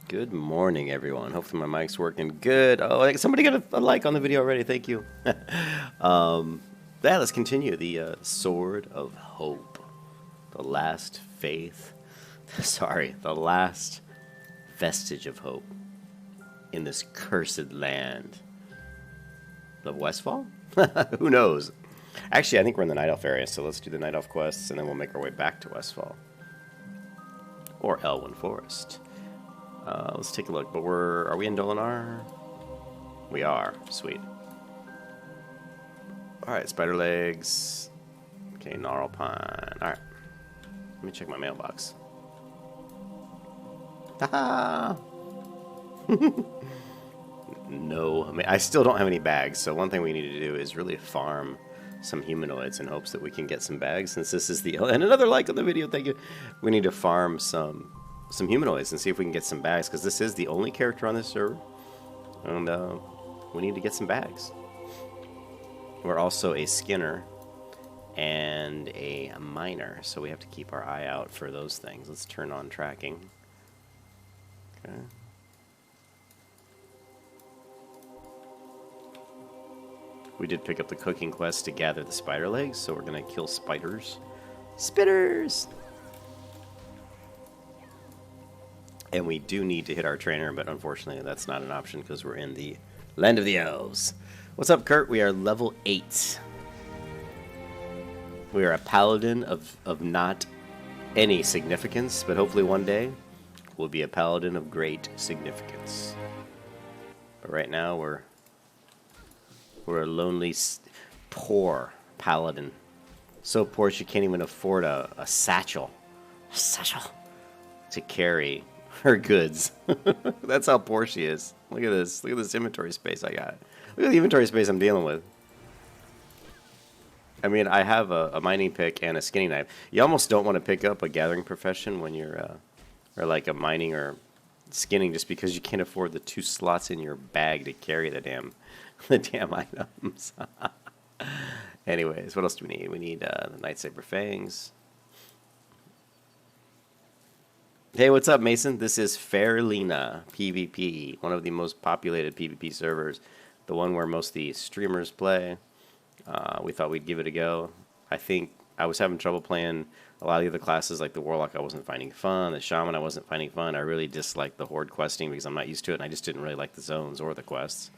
Good morning, everyone. Hopefully my mic's working good. Oh, somebody got a like on the video already. Thank you. Yeah, let's continue. The Sword of Hope. The last faith. Sorry, the last vestige of hope in this cursed land of Westfall? Who knows? Actually, I think we're in the Night Elf area, so let's do the Night Elf quests, and then we'll make our way back to Westfall. Or Elwyn Forest. Let's take a look. But are we in Dolinar? We are. Sweet. Alright, spider legs. Okay, gnarl pine. Alright. Let me check my mailbox. Haha! No. I mean, I still don't have any bags, so one thing we need to do is really farm some humanoids in hopes that we can get some bags, since this is the... And another like on the video, thank you. We need to farm some humanoids and see if we can get some bags, because this is the only character on this server, and we need to get some bags. We're also a skinner and a miner, so we have to keep our eye out for those things. Let's turn on tracking. Okay. We did pick up the cooking quest to gather the spider legs, so we're gonna kill spiders. Spitters! And we do need to hit our trainer, but unfortunately that's not an option because we're in the Land of the Elves. What's up, Kurt? We are level 8. We are a paladin of not any significance, but hopefully one day we'll be a paladin of great significance. But right now we're a lonely, poor paladin. So poor she can't even afford a satchel. A satchel to carry her goods. That's how poor she is. Look at this. Look at this inventory space I got. Look at the inventory space I'm dealing with. I mean, I have a mining pick and a skinning knife. You almost don't want to pick up a gathering profession when you're, or like a mining or skinning, just because you can't afford the 2 slots in your bag to carry the damn items. Anyways, what else do we need? We need the Nightsaber Fangs. Hey, what's up, Mason? This is Fairlina PvP, one of the most populated PvP servers, the one where most of the streamers play. We thought we'd give it a go. I think I was having trouble playing a lot of the other classes, like the Warlock I wasn't finding fun, the Shaman I wasn't finding fun. I really disliked the Horde questing because I'm not used to it, and I just didn't really like the zones or the quests.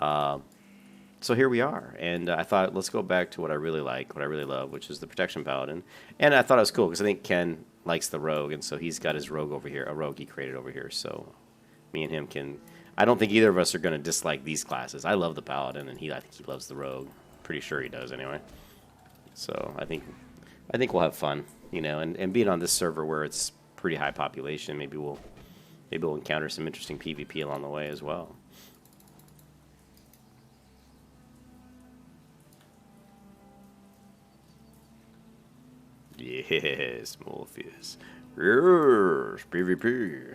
So here we are, and I thought, let's go back to what I really like, what I really love, which is the Protection Paladin. And I thought it was cool, because I think Ken likes the Rogue, and so he's got his Rogue over here, a Rogue he created over here, so me and him can... I don't think either of us are going to dislike these classes. I love the Paladin, and I think he loves the Rogue. Pretty sure he does, anyway. So I think we'll have fun, you know, and being on this server where it's pretty high population, maybe we'll encounter some interesting PvP along the way as well. Yes, Morpheus. Yes, PvP.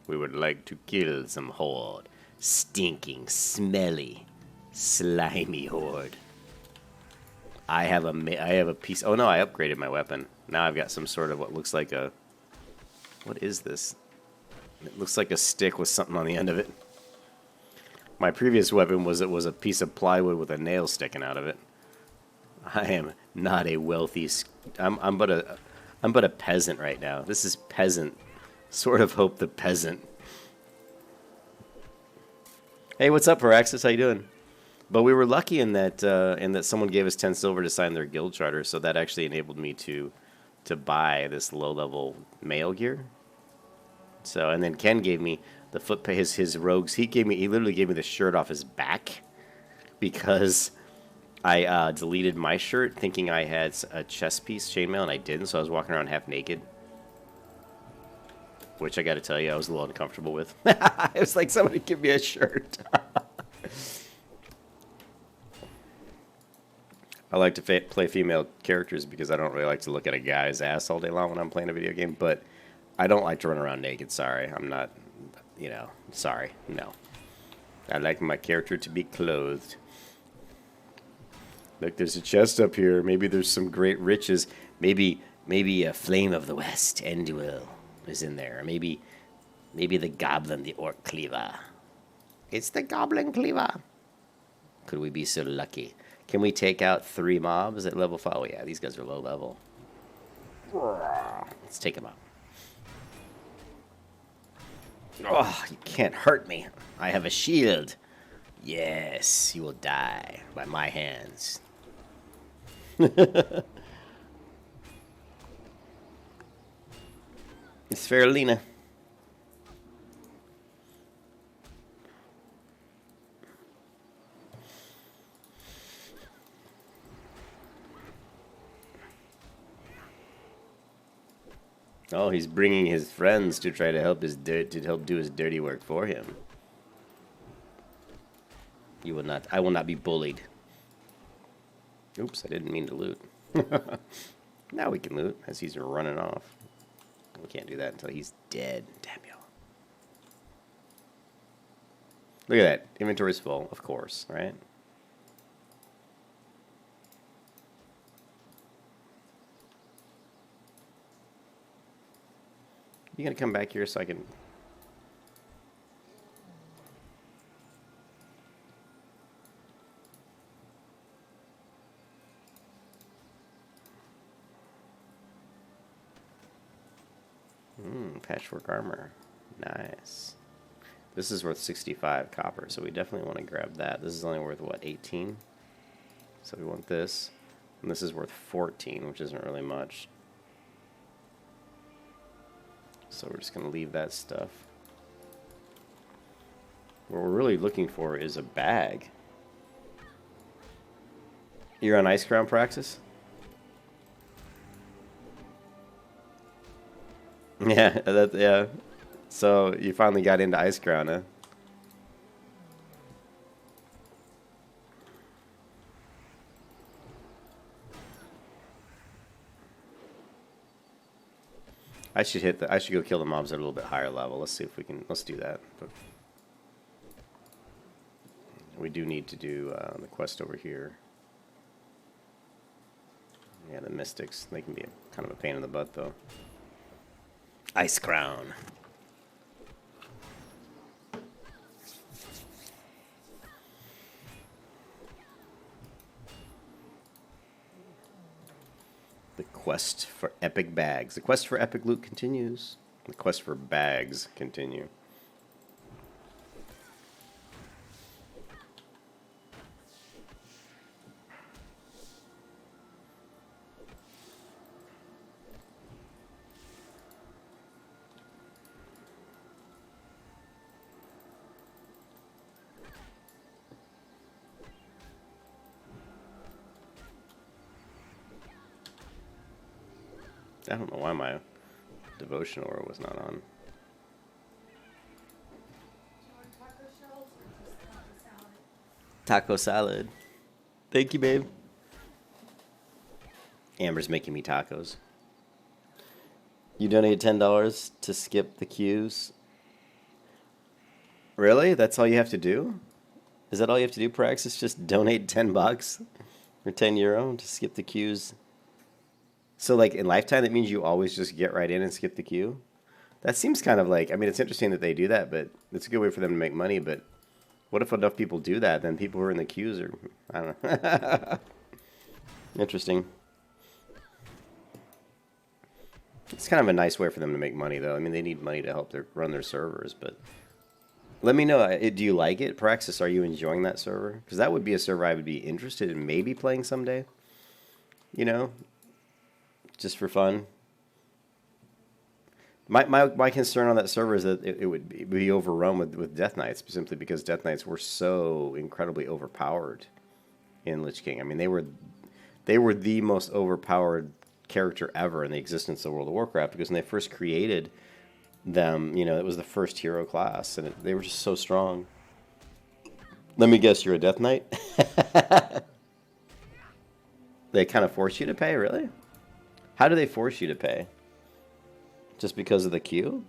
We would like to kill some horde. Stinking, smelly, slimy horde. I have a piece... Oh no, I upgraded my weapon. Now I've got some sort of what looks like a... What is this? It looks like a stick with something on the end of it. My previous weapon was a piece of plywood with a nail sticking out of it. I am not a wealthy... I'm but a peasant right now. This is peasant. Sword of Hope the peasant. Hey, what's up, Paraxis? How you doing? But we were lucky in that someone gave us 10 silver to sign their guild charter, so that actually enabled me to buy this low-level mail gear. So, and then Ken gave me the his rogues. He literally gave me the shirt off his back because I deleted my shirt thinking I had a chest piece chainmail, and I didn't, so I was walking around half naked. Which I gotta tell you, I was a little uncomfortable with. It was like, somebody give me a shirt. I like to play female characters because I don't really like to look at a guy's ass all day long when I'm playing a video game, but I don't like to run around naked, sorry. I'm not, you know, sorry, no. I like my character to be clothed. Look, there's a chest up here. Maybe there's some great riches. Maybe a Flame of the West, Enduil, is in there. Maybe Maybe the goblin, the orc cleaver. It's the goblin cleaver. Could we be so lucky? Can we take out 3 mobs at level 5? Oh yeah, these guys are low level. Let's take them out. Oh, you can't hurt me. I have a shield. Yes, you will die by my hands. It's Faralina. Oh, he's bringing his friends to try to help do his dirty work for him. You will not. I will not be bullied. Oops, I didn't mean to loot. Now we can loot as he's running off. We can't do that until he's dead. Damn you. Look at that. Inventory's full, of course, right? You gonna come back here so I can... patchwork armor. Nice. This is worth 65 copper, so we definitely want to grab that. This is only worth, what, 18? So we want this. And this is worth 14, which isn't really much. So we're just going to leave that stuff. What we're really looking for is a bag. You're on Ice Crown Praxis? Yeah, yeah. So you finally got into Ice Crown, huh? I should go kill the mobs at a little bit higher level. Let's see if we can. Let's do that. But we do need to do the quest over here. Yeah, the mystics. They can be kind of a pain in the butt, though. Ice Crown. The quest for epic bags. The quest for epic loot continues. The quest for bags continue. I don't know why my devotion aura was not on. Taco salad. Thank you, babe. Amber's making me tacos. You donate $10 to skip the queues. Really? That's all you have to do? Is that all you have to do, Praxis? Just donate $10 or €10 to skip the queues? So, like, in Lifetime, that means you always just get right in and skip the queue? That seems kind of like... I mean, it's interesting that they do that, but it's a good way for them to make money, but what if enough people do that? Then people who are in the queues are... I don't know. Interesting. It's kind of a nice way for them to make money, though. I mean, they need money to help run their servers, but... Let me know, do you like it? Praxis, are you enjoying that server? Because that would be a server I would be interested in maybe playing someday. You know? Just for fun. My concern on that server is that it would be overrun with Death Knights, simply because Death Knights were so incredibly overpowered in Lich King. I mean, they were the most overpowered character ever in the existence of World of Warcraft, because when they first created them, you know, it was the first hero class, and they were just so strong. Let me guess, you're a Death Knight? They kind of force you to pay, really? How do they force you to pay? Just because of the queue?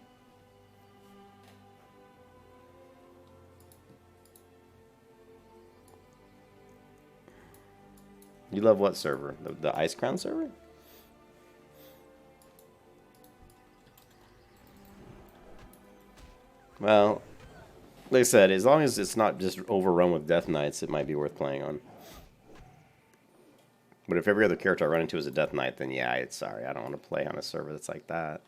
You love what server? The Ice Crown server? Well, like I said, as long as it's not just overrun with Death Knights, it might be worth playing on. But if every other character I run into is a Death Knight, then yeah, it's sorry. I don't want to play on a server that's like that.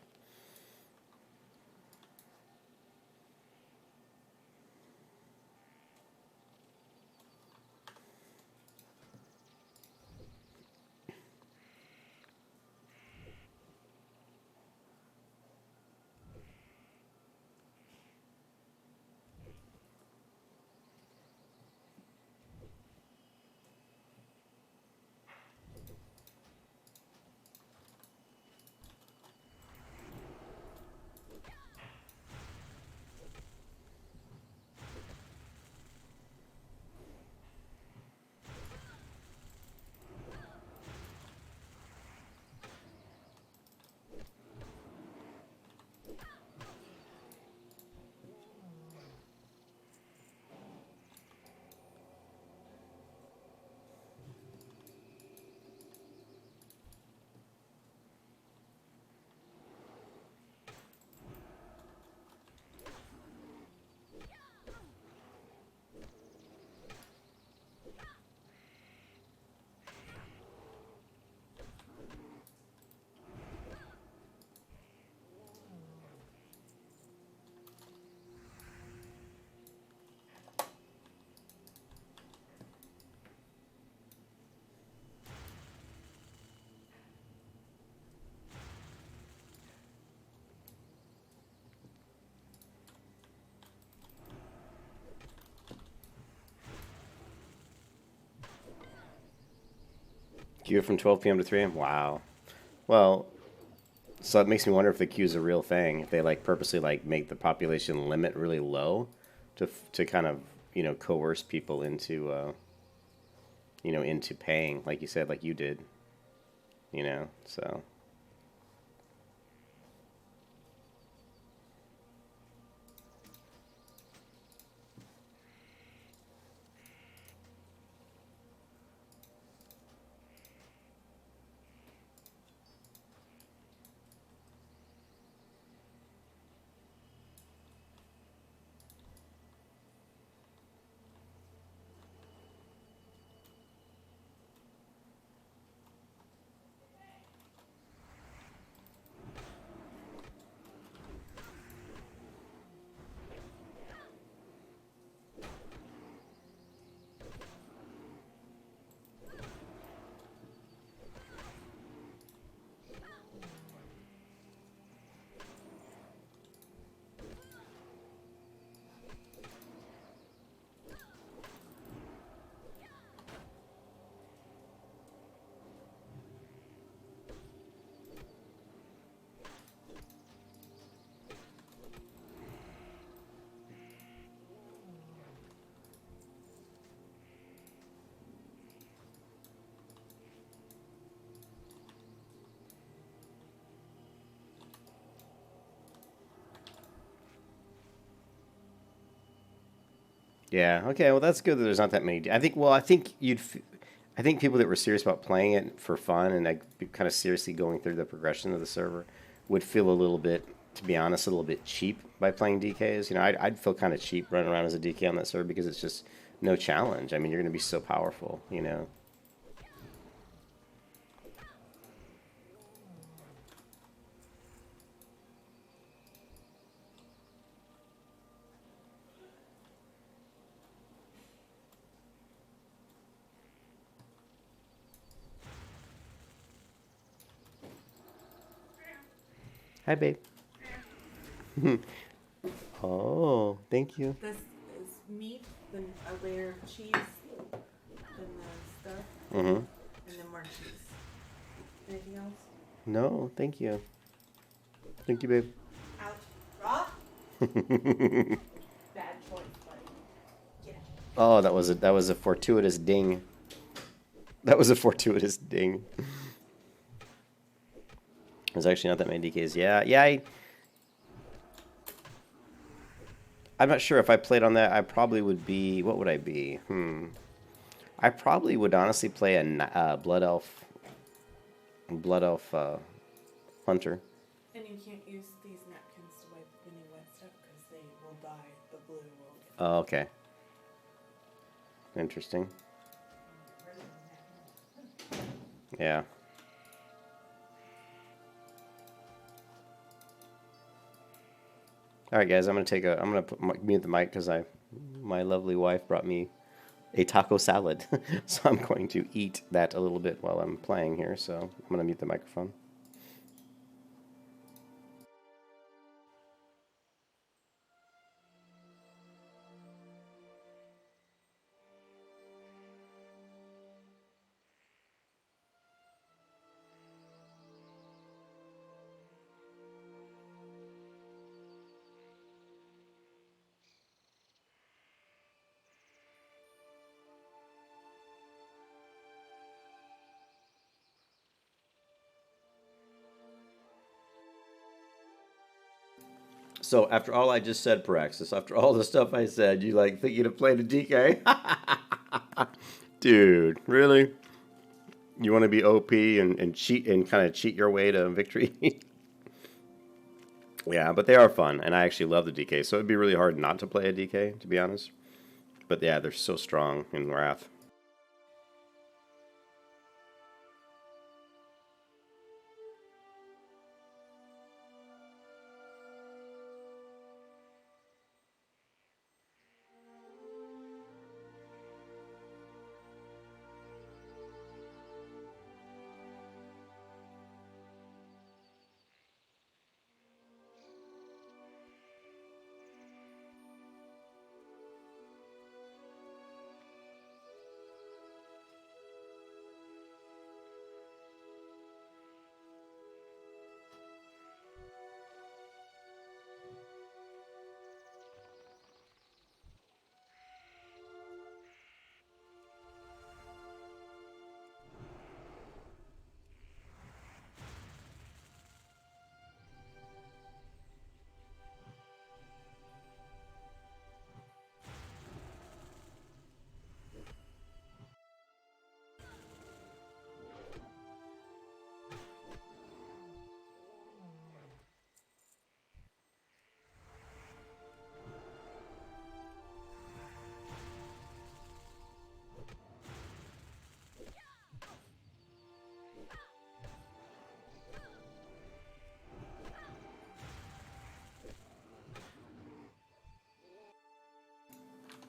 Queue from 12 p.m. to 3 a.m. Wow. Well, so it makes me wonder if the queue is a real thing. If they like purposely like make the population limit really low, to kind of coerce people into into paying, like you said, like you did. So. Yeah. Okay. Well, that's good that there's not that many. I think. Well, I think you'd. I think people that were serious about playing it for fun and like kind of seriously going through the progression of the server would feel a little bit, to be honest, a little bit cheap by playing DKs. I'd feel kind of cheap running around as a DK on that server because it's just no challenge. I mean, you're going to be so powerful. Hi, babe. Oh, thank you. This is meat, then a layer of cheese, then the stuff, Mm-hmm. and then more cheese. Anything else? No, thank you. Thank you, babe. Ouch. Raw? Bad choice, buddy. Get it. Oh, that was a fortuitous ding. That was a fortuitous ding. There's actually not that many DKs. Yeah, yeah. I'm not sure if I played on that. I probably would be. What would I be? I probably would honestly play a blood elf. Blood elf hunter. And you can't use these napkins to wipe any wet stuff because they will Oh, okay. Interesting. Yeah. All right, guys. I'm gonna mute the mic because my lovely wife brought me a taco salad, so I'm going to eat that a little bit while I'm playing here. So I'm gonna mute the microphone. So after all I just said, Praxis, after all the stuff I said, you like think you'd have played a DK? Dude, really? You want to be OP and cheat and kind of cheat your way to victory? Yeah, but they are fun, and I actually love the DK, so it'd be really hard not to play a DK, to be honest. But yeah, they're so strong in Wrath.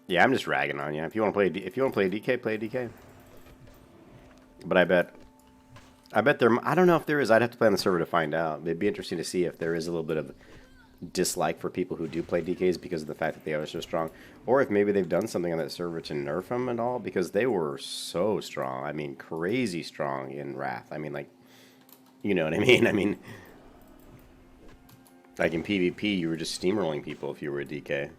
Yeah, I'm just ragging on you. If you want to play, if you want to play DK, play DK. But I bet there. I don't know if there is. I'd have to play on the server to find out. It'd be interesting to see if there is a little bit of dislike for people who do play DKs because of the fact that they are so strong, or if maybe they've done something on that server to nerf them and all because they were so strong. I mean, crazy strong in Wrath. I mean, like, you know what I mean? I mean, like in PvP, you were just steamrolling people if you were a DK.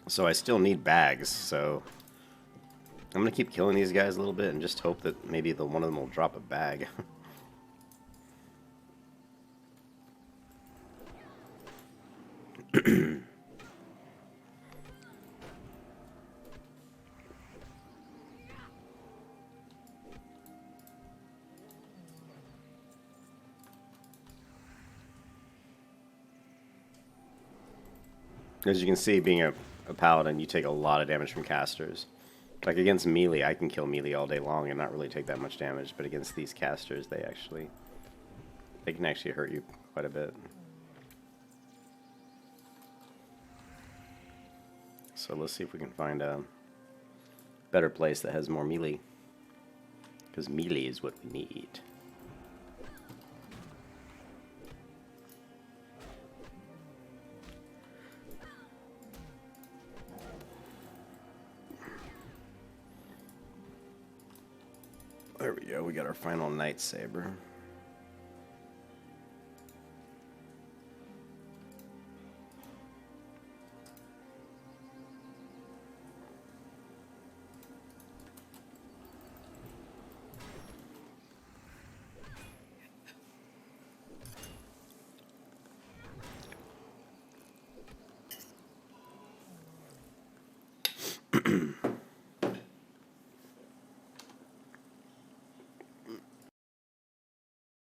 So I still need bags, so I'm gonna keep killing these guys a little bit and just hope that maybe one of them will drop a bag. As you can see, being a paladin, you take a lot of damage from casters. Like against melee, I can kill melee all day long and not really take that much damage, but against these casters, they can actually hurt you quite a bit. So let's see if we can find a better place that has more melee, because melee is what we need. There we go, we got our final Night Saber.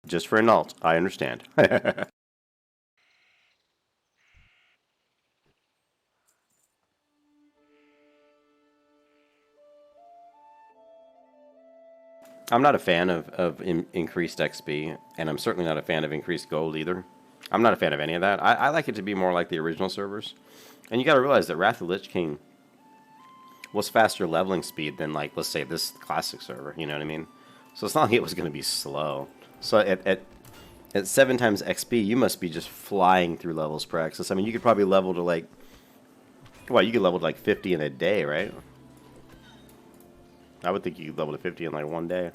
Just for an alt, I understand. I'm not a fan of increased XP, and I'm certainly not a fan of increased gold either. I'm not a fan of any of that. I like it to be more like the original servers. And you gotta realize that Wrath of the Lich King was faster leveling speed than, like, let's say this classic server, you know what I mean? So it's not like it was gonna be slow. So at 7 times XP, you must be just flying through levels per access. I mean, you could probably level to, like, well, you could level to, like, 50 in a day, right? I would think you could level to 50 in, like, one day.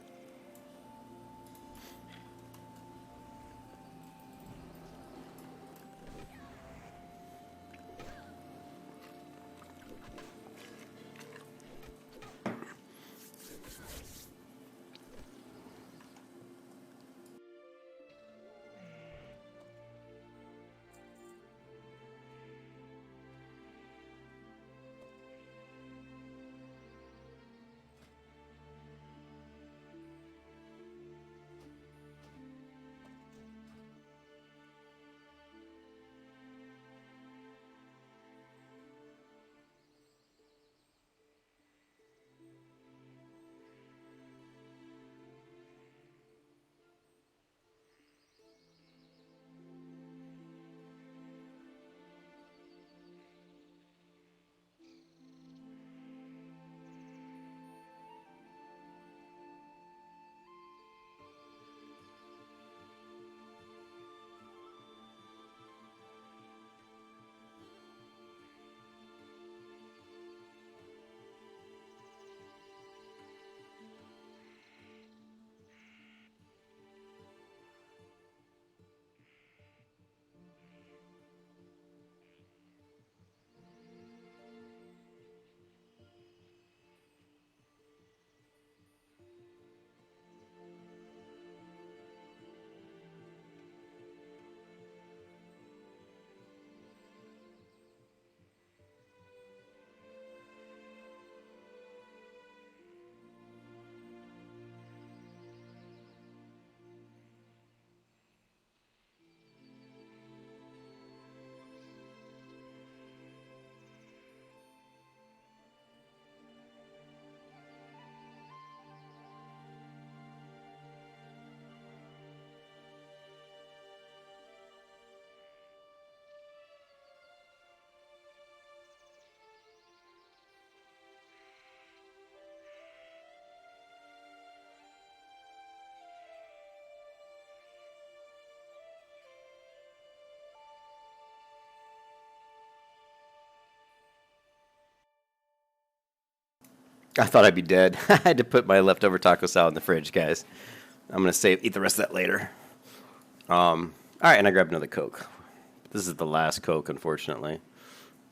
I thought I'd be dead. I had to put my leftover taco salad in the fridge, guys. I'm gonna eat the rest of that later. All right, and I grabbed another Coke. This is the last Coke, unfortunately.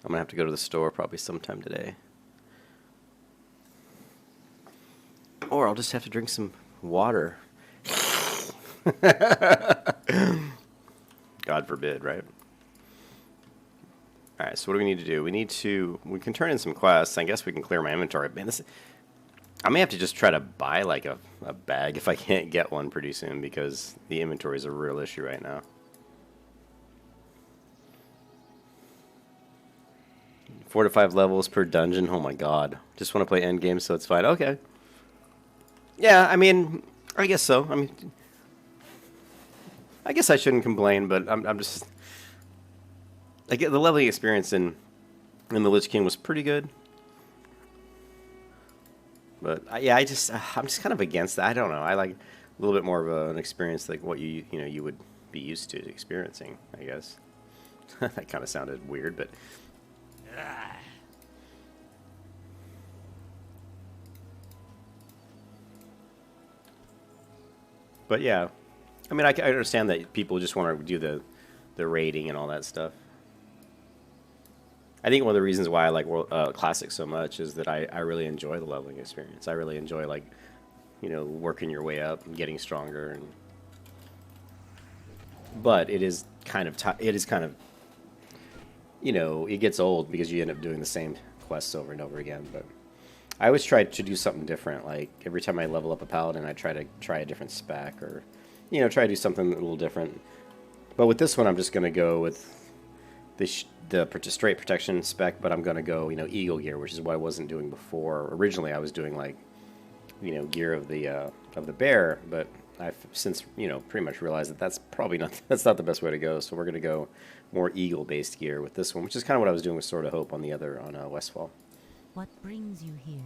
I'm gonna have to go to the store probably sometime today. Or I'll just have to drink some water. God forbid, right? Alright, so what do we need to do? We can turn in some quests. I guess we can clear my inventory. Man, I may have to just try to buy like a bag if I can't get one pretty soon, because the inventory is a real issue right now. 4 to 5 levels per dungeon. Oh my god. Just want to play endgame, so it's fine. Okay. Yeah, I mean, I guess so. I mean, I guess I shouldn't complain, but I'm just... I get the leveling experience in the Lich King was pretty good. But yeah, I'm just kind of against that. I don't know. I like a little bit more of an experience like what you would be used to experiencing, I guess. That kind of sounded weird, but yeah, I mean, I understand that people just want to do the rating and all that stuff. I think one of the reasons why I like Classic so much is that I really enjoy the leveling experience. I really enjoy, like, working your way up and getting stronger. But it is kind of it gets old because you end up doing the same quests over and over again. But I always try to do something different. Like every time I level up a Paladin, I try a different spec, or try to do something a little different. But with this one, I'm just gonna go with the straight protection spec, but I'm gonna go eagle gear, which is what I wasn't doing before. Originally, I was doing like gear of the bear, but I've since pretty much realized that that's not the best way to go. So we're gonna go more eagle based gear with this one, which is kind of what I was doing with Sword of Hope on Westfall. What brings you here?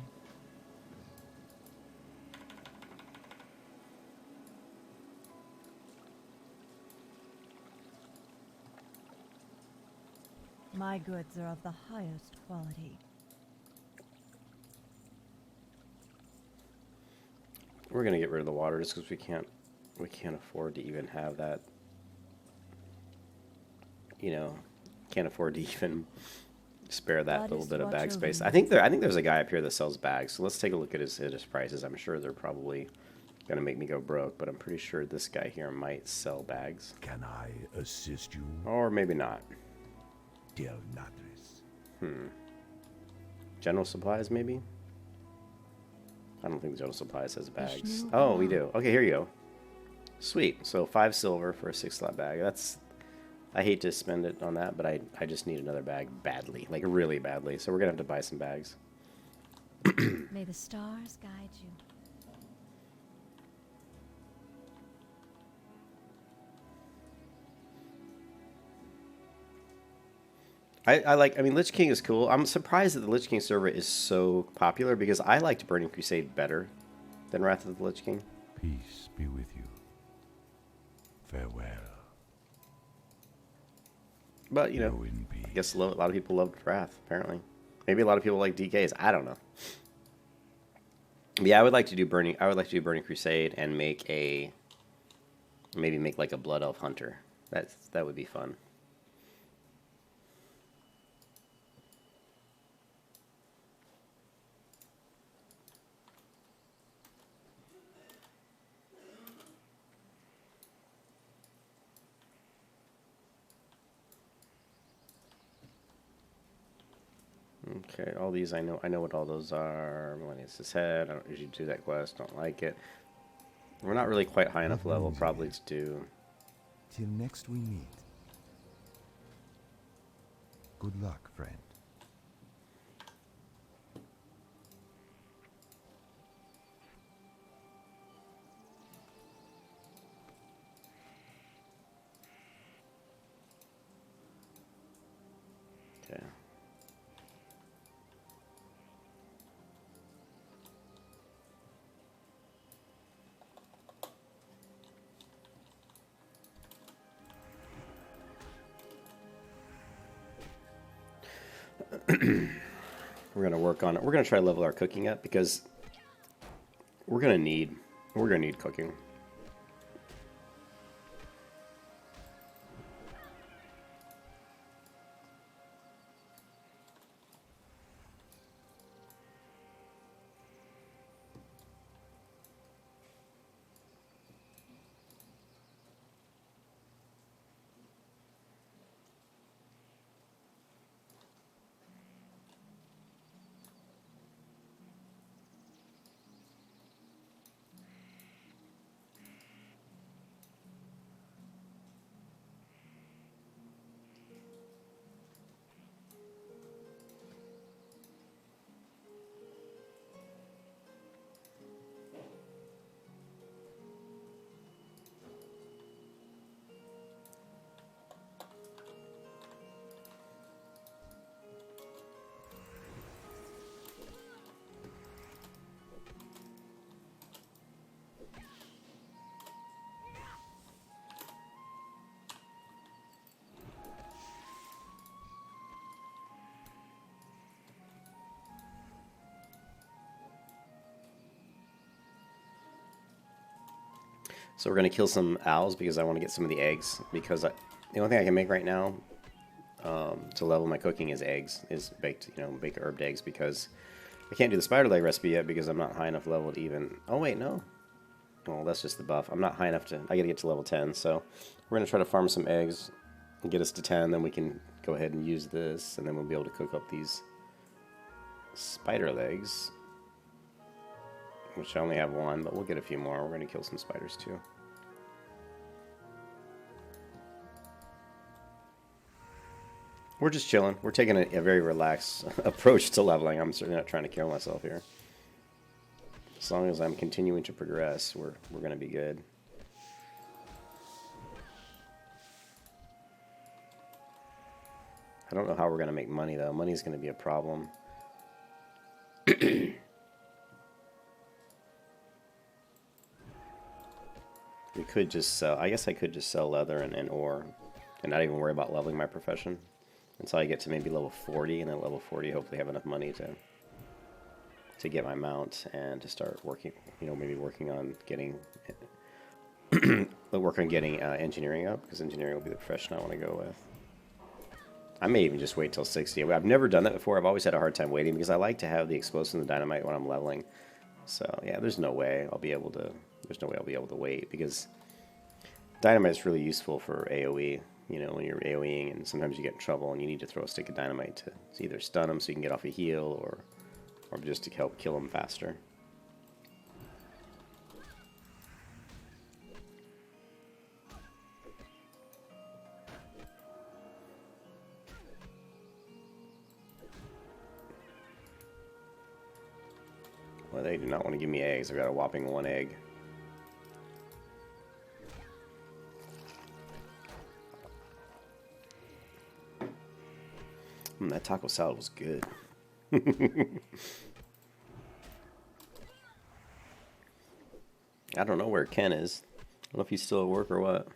My goods are of the highest quality. We're gonna get rid of the water just because we can't afford to even have that. Can't afford to even spare that little bit of bag space. I think there's a guy up here that sells bags. So let's take a look at his prices. I'm sure they're probably gonna make me go broke, but I'm pretty sure this guy here might sell bags. Can I assist you? Or maybe not. Del Nadres. General supplies, maybe? I don't think General Supplies has bags. Oh, we do. Okay, here you go. Sweet. So 5 silver for a 6-slot bag. I hate to spend it on that, but I just need another bag badly. Like, really badly. So we're going to have to buy some bags. May the stars guide you. I mean, Lich King is cool. I'm surprised that the Lich King server is so popular because I liked Burning Crusade better than Wrath of the Lich King. Peace be with you. Farewell. But, I guess a lot of people loved Wrath, apparently. Maybe a lot of people like DKs. I don't know. But yeah, I would like to do Burning Crusade and maybe make like a Blood Elf Hunter. That would be fun. Okay, all these I know what all those are. Millennius' Head. I don't usually do that quest. Don't like it. We're not really quite high enough level probably to do. Till next we meet. Good luck, friend. Okay. We're gonna work on it. We're gonna try to level our cooking up because we're gonna need cooking. So we're gonna kill some owls because I want to get some of the eggs. Because the only thing I can make right now to level my cooking is eggs, is baked, baked herbed eggs. Because I can't do the spider leg recipe yet because I'm not high enough level to even. Oh wait, no. Well, that's just the buff. I'm not high enough to. I gotta get to level 10. So we're gonna try to farm some eggs and get us to 10. Then we can go ahead and use this, and then we'll be able to cook up these spider legs. Which I only have one, but we'll get a few more. We're going to kill some spiders too. We're just chilling. We're taking a very relaxed approach to leveling. I'm certainly not trying to kill myself here. As long as I'm continuing to progress, we're going to be good. I don't know how we're going to make money, though. Money's going to be a problem. We could just sell. I guess I could just sell leather and ore and not even worry about leveling my profession until I get to maybe level 40, and then level 40 hopefully have enough money to get my mount and to start working, maybe working on getting engineering up, because engineering will be the profession I want to go with. I may even just wait till 60. I've never done that before. I've always had a hard time waiting because I like to have the explosive and the dynamite when I'm leveling. So yeah, there's no way I'll be able to wait, because dynamite is really useful for AoE. When you're AoEing and sometimes you get in trouble and you need to throw a stick of dynamite to either stun them so you can get off a heal, or just to help kill them faster. Well, they do not want to give me eggs. I've got a whopping 1 egg. That taco salad was good. I don't know where Ken is. I don't know if he's still at work or what.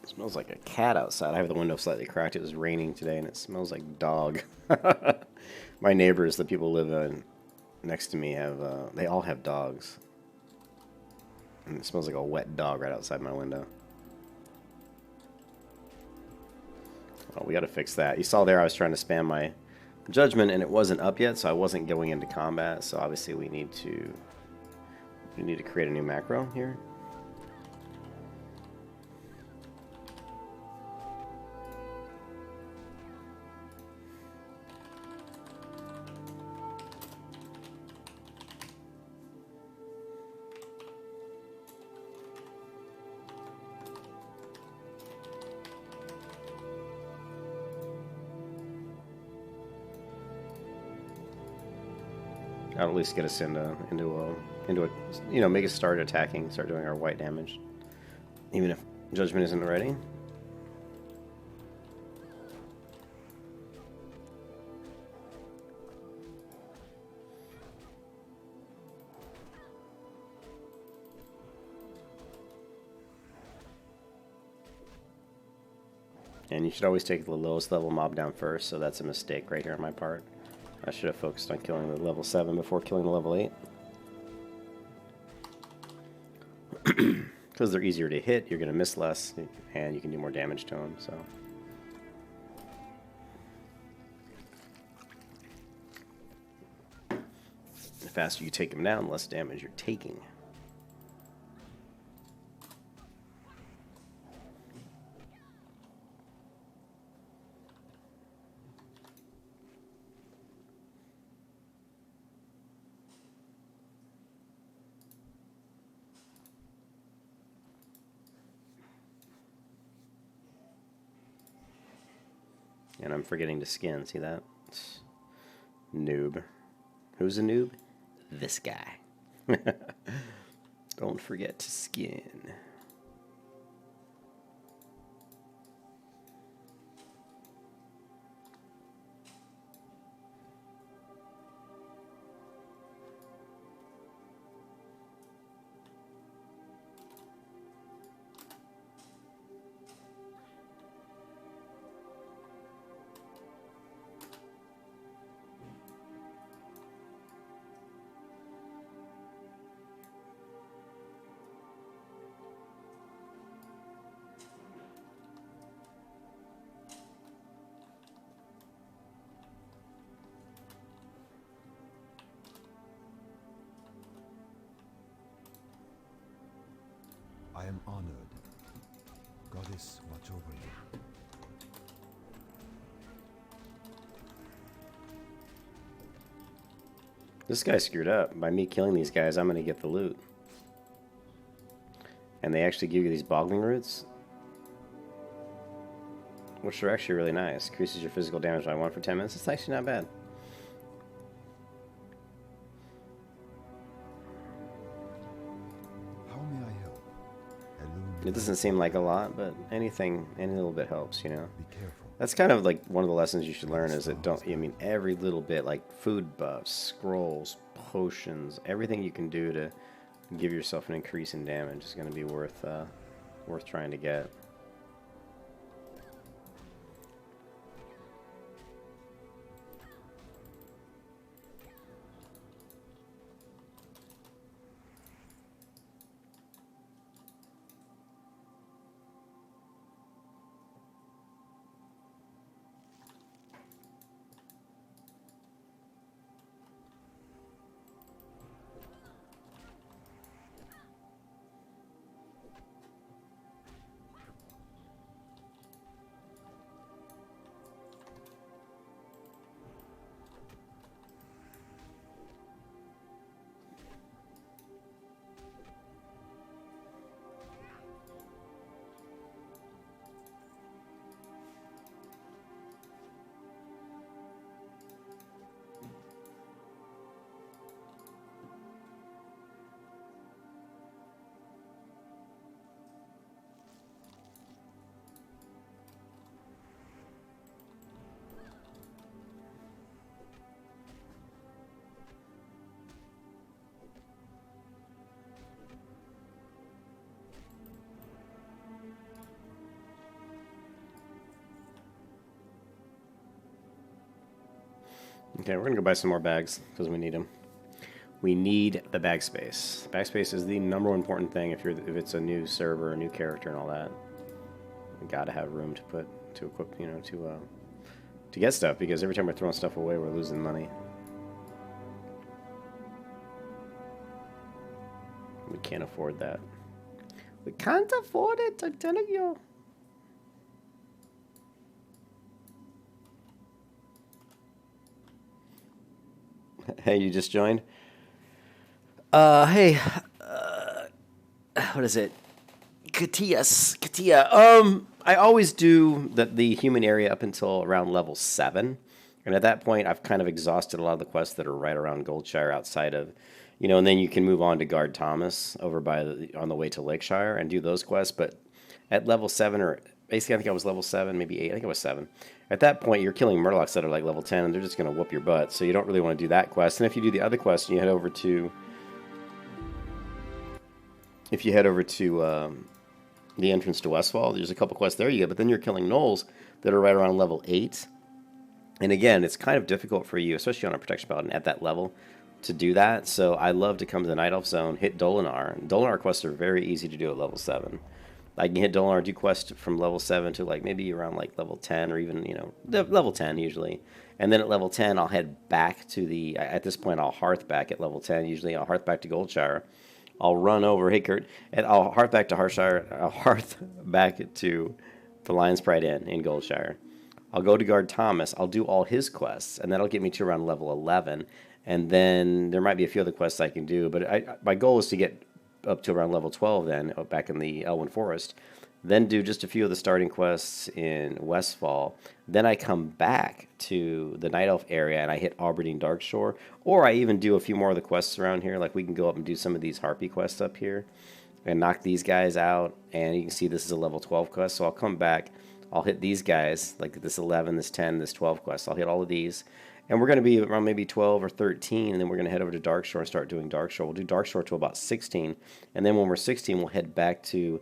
Smells like a cat outside. I have the window slightly cracked. It was raining today, and it smells like dog. My neighbors, the people who live next to me, they all have dogs. And it smells like a wet dog right outside my window. Oh, we got to fix that. You saw there I was trying to spam my judgment, and it wasn't up yet, so I wasn't going into combat. So obviously we need to create a new macro here. I'll at least get us into a make us start attacking, start doing our white damage, even if judgment isn't ready. And you should always take the lowest level mob down first, so that's a mistake right here on my part. I should have focused on killing the level 7 before killing the level 8. Because they're easier to hit, you're going to miss less, and you can do more damage to them, so... The faster you take them down, the less damage you're taking. And I'm forgetting to skin, see that? Noob. Who's a noob? This guy. Don't forget to skin. I am honored. Goddess, watch over you. This guy screwed up. By me killing these guys, I'm going to get the loot. And they actually give you these boggling roots, which are actually really nice. Increases your physical damage by 1 for 10 minutes. It's actually not bad. How may I help? It doesn't seem like a lot, but any little bit helps, you know. Be careful. That's kind of like one of the lessons you should learn is that every little bit, like food buffs, scrolls, potions, everything you can do to give yourself an increase in damage is going to be worth trying to get. Okay, we're going to go buy some more bags because we need them. We need the bag space. Bag space is the number one important thing if it's a new server, a new character, and all that. We got to have room to equip, to get stuff, because every time we're throwing stuff away, we're losing money. We can't afford that. We can't afford it, I'm telling you. Hey, you just joined? Hey, what is it? Katia. I always do the human area up until around level 7. And at that point, I've kind of exhausted a lot of the quests that are right around Goldshire outside of, and then you can move on to guard Thomas over on the way to Lakeshire and do those quests. But at level 7 or basically I think I was level 7, maybe 8, I think I was 7. At that point, you're killing Murlocs that are like level 10 and they're just going to whoop your butt. So you don't really want to do that quest. And if you do the other quest and you head over to, the entrance to Westfall, there's a couple quests there you get, but then you're killing gnolls that are right around level 8. And again, it's kind of difficult for you, especially on a Protection Paladin at that level, to do that. So I love to come to the Night Elf Zone, hit Dolinar. Dolinar quests are very easy to do at level 7. I can hit Dolinar, do quest from level 7 to like maybe around like level 10 or even, level 10 usually. And then at level 10, I'll head back to at this point, I'll hearth back at level 10. Usually I'll hearth back to Goldshire. I'll run over, hey Kurt, and I'll hearth back to Hearthshire. I'll hearth back to the Lion's Pride Inn in Goldshire. I'll go to guard Thomas. I'll do all his quests, and that'll get me to around level 11. And then there might be a few other quests I can do, but my goal is to get up to around level 12 then, back in the Elwyn Forest. Then do just a few of the starting quests in Westfall. Then I come back to the Night Elf area and I hit Aberdeen Darkshore. Or I even do a few more of the quests around here. Like we can go up and do some of these Harpy quests up here and knock these guys out. And you can see this is a level 12 quest. So I'll come back. I'll hit these guys, like this 11, this 10, this 12 quest. I'll hit all of these. And we're going to be around maybe 12 or 13, and then we're going to head over to Darkshore and start doing Darkshore. We'll do Darkshore to about 16, and then when we're 16, we'll head back to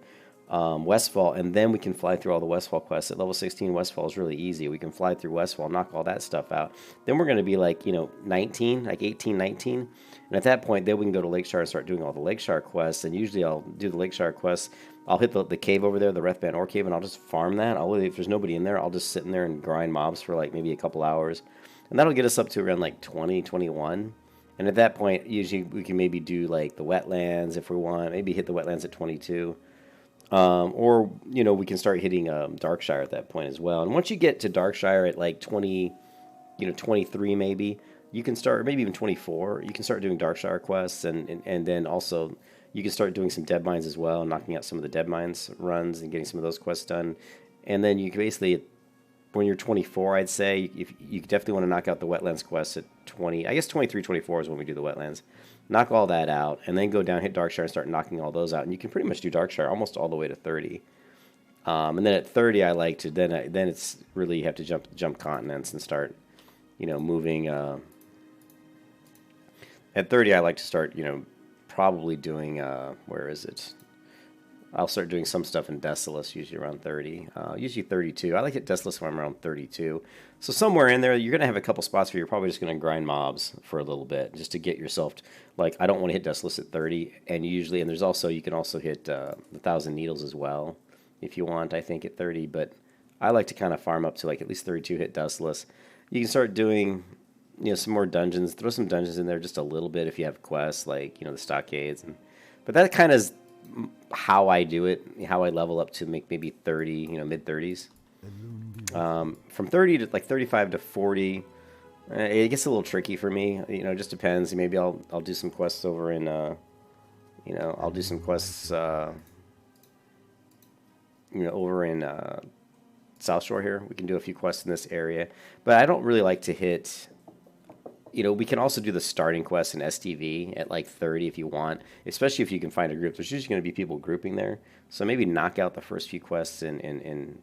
Westfall, and then we can fly through all the Westfall quests. At level 16, Westfall is really easy. We can fly through Westfall, knock all that stuff out. Then we're going to be like, 19, like 18, 19, and at that point, then we can go to Lakeshire and start doing all the Lakeshire quests, and usually I'll do the Lakeshire quests. I'll hit the cave over there, the Wrathband Ore Cave, and I'll just farm that. If there's nobody in there, I'll just sit in there and grind mobs for like maybe a couple hours. And that'll get us up to around like 20, 21. And at that point, usually we can maybe do like the wetlands if we want. Maybe hit the wetlands at 22. Or, we can start hitting Darkshire at that point as well. And once you get to Darkshire at like 20, 23 maybe, you can start, maybe even 24, you can start doing Darkshire quests. And then also you can start doing some Dead Mines as well, knocking out some of the Dead Mines runs and getting some of those quests done. And then you can basically, when you're 24, I'd say, if you definitely want to knock out the Wetlands quest at 20. I guess 23, 24 is when we do the Wetlands. Knock all that out, and then go down, hit Darkshire, and start knocking all those out. And you can pretty much do Darkshire almost all the way to 30. And then at 30, I like to, then it's really, you have to jump continents and start, moving. At 30, I like to start, probably doing, where is it? I'll start doing some stuff in Desolus, usually around 30. Usually 32. I like it Desolus when I'm around 32. So somewhere in there, you're going to have a couple spots where you're probably just going to grind mobs for a little bit, just to get yourself, I don't want to hit Desolus at 30. And there's also, you can also hit the 1,000 Needles as well, if you want, I think, at 30. But I like to kind of farm up to at least 32, hit Desolus. You can start doing, some more dungeons. Throw some dungeons in there just a little bit if you have quests, the stockades. But that kind of is how I do it, how I level up to make maybe 30, mid 30s. From 30 to 35 to 40, it gets a little tricky for me. It just depends. Maybe I'll do some quests over in, I'll do some quests, over in South Shore here. We can do a few quests in this area, but I don't really like to hit. We can also do the starting quest in STV at 30 if you want, especially if you can find a group. There's usually going to be people grouping there. So maybe knock out the first few quests in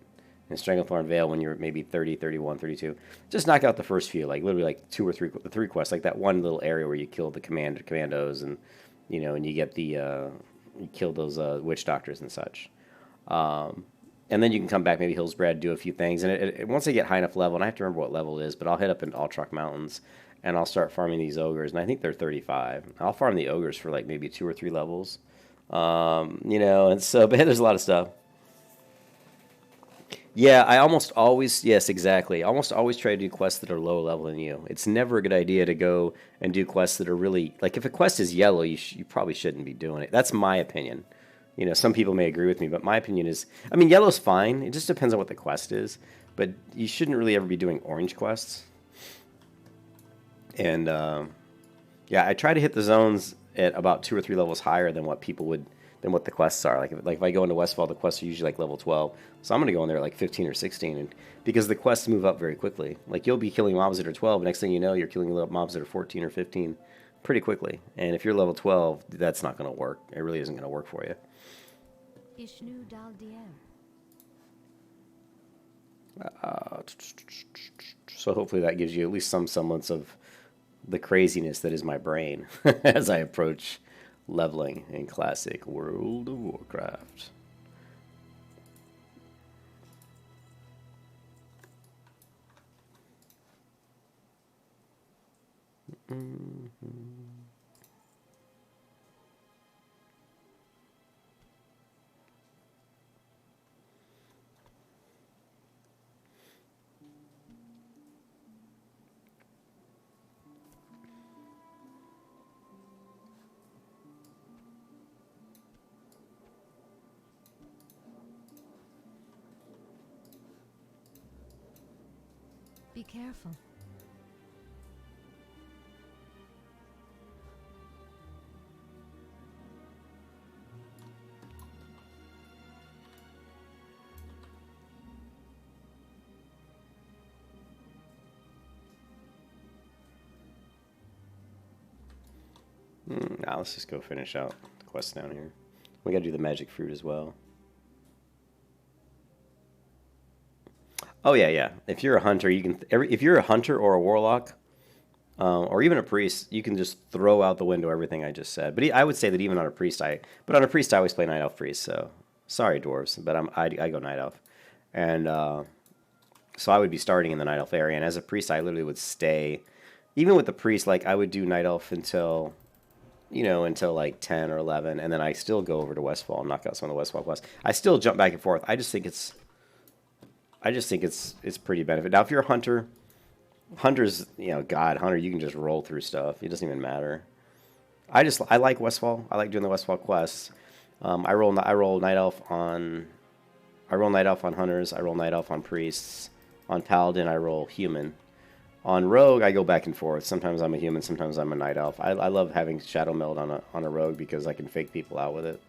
Stranglethorn Vale when you're maybe 30, 31, 32. Just knock out the first few, literally 2 or 3 quests, that one little area where you kill the commandos and, and you get you kill those witch doctors and such. And then you can come back, maybe Hillsbrad, do a few things. And once I get high enough level, and I have to remember what level it is, but I'll head up in Altrock Mountains, and I'll start farming these ogres. And I think they're 35. I'll farm the ogres for maybe 2 or 3 levels. And so, but there's a lot of stuff. Yeah, I almost always, yes, exactly. I almost always try to do quests that are lower level than you. It's never a good idea to go and do quests that are really, if a quest is yellow, you probably shouldn't be doing it. That's my opinion. Some people may agree with me, but my opinion is, yellow's fine. It just depends on what the quest is. But you shouldn't really ever be doing orange quests. And, I try to hit the zones at about 2 or 3 levels higher than what people would than what the quests are. Like if I go into Westfall, the quests are usually like level 12. So I'm going to go in there like 15 or 16, and because the quests move up very quickly. Like you'll be killing mobs that are 12, next thing you know, you're killing mobs that are 14 or 15 pretty quickly. And if you're level 12, that's not going to work. It really isn't going to work for you. Ishnu Daldier. So hopefully that gives you at least some semblance of the craziness that is my brain as I approach leveling in classic World of Warcraft. Be careful. Now let's just go finish out the quest down here. We gotta do the magic fruit as well. Oh yeah. If you're a hunter, you can. If you're a hunter or a warlock, or even a priest, you can just throw out the window everything I just said. But I would say that even on a priest, I always play night elf priest. So sorry, dwarves, but I go night elf, and so I would be starting in the night elf area. And as a priest, I literally would stay. Even with the priest, like I would do night elf until like 10 or 11, and then I still go over to Westfall and knock out some of the Westfall quests. I still jump back and forth. I just think it's pretty benefit. Now, if you're a hunter, hunters, hunter, you can just roll through stuff. It doesn't even matter. I like Westfall. I like doing the Westfall quests. I roll night elf on hunters. I roll night elf on priests. On paladin, I roll human. On rogue, I go back and forth. Sometimes I'm a human, sometimes I'm a night elf. I love having shadow meld on a rogue because I can fake people out with it.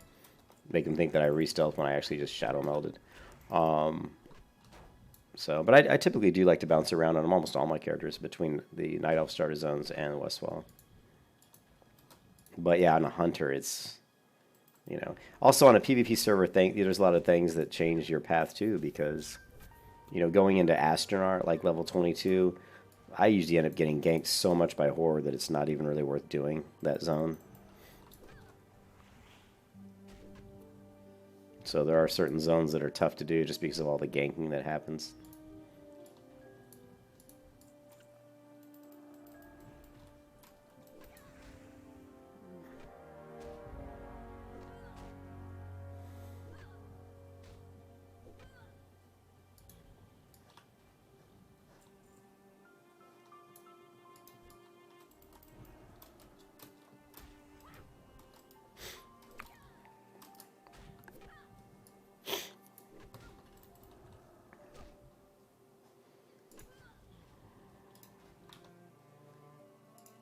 Make them think that I re-stealth when I actually just shadow melded. But I typically do like to bounce around on almost all my characters between the night elf starter zones and Westfall. But yeah, on a hunter, it's also on a PvP server, there's a lot of things that change your path too, because going into Astronaut like level 22. I usually end up getting ganked so much by Horde that it's not even really worth doing that zone. So there are certain zones that are tough to do just because of all the ganking that happens.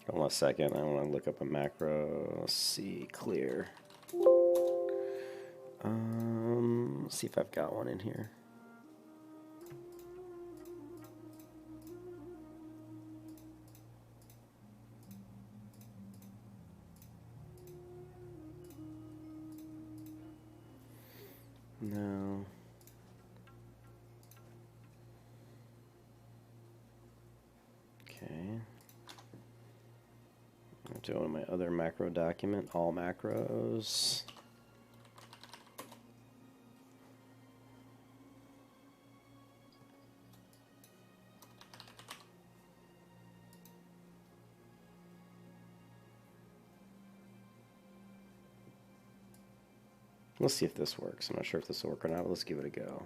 Hold on a second, I want to look up a macro. See, clear. Let's see if I've got one in here. No. Okay. I'm doing my other macro document, all macros. Let's see if this works. I'm not sure if this will work or not, but let's give it a go.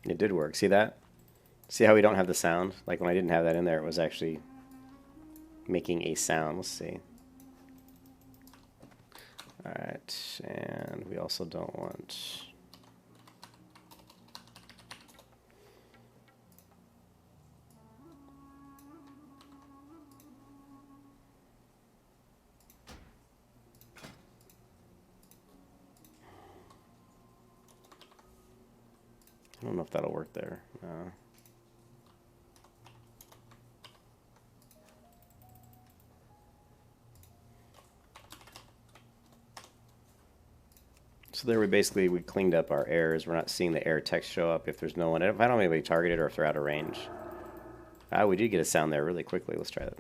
It did work. See that? See how we don't have the sound? Like when I didn't have that in there, it was actually making a sound. Let's see. Alright, and we also don't want... I don't know if that'll work there. No. So there we cleaned up our errors. We're not seeing the error text show up if there's no one. If I don't have anybody targeted or if they're out of range. Ah, we did get a sound there really quickly. Let's try that.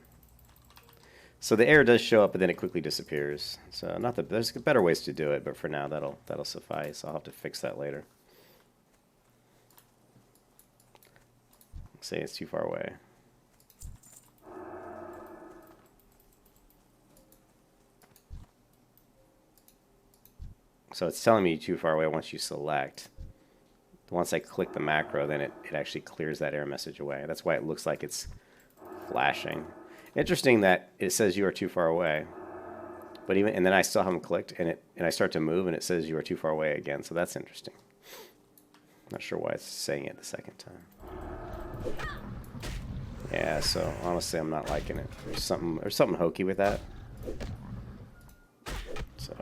So the error does show up, but then it quickly disappears. So not that there's better ways to do it, but for now that'll suffice. I'll have to fix that later. Say it's too far away. So it's telling me too far away once you select. Once I click the macro, then it actually clears that error message away. That's why it looks like it's flashing. Interesting that it says you are too far away. But and then I still haven't clicked and I start to move and it says you are too far away again. So that's interesting. Not sure why it's saying it the second time. Yeah, so honestly I'm not liking it. There's something hokey with that. So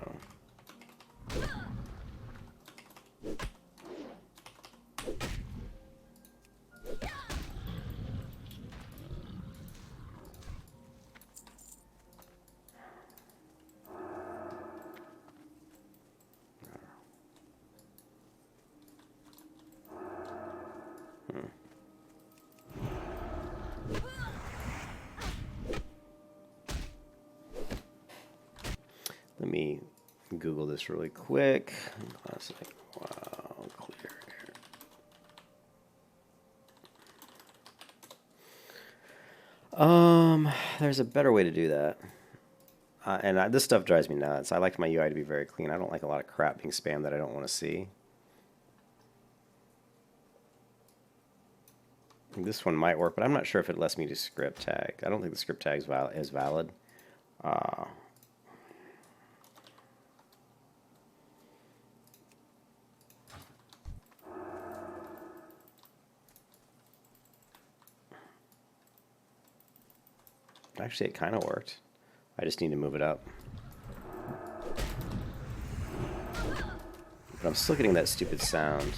let me Google this really quick. Classic. Wow, clear. There's a better way to do that. This stuff drives me nuts. I like my UI to be very clean. I don't like a lot of crap being spammed that I don't want to see. This one might work, but I'm not sure if it lets me do script tag. I don't think the script tag is valid. Actually, it kind of worked. I just need to move it up. But I'm still getting that stupid sound.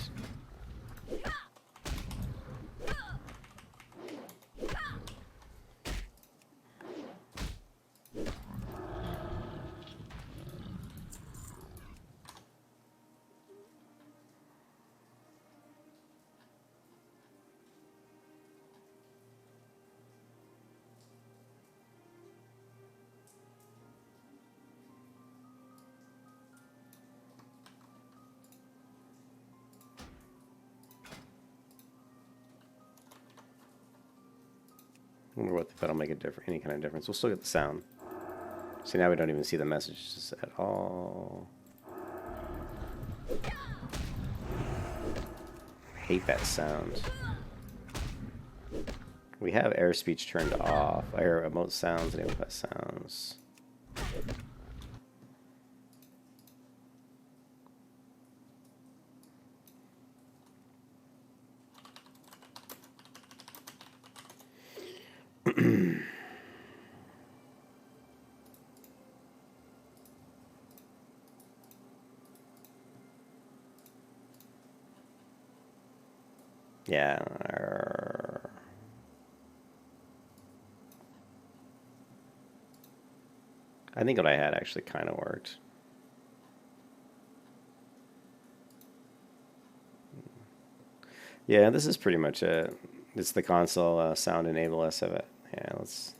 I wonder if that'll make any kind of difference. We'll still get the sound. See, now we don't even see the messages at all. I hate that sound. We have air speech turned off. Air emote sounds and amplify sounds. Yeah. I think what I had actually kind of worked. Yeah, this is pretty much it. It's the console sound enable us of it. Yeah, let's.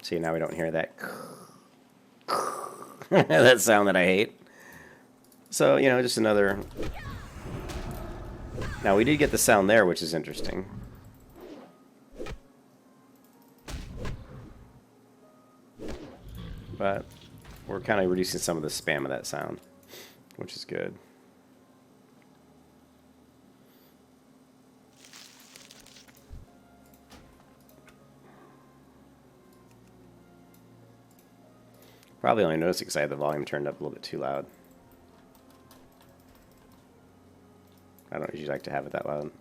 See, now we don't hear that that sound that I hate. So, you know, just another. Now we did get the sound there, which is interesting. But we're kind of reducing some of the spam of that sound, which is good. Probably only noticed it because I had the volume turned up a little bit too loud. I don't usually like to have it that loud.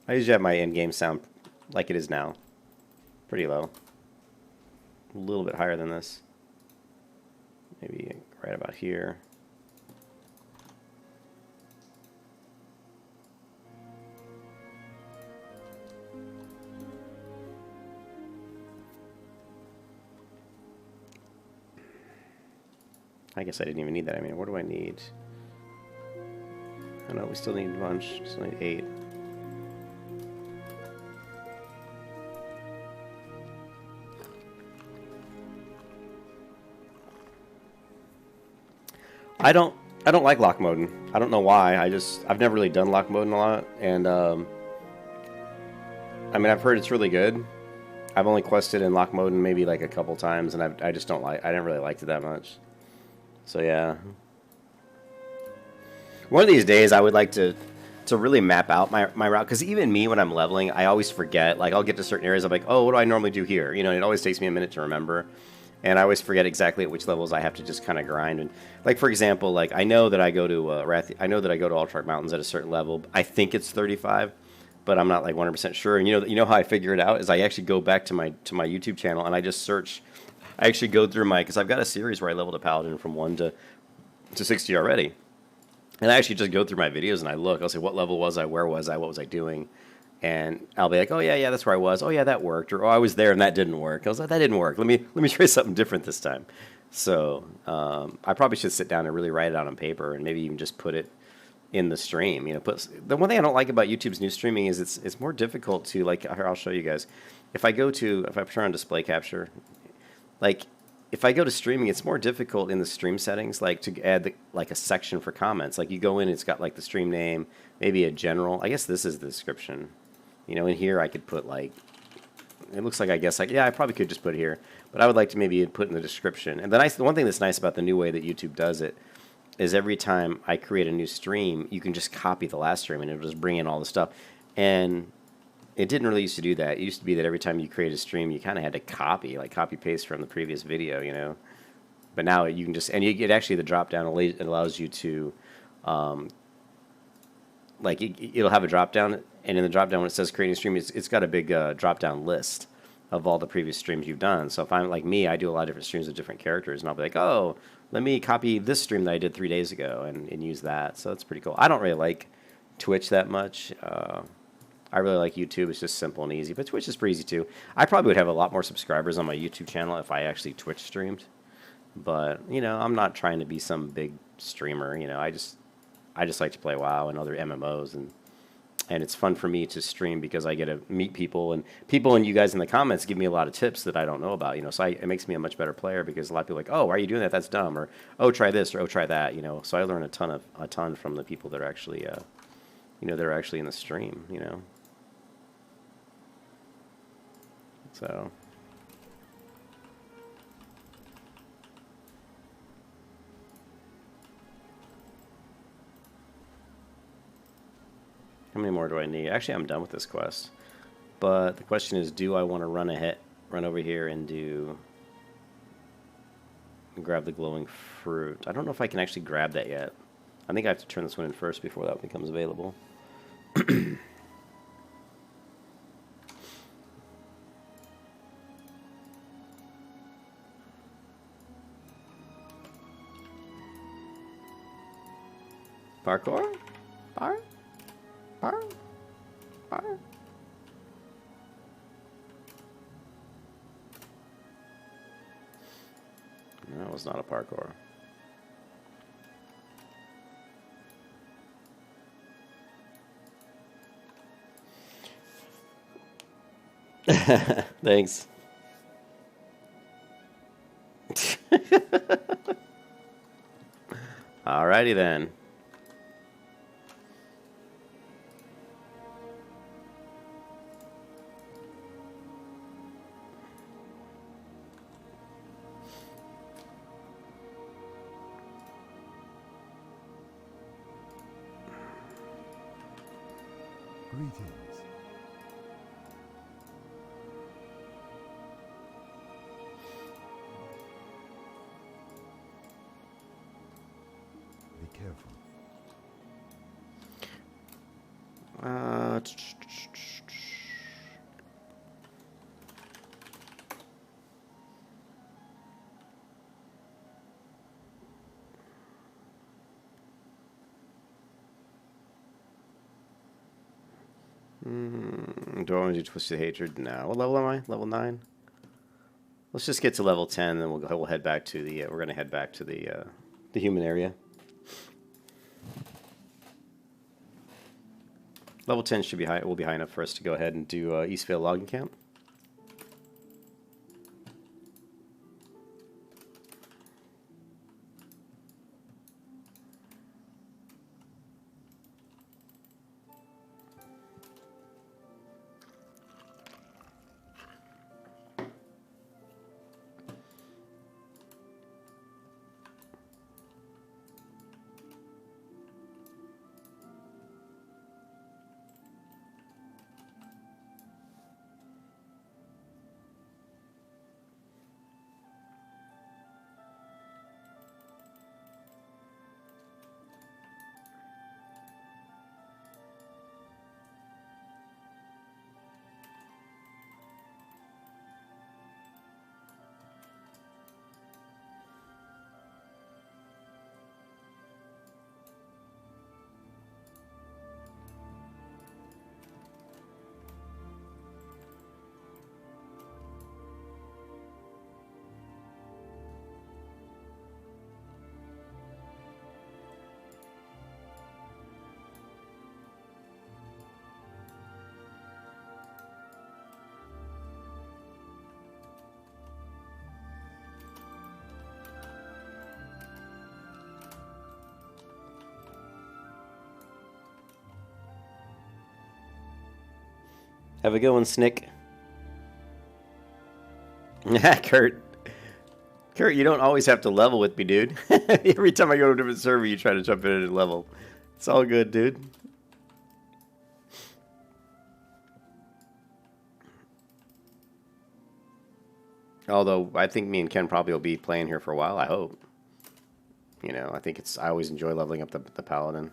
I usually have my in-game sound like it is now. Pretty low. A little bit higher than this. Maybe right about here. I guess I didn't even need that. I mean, what do I need? I know we still need a bunch. Still need 8. I don't like lock moding. I don't know why. I've never really done lock moding a lot, and I mean, I've heard it's really good. I've only quested in lock moding maybe like a couple times, and I just don't like. I didn't really like it that much. So yeah. One of these days, I would like to really map out my route, because even me when I'm leveling, I always forget. Like, I'll get to certain areas, I'm like, oh, what do I normally do here? You know, it always takes me a minute to remember. And I always forget exactly at which levels I have to just kind of grind. And like, for example, like I know that I go to I know that I go to Ultrarch Mountains at a certain level. I think it's 35, but I'm not like 100% sure. And you know how I figure it out is I actually go back to my YouTube channel and I just search. I actually go through because I've got a series where I leveled a Paladin from 1 to 60 already. And I actually just go through my videos and I look. I'll say, what level was I? Where was I? What was I doing? And I'll be like, oh yeah, that's where I was. Oh yeah, that worked. Or oh, I was there and that didn't work. I was like, that didn't work. Let me try something different this time. So I probably should sit down and really write it out on paper and maybe even just put it in the stream. You know, the one thing I don't like about YouTube's new streaming is it's more difficult to, like, here, I'll show you guys. If I turn on display capture, like if I go to streaming, it's more difficult in the stream settings, like to add like a section for comments. Like you go in, it's got like the stream name, maybe a general. I guess this is the description. You know, in here I could put like, it looks like, I guess, like, yeah, I probably could just put here, but I would like to maybe put in the description. And the one thing that's nice about the new way that YouTube does it is every time I create a new stream, you can just copy the last stream and it'll just bring in all the stuff. And it didn't really used to do that. It used to be that every time you create a stream, you kind of had to copy paste from the previous video, you know. But now you can just, and you get actually the drop down, it allows you to, like it'll have a drop down, and in the drop down when it says creating a stream, it's got a big drop down list of all the previous streams you've done. So if I'm like me, I do a lot of different streams with different characters, and I'll be like, oh, let me copy this stream that I did 3 days ago and use that. So that's pretty cool. I don't really like Twitch that much. I really like YouTube. It's just simple and easy, but Twitch is pretty easy too. I probably would have a lot more subscribers on my YouTube channel if I actually Twitch streamed. But, you know, I'm not trying to be some big streamer. You know, I just like to play WoW and other MMOs, and it's fun for me to stream because I get to meet people, and you guys in the comments give me a lot of tips that I don't know about, you know, so it makes me a much better player because a lot of people are like, oh, why are you doing that? That's dumb. Or, oh, try this, or oh, try that, you know. So I learn a ton from the people that are actually, you know, they're actually in the stream, you know. So how many more do I need? Actually, I'm done with this quest. But the question is, do I want to run over here and grab the glowing fruit? I don't know if I can actually grab that yet. I think I have to turn this one in first before that becomes available. Parkour? Bar? No, it was not a parkour. Thanks. Alrighty then. Greetings. careful. Uh, do I want to do Twisted Hatred? No. What level am I? Level 9? Let's just get to level 10, then we'll head back to the, we're going to head back to the human area. Level 10 should be high, will be high enough for us to go ahead and do Eastvale Logging Camp. Have a good one, Snick. Kurt. Kurt, you don't always have to level with me, dude. Every time I go to a different server, you try to jump in and level. It's all good, dude. Although, I think me and Ken probably will be playing here for a while, I hope. You know, I think it's... I always enjoy leveling up the Paladin.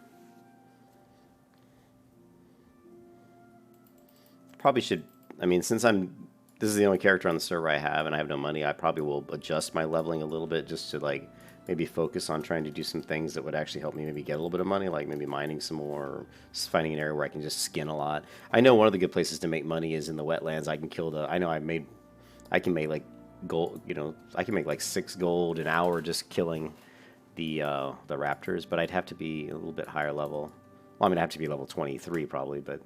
Probably should... I mean, since this is the only character on the server I have, and I have no money, I probably will adjust my leveling a little bit just to, like, maybe focus on trying to do some things that would actually help me maybe get a little bit of money, like maybe mining some more, or finding an area where I can just skin a lot. I know one of the good places to make money is in the wetlands. I can kill the... I know I can make, like, gold, you know, I can make, like, 6 gold an hour just killing the raptors, but I'd have to be a little bit higher level. Well, I'm going to have to be level 23 probably, but...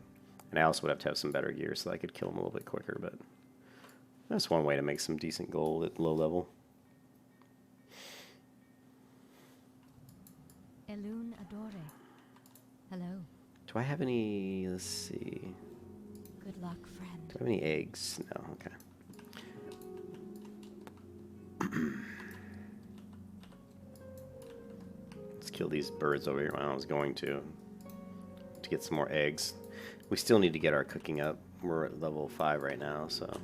And I also would have to have some better gear so that I could kill them a little bit quicker, but that's one way to make some decent gold at low level. Elun Adore. Hello. Do I have any, let's see. Good luck, friend. Do I have any eggs? No, okay. Let's kill these birds over here when I was going to get some more eggs. We still need to get our cooking up. We're at level 5 right now, so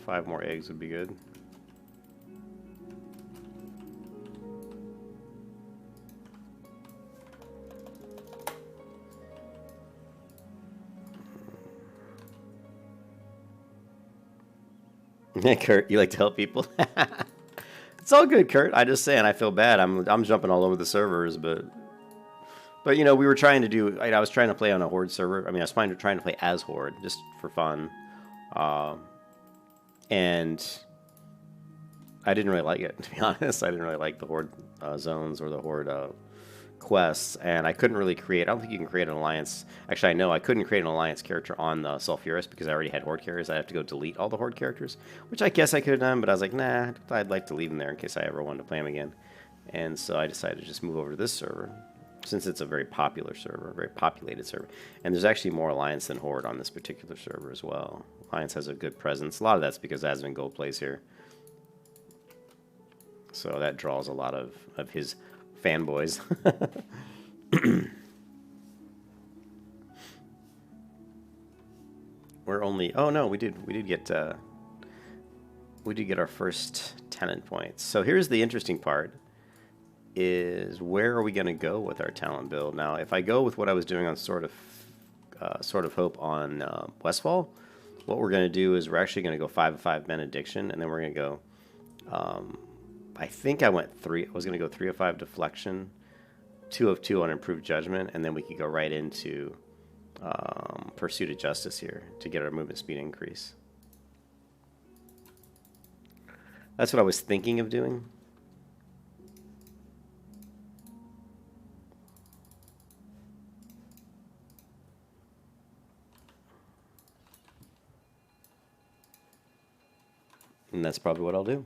5 more eggs would be good. Kurt, you like to help people? It's all good, Kurt. I just saying, I feel bad. I'm jumping all over the servers, but you know, we were trying to do. I was trying to play on a Horde server. I mean, I was trying to play as Horde just for fun, and I didn't really like it, to be honest. I didn't really like the Horde zones or the Horde quests, and I couldn't really create. I don't think you can create an alliance. Actually, I know I couldn't create an alliance character on the Sulfuris because I already had Horde characters. I have to go delete all the Horde characters, which I guess I could have done, but I was like, nah, I'd like to leave them there in case I ever wanted to play them again. And so I decided to just move over to this server, since it's a very popular server, a very populated server. And there's actually more Alliance than Horde on this particular server as well. Alliance has a good presence. A lot of that's because Asvin Gold plays here. So that draws a lot of his fanboys. We're only... Oh, no, we did get our first tenant points. So here's the interesting part. is where are we going to go with our talent build? Now, if I go with what I was doing on Sword of Hope on Westfall, what we're going to do is we're actually going to go 5/5 Benediction, and then we're going to go. I think I went 3. I was going to go 3 of 5 Deflection, 2 of 2 on Improved Judgment, and then we could go right into Pursuit of Justice here to get our movement speed increase. That's what I was thinking of doing. And that's probably what I'll do.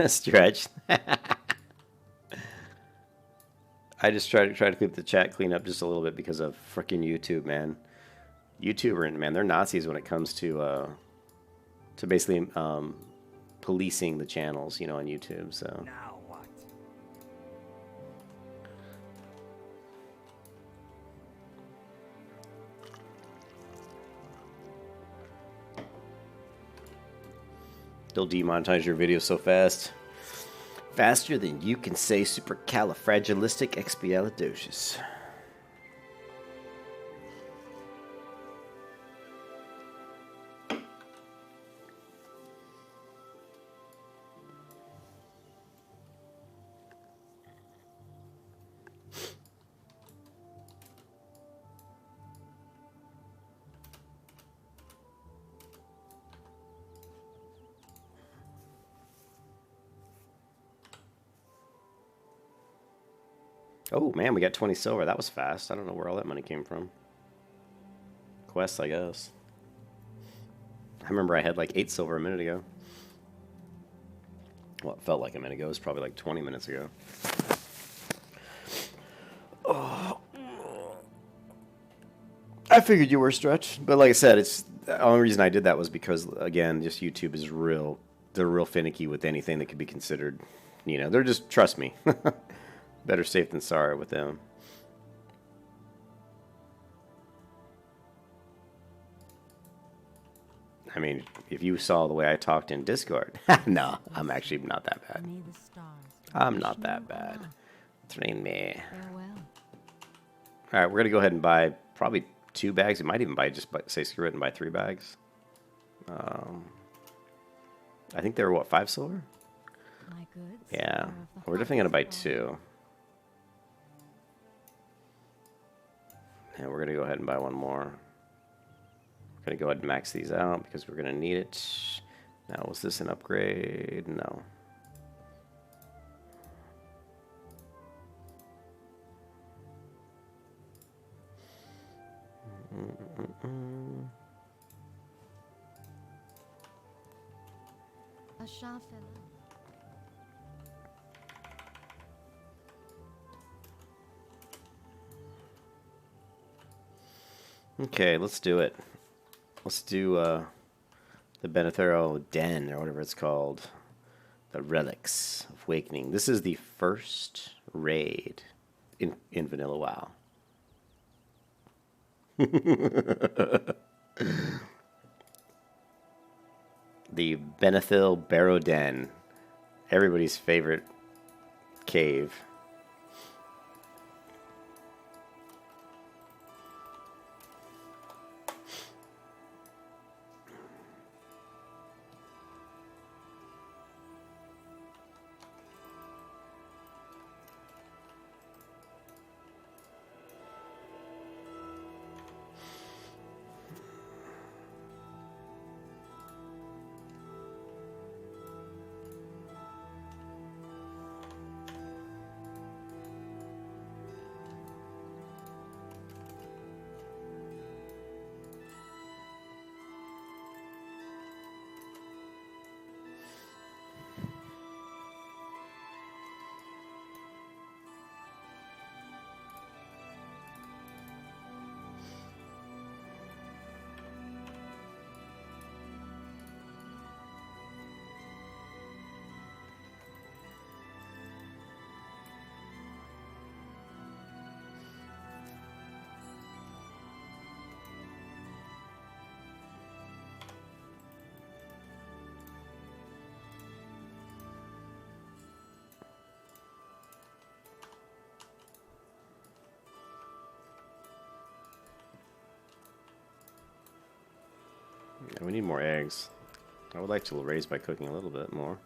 Stretch. I just try to keep the chat clean up just a little bit because of frickin' YouTube, man. YouTuber, man, they're Nazis when it comes to basically policing the channels, you know, on YouTube. So. Now what? They'll demonetize your video so fast. Faster than you can say supercalifragilisticexpialidocious. Oh man, we got 20 silver. That was fast. I don't know where all that money came from. Quests, I guess. I remember I had like 8 silver a minute ago. Well, it felt like a minute ago. It was probably like 20 minutes ago. Oh. I figured you were stretched, but like I said, it's the only reason I did that was because again, just YouTube is real. They're real finicky with anything that could be considered. You know, they're just trust me. Better safe than sorry with them. I mean, if you saw the way I talked in Discord. No, I'm actually not that bad. May the stars I'm not guide that you bad. on. Train me. Farewell. Alright, we're going to go ahead and buy probably 2 bags. We might even say screw it and buy 3 bags. I think they were, what, 5 silver? My goods Yeah, are of the we're definitely going to buy highest 2. And we're going to go ahead and buy 1 more. We're going to go ahead and max these out because we're going to need it. Now, was this an upgrade? No. A Shafel. Okay, let's do it. Let's do the Benethero Den, or whatever it's called. The Relics of Awakening. This is the first raid in Vanilla WoW. The Benethil Barrow Den. Everybody's favorite cave. Yeah, we need more eggs. I would like to raise by cooking a little bit more.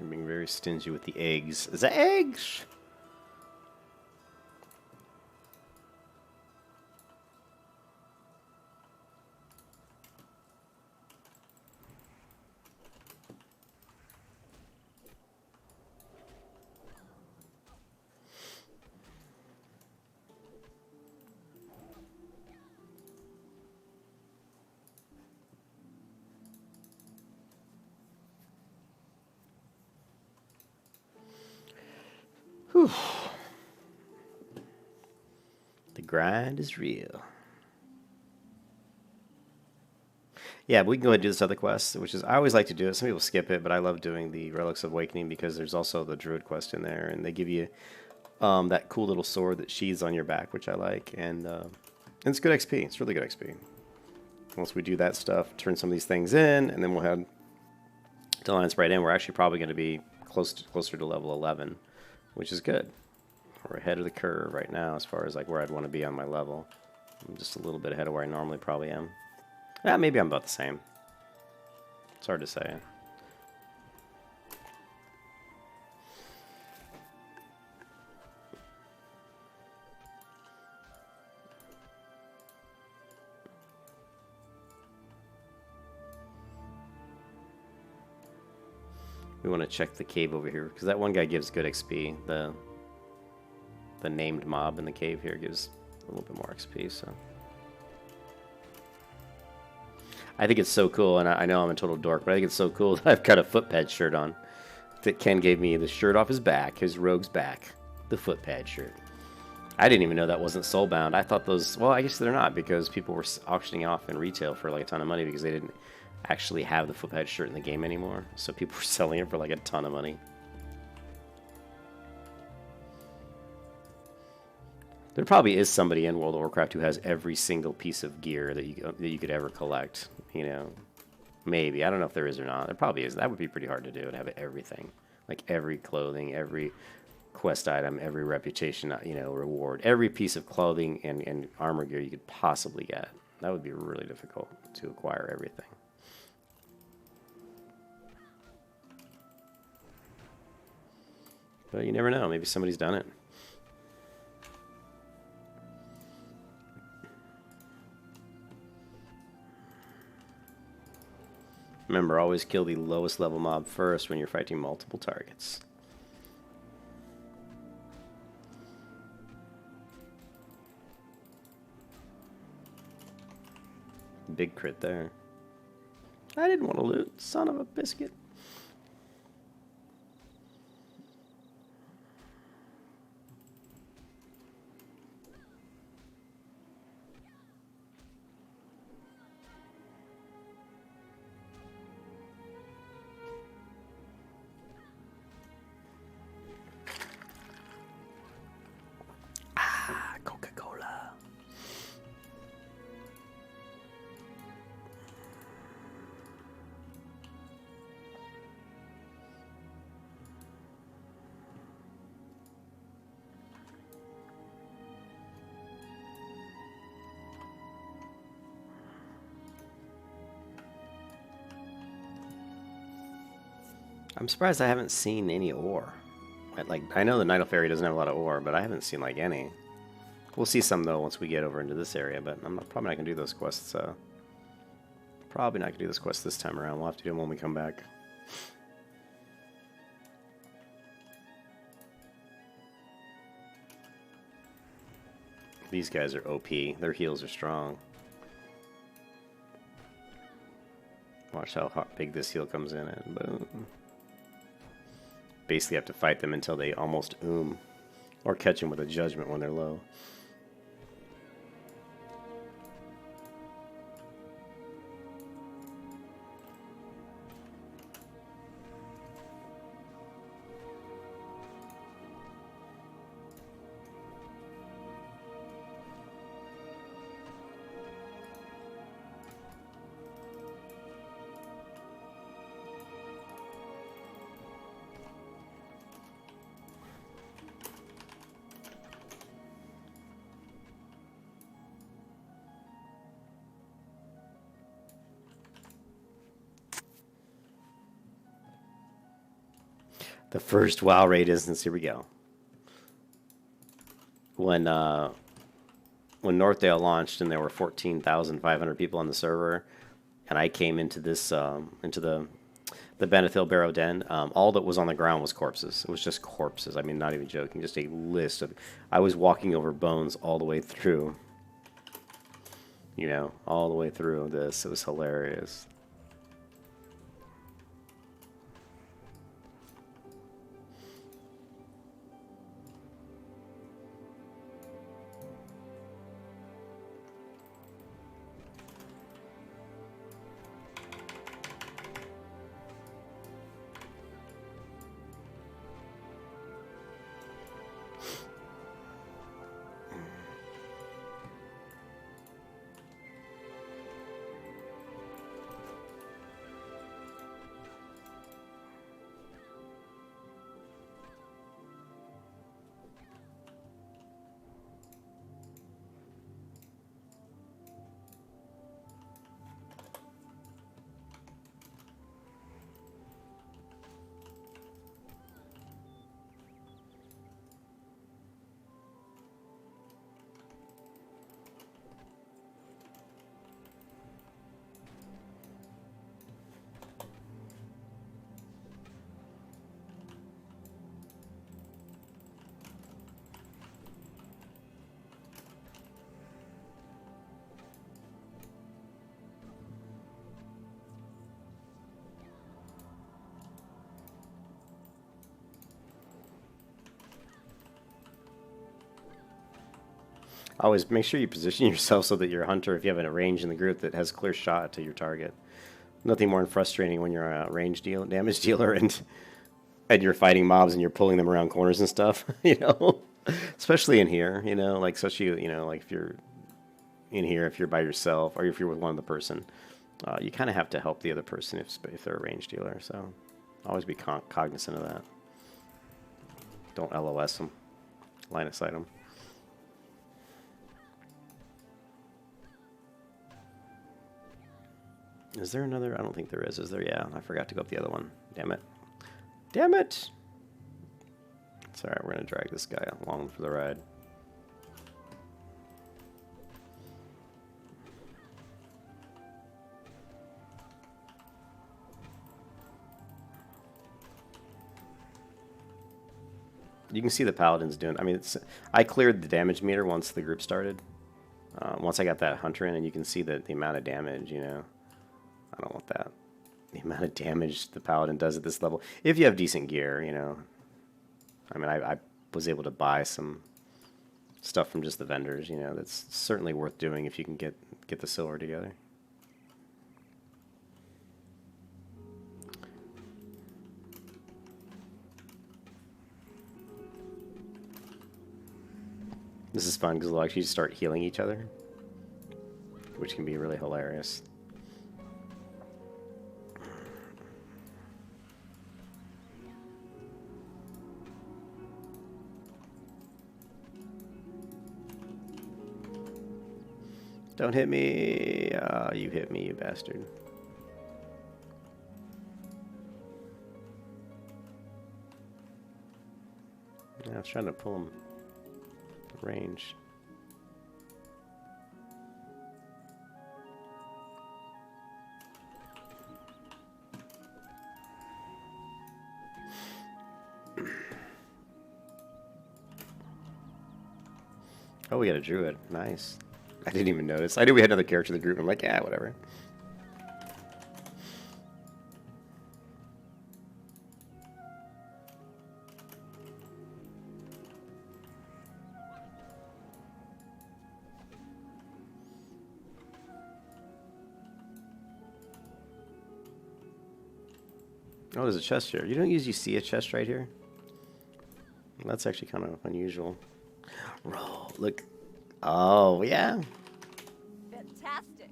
I'm being very stingy with the eggs. The eggs! Whew. The grind is real. Yeah, but we can go ahead and do this other quest, which is, I always like to do it. Some people skip it, but I love doing the Relics of Awakening because there's also the Druid quest in there, and they give you that cool little sword that sheathes on your back, which I like, and it's good XP. It's really good XP. Once we do that stuff, turn some of these things in, and then we'll head to Lion's Sprite Inn. We're actually probably going to be closer to level 11, which is good. We're ahead of the curve right now as far as like where I'd want to be on my level. I'm just a little bit ahead of where I normally probably am. Yeah, maybe I'm about the same. It's hard to say. We want to check the cave over here because that one guy gives good XP. The named mob in the cave here gives a little bit more XP. So I think it's so cool, and I know I'm a total dork, but I think it's so cool that I've got a foot pad shirt on. That Ken gave me the shirt off his back, his rogue's back, the foot pad shirt. I didn't even know that wasn't soulbound. I thought those, well, I guess they're not because people were auctioning off in retail for like a ton of money because they didn't actually have the foot pad shirt in the game anymore. So people were selling it for like a ton of money. There probably is somebody in World of Warcraft who has every single piece of gear that you could ever collect. You know, maybe. I don't know if there is or not. There probably is. That would be pretty hard to do, to have everything. Like every clothing, every quest item, every reputation, you know, reward. Every piece of clothing and armor gear you could possibly get. That would be really difficult to acquire everything. But you never know. Maybe somebody's done it. Remember, always kill the lowest level mob first when you're fighting multiple targets. Big crit there. I didn't want to loot, son of a biscuit. Coca-Cola. I'm surprised I haven't seen any ore. I know the Night Fairy doesn't have a lot of ore, but I haven't seen like any. We'll see some though once we get over into this area, but probably not gonna do those quests. Probably not gonna do those quests this time around. We'll have to do them when we come back. These guys are OP. Their heals are strong. Watch how big this heal comes in and boom. Basically have to fight them until they almost or catch them with a judgment when they're low. The first WoW raid instance. Here we go. When Northdale launched and there were 14,500 people on the server, and I came into this into the Benethil Barrow Den, all that was on the ground was corpses. It was just corpses. I mean, not even joking. Just a list of. I was walking over bones all the way through. You know, all the way through this. It was hilarious. Always make sure you position yourself so that you're a hunter, if you have a range in the group, that has a clear shot to your target. Nothing more frustrating when you're a damage dealer and you're fighting mobs and you're pulling them around corners and stuff, you know? Especially in here, you know, like especially, you know, like if you're in here, if you're by yourself or if you're with one other person, you kind of have to help the other person if they're a range dealer. So always be cognizant of that. Don't LOS them, line of sight them. Is there another? I don't think there is. Is there? Yeah, I forgot to go up the other one. Damn it. Damn it! It's alright, we're going to drag this guy along for the ride. You can see the Paladin's doing... I mean, I cleared the damage meter once the group started. Once I got that hunter in, and you can see the amount of damage, you know. I don't want that. The amount of damage the Paladin does at this level. If you have decent gear, you know. I mean, I was able to buy some stuff from just the vendors, you know. That's certainly worth doing if you can get the silver together. This is fun because they'll actually start healing each other, which can be really hilarious. Don't hit me. You hit me, you bastard. Yeah, I was trying to pull him range. Oh, we got a druid. Nice. I didn't even notice. I knew we had another character in the group. I'm like, yeah, whatever. Oh, there's a chest here. You don't usually see a chest right here. That's actually kind of unusual. Roll. Look. Oh, yeah. Fantastic.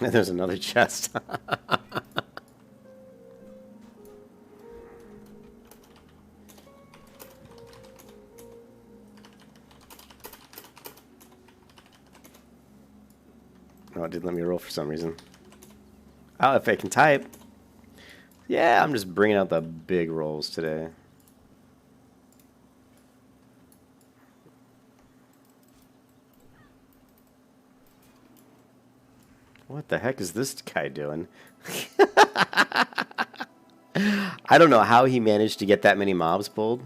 And there's another chest. Oh, it didn't let me roll for some reason. Oh, if I can type. Yeah, I'm just bringing out the big rolls today. What the heck is this guy doing? I don't know how he managed to get that many mobs pulled.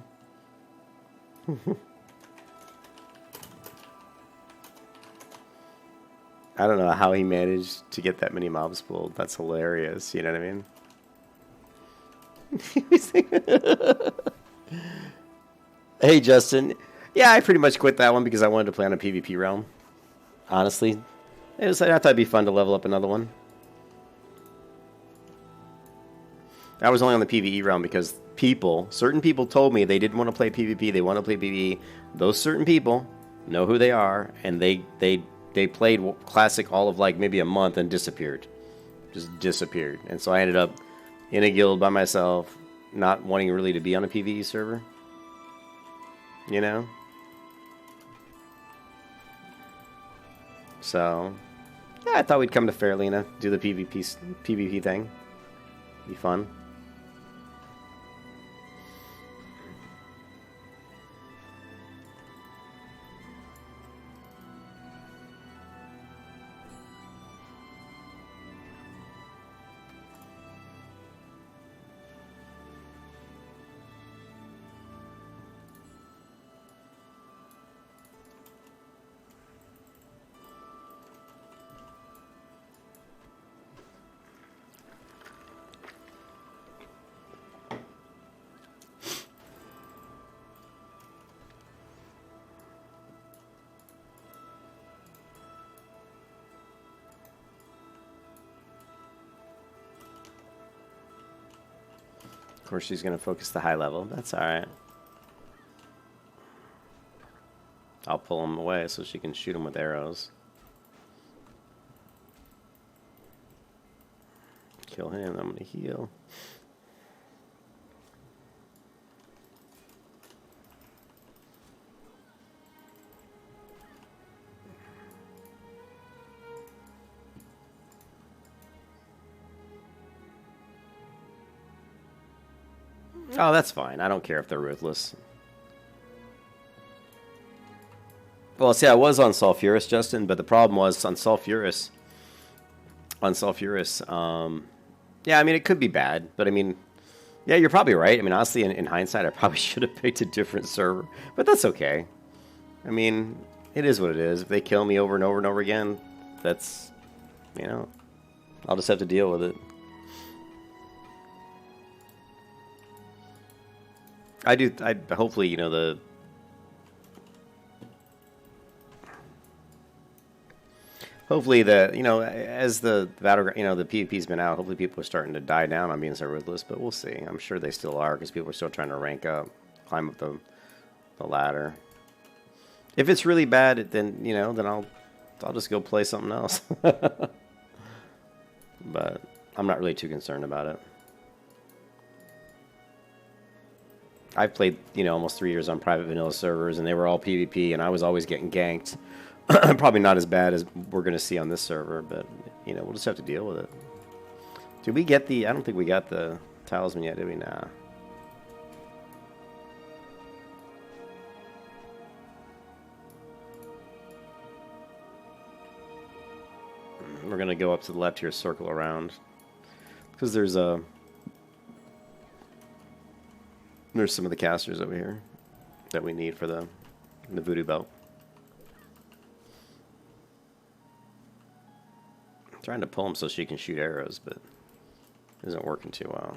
I don't know how he managed to get that many mobs pulled. That's hilarious. You know what I mean? Hey, Justin. Yeah, I pretty much quit that one because I wanted to play on a PvP realm. Honestly. I thought it'd be fun to level up another one. I was only on the PvE realm because certain people told me they didn't want to play PvP, they want to play PvE. Those certain people know who they are, and they played Classic all of like maybe a month and disappeared. Just disappeared. And so I ended up in a guild by myself, not wanting really to be on a PvE server. You know? So, yeah, I thought we'd come to Fairlina, do the PvP thing. Be fun. Of course, she's going to focus the high level. That's alright. I'll pull him away so she can shoot him with arrows. Kill him. I'm going to heal. Oh, that's fine. I don't care if they're ruthless. Well, see, I was on Sulfuris, Justin, but the problem was on Sulfuris. Yeah, I mean, it could be bad, but I mean, yeah, you're probably right. I mean, honestly, in hindsight, I probably should have picked a different server, but that's okay. I mean, it is what it is. If they kill me over and over and over again, that's, you know, I'll just have to deal with it. Hopefully, you know, hopefully you know, as the battle, you know, the PvP's been out, hopefully people are starting to die down on being so ruthless, but we'll see. I'm sure they still are because people are still trying to rank up, climb up the ladder. If it's really bad, then, you know, then I'll just go play something else. But I'm not really too concerned about it. I've played, you know, almost 3 years on private vanilla servers, and they were all PvP, and I was always getting ganked. Probably not as bad as we're going to see on this server, but, you know, we'll just have to deal with it. Did we get I don't think we got the talisman yet, did we? Nah. We're going to go up to the left here, circle around. Because there's some of the casters over here that we need for the voodoo belt. I'm trying to pull him so she can shoot arrows, but it isn't working too well.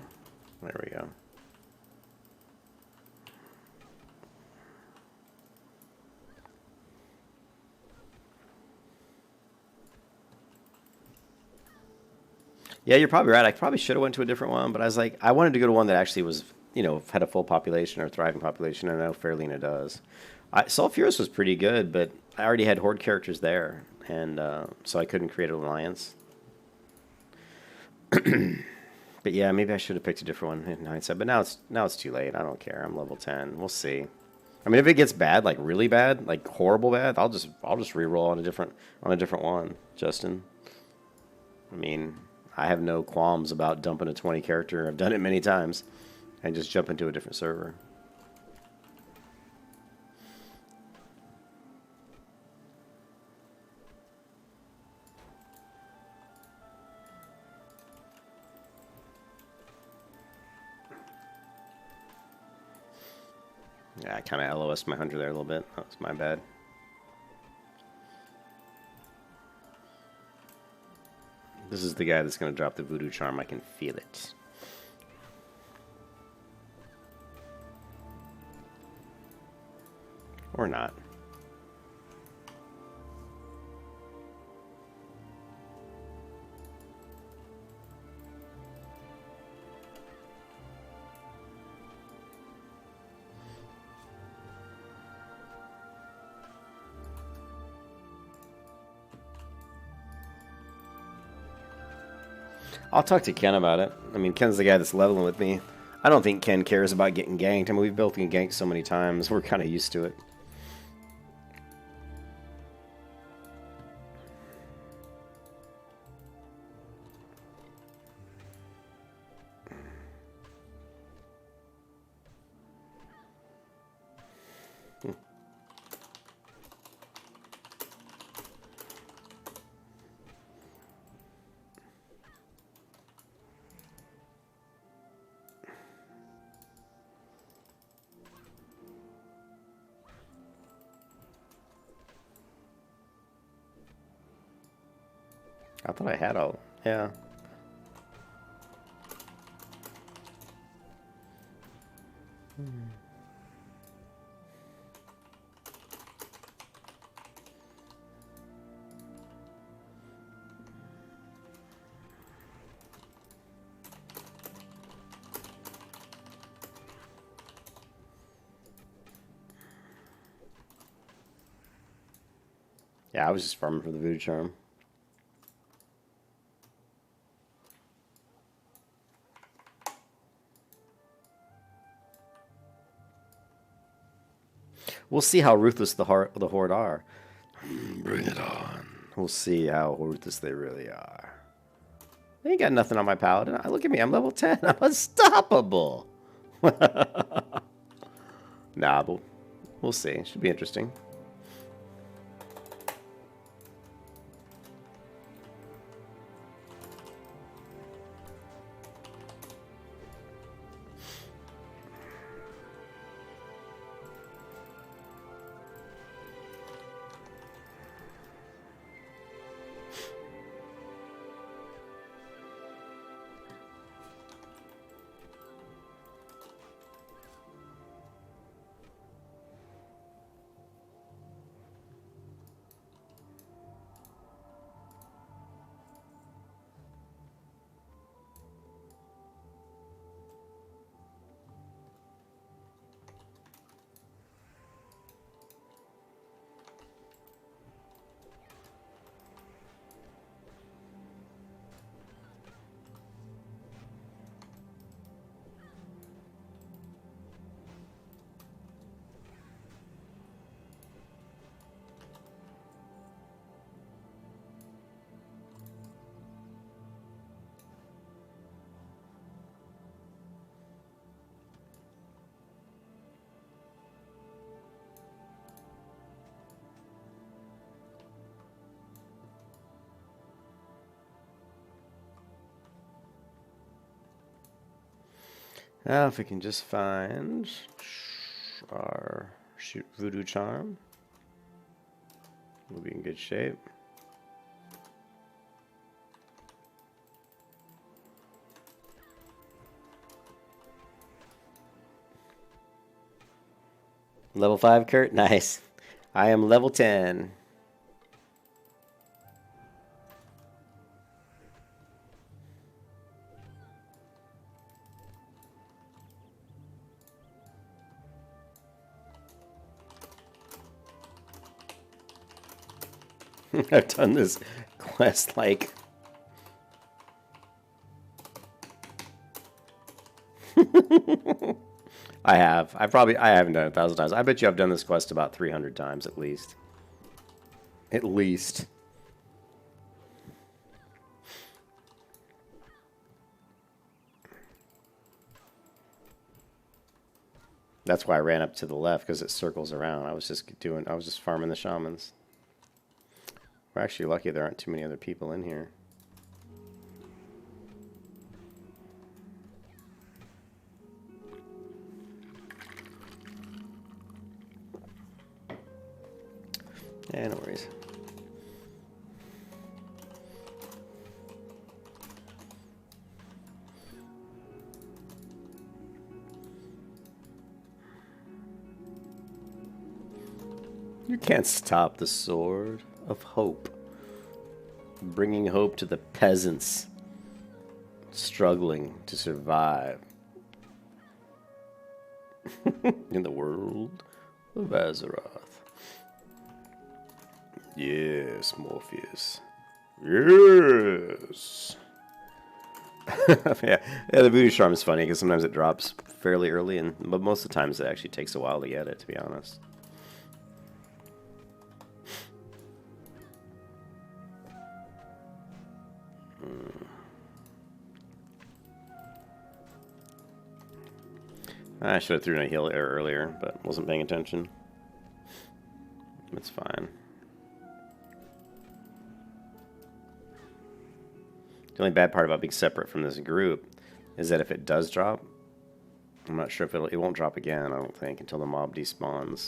There we go. Yeah, you're probably right. I probably should have went to a different one, but I was like, I wanted to go to one that actually was, you know, had a full population or thriving population. I know Fairlina does. Sulfuris was pretty good, but I already had Horde characters there, and so I couldn't create an alliance. But yeah, maybe I should have picked a different one in hindsight. But now it's too late. I don't care. I'm level 10. We'll see. I mean, if it gets bad, like really bad, like horrible bad, I'll just re-roll on a different one, Justin. I mean, I have no qualms about dumping a 20 character. I've done it many times, and just jump into a different server. Yeah, I kind of LOS'd my 100 there a little bit. That was my bad. This is the guy that's going to drop the voodoo charm. I can feel it. Or not. I'll talk to Ken about it. I mean, Ken's the guy that's leveling with me. I don't think Ken cares about getting ganked. I mean, we've both been ganked so many times. We're kind of used to it. I thought I had all. Yeah. Yeah, I was just farming for the voodoo charm. We'll see how ruthless the Horde are. Bring it on. We'll see how ruthless they really are. They ain't got nothing on my Paladin. Look at me. I'm level 10. I'm unstoppable. Nah, but we'll see. It should be interesting. Now, if we can just find our voodoo charm, we'll be in good shape. Level 5, Kurt? Nice. I am level 10. I've done this quest like I have. I haven't done it 1,000 times. I bet you I've done this quest about 300 times at least. At least. That's why I ran up to the left, because it circles around. I was just farming the shamans. We're actually lucky there aren't too many other people in here. Yeah, no worries. You can't stop the sword of hope. Bringing hope to the peasants struggling to survive in the world of Azeroth. Yes, Morpheus. Yes. Yeah, the voodoo charm is funny because sometimes it drops fairly early, but most of the times it actually takes a while to get it, to be honest. I should have thrown a heal arrow earlier, but wasn't paying attention. It's fine. The only bad part about being separate from this group is that if it does drop, I'm not sure if it won't drop again, I don't think, until the mob despawns,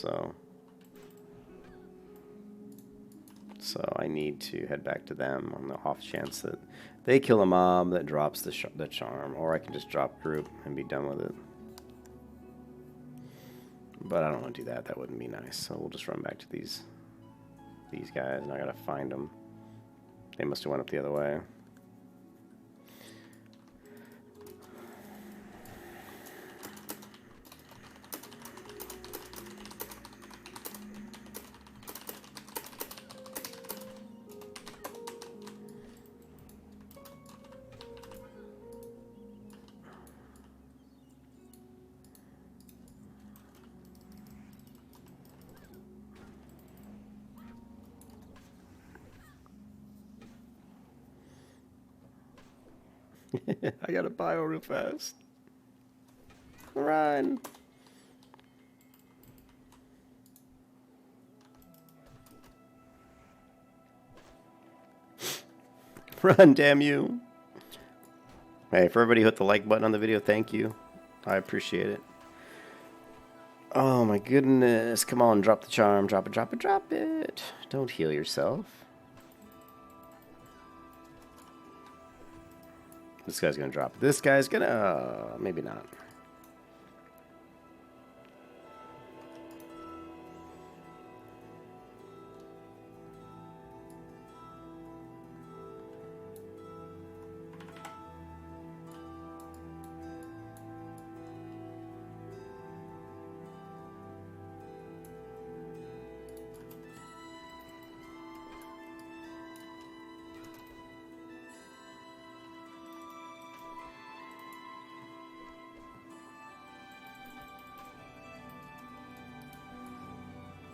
so I need to head back to them on the off chance that they kill a mob that drops the charm, or I can just drop group and be done with it. But I don't want to do that. That wouldn't be nice. So we'll just run back to these guys, and I gotta find them. They must have went up the other way. I got a bio real fast. Run. Run, damn you. Hey, for everybody who hit the like button on the video, thank you. I appreciate it. Oh my goodness. Come on, drop the charm. Drop it, drop it, drop it. Don't heal yourself. This guy's gonna drop it. This guy's gonna... maybe not.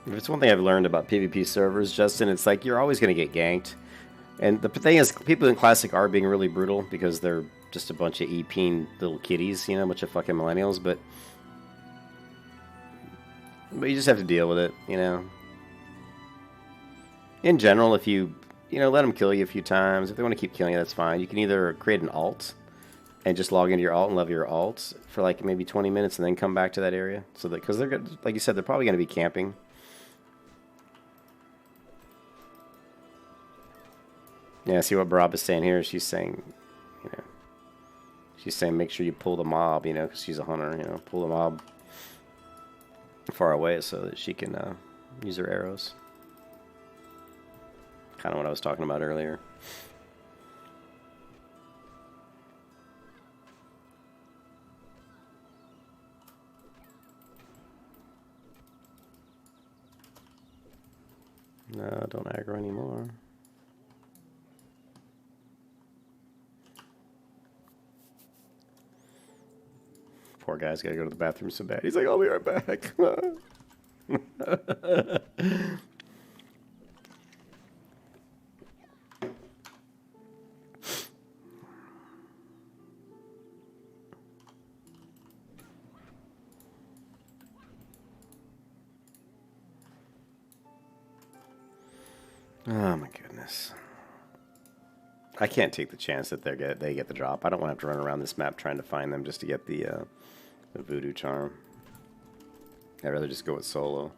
If it's one thing I've learned about PvP servers, Justin, it's like you're always going to get ganked. And the thing is, people in Classic are being really brutal because they're just a bunch of EP-ing little kitties, you know, a bunch of fucking millennials, but you just have to deal with it, you know. In general, if you let them kill you a few times, if they want to keep killing you, that's fine. You can either create an alt and just log into your alt and level your alt for like maybe 20 minutes and then come back to that area. So that, because they're, like you said, they're probably going to be camping. Yeah, see what Barab is saying here. She's saying, make sure you pull the mob, because she's a hunter, pull the mob far away so that she can use her arrows. Kind of what I was talking about earlier. No, don't aggro anymore. Poor guy's got to go to the bathroom so bad. He's like, I'll be right back. Oh my goodness. I can't take the chance that they get the drop. I don't want to have to run around this map trying to find them just to get the voodoo charm. I'd rather just go with solo.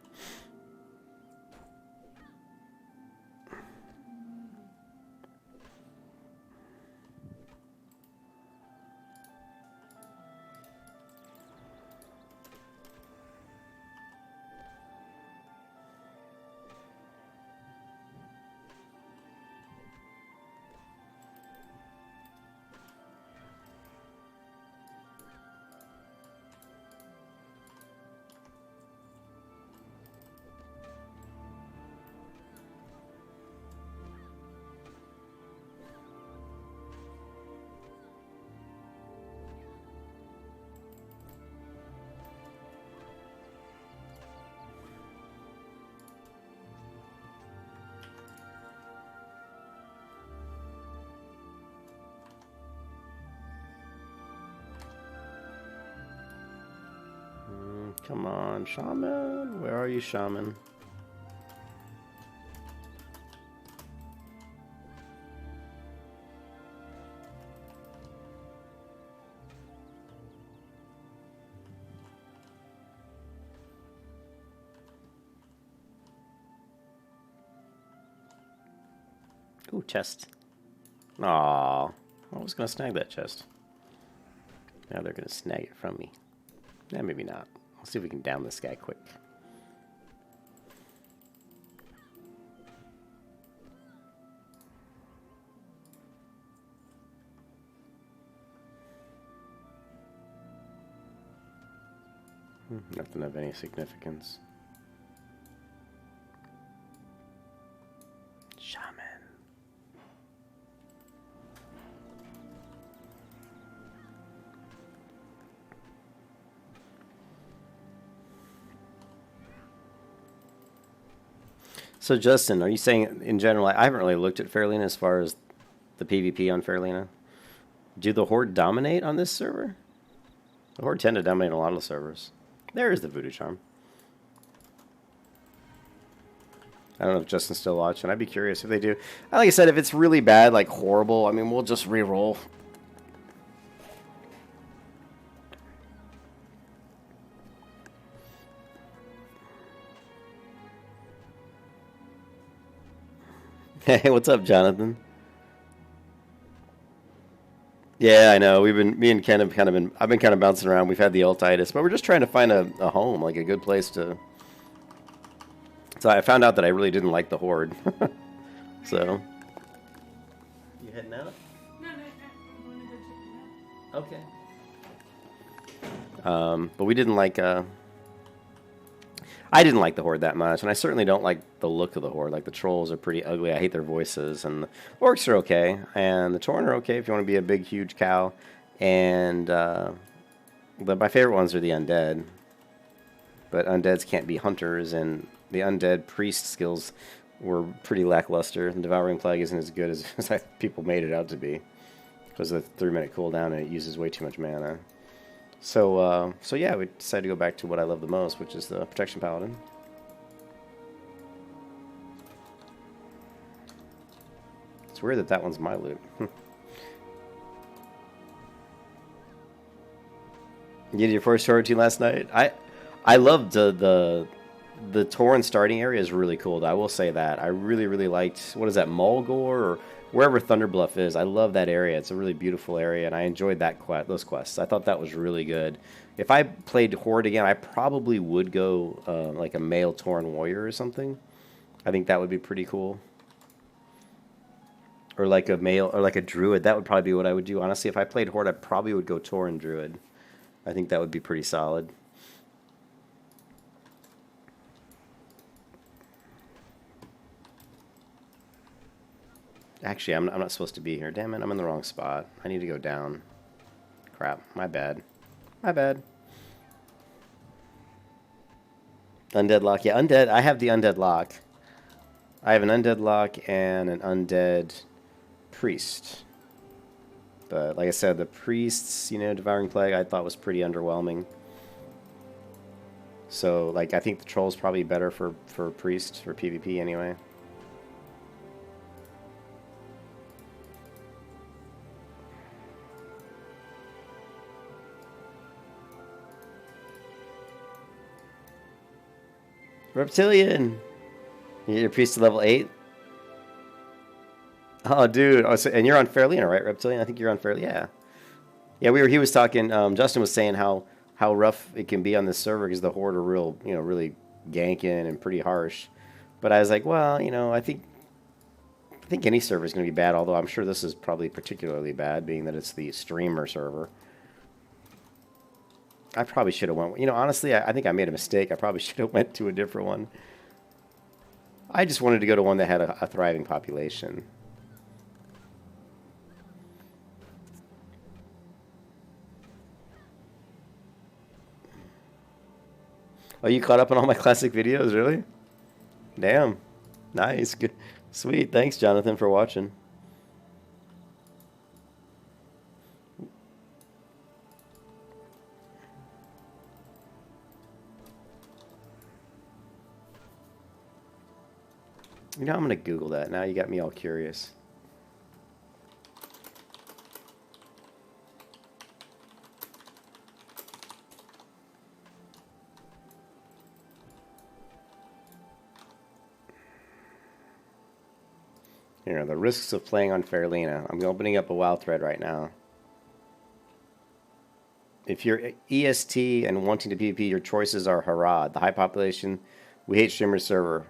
Come on, Shaman. Where are you, Shaman? Ooh, chest. Aww. I was going to snag that chest. Now they're going to snag it from me. Yeah, maybe not. Let's see if we can down this guy quick. Nothing of any significance. Shaman. So Justin, are you saying in general? I haven't really looked at Fairlina as far as the PvP on Fairlina. Do the Horde dominate on this server? The Horde tend to dominate a lot of the servers. There is the Voodoo Charm. I don't know if Justin's still watching. I'd be curious if they do. Like I said, if it's really bad, like horrible, I mean, we'll just re-roll. Hey, what's up, Jonathan? Yeah, I know. Me and Ken have kind of been, I've been kind of bouncing around. We've had the ultitis, but we're just trying to find a home, like a good place to. So I found out that I really didn't like the Horde. So. You heading out? No, I'm going to go check it out. Okay. But we didn't like. I didn't like the Horde that much, and I certainly don't like the look of the Horde. Like, the trolls are pretty ugly. I hate their voices, and the orcs are okay, and the Tauren are okay if you want to be a big, huge cow. And my favorite ones are the undead. But undeads can't be hunters, and the undead priest skills were pretty lackluster. And Devouring Plague isn't as good as people made it out to be, because of the 3-minute cooldown, and it uses way too much mana. So yeah, we decided to go back to what I love the most, which is the Protection Paladin. It's weird that that one's my loot. You did your first Tauren team last night? I loved the Tauren starting area is really cool. I will say that. I really liked, what is that, Mulgore or wherever Thunderbluff is. I love that area. It's a really beautiful area, and I enjoyed those quests. I thought that was really good. If I played Horde again, I probably would go like a male Tauren warrior or something. I think that would be pretty cool. Or like a male, or like a druid. That would probably be what I would do. Honestly, if I played Horde, I probably would go Tauren druid. I think that would be pretty solid. Actually, I'm not supposed to be here. Damn it, I'm in the wrong spot. I need to go down. Crap, my bad. My bad. Undead lock. Yeah, undead. I have the undead lock. I have an undead lock and an undead priest. But like I said, the priests, you know, devouring plague, I thought was pretty underwhelming. So like I think the troll's probably better for priest for PvP anyway. Reptilian! Your priest to level 8? Oh, dude. Oh, so, and you're on Fairlina, right, Reptilian? I think you're on Fairlina. Yeah. Yeah, he was talking, Justin was saying how rough it can be on this server because the Horde are real, you know, really ganking and pretty harsh. But I was like, well, you know, I think any server is going to be bad, although I'm sure this is probably particularly bad, being that it's the streamer server. I probably should have went, you know, honestly, I think I made a mistake. I probably should have went to a different one. I just wanted to go to one that had a thriving population. Oh, you caught up on all my classic videos, really? Damn. Nice. Good. Sweet. Thanks, Jonathan, for watching. You know, I'm going to Google that. Now you got me all curious. Here are the risks of playing on Fairlina. I'm opening up a WoW thread right now. If you're EST and wanting to PvP, your choices are Harad, the high population, we hate streamers server.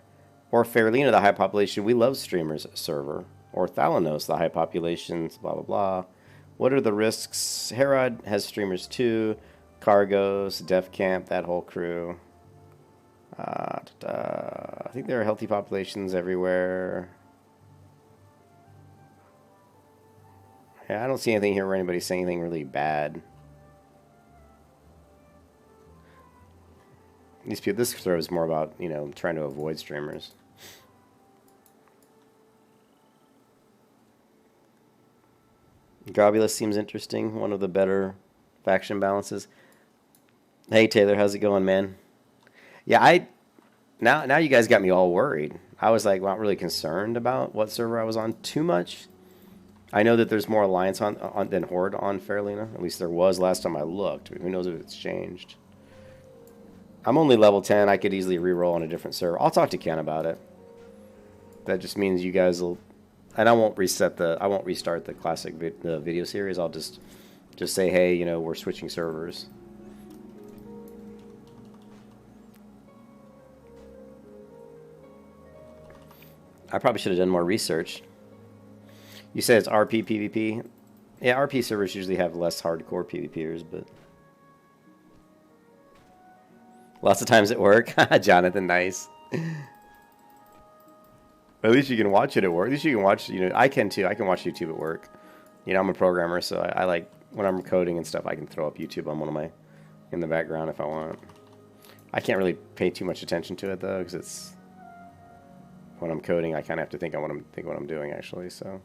Or Fairlina, the high population, we love streamers server. Or Thalanos, the high populations, blah, blah, blah. What are the risks? Harad has streamers too. Cargos, Def Camp, that whole crew. I think there are healthy populations everywhere. Yeah, I don't see anything here where anybody's saying anything really bad. These people, this server is more about, you know, trying to avoid streamers. Gobulus seems interesting. One of the better faction balances. Hey Taylor, how's it going, man? Yeah, now you guys got me all worried. I was like not really concerned about what server I was on too much. I know that there's more Alliance on than Horde on Fairlina. At least there was last time I looked. Who knows if it's changed. I'm only level 10. I could easily reroll on a different server. I'll talk to Ken about it. That just means you guys will... And I won't restart the classic video series. I'll just say, hey, you know, we're switching servers. I probably should have done more research. You said it's RP PvP. Yeah, RP servers usually have less hardcore PvPers, but lots of times at work. Jonathan, nice. At least you can watch it at work. At least you can watch, you know, I can too. I can watch YouTube at work. You know, I'm a programmer, so I like, when I'm coding and stuff, I can throw up YouTube on in the background if I want. I can't really pay too much attention to it, though, because it's, when I'm coding, I kind of have to think what I'm doing, actually, so.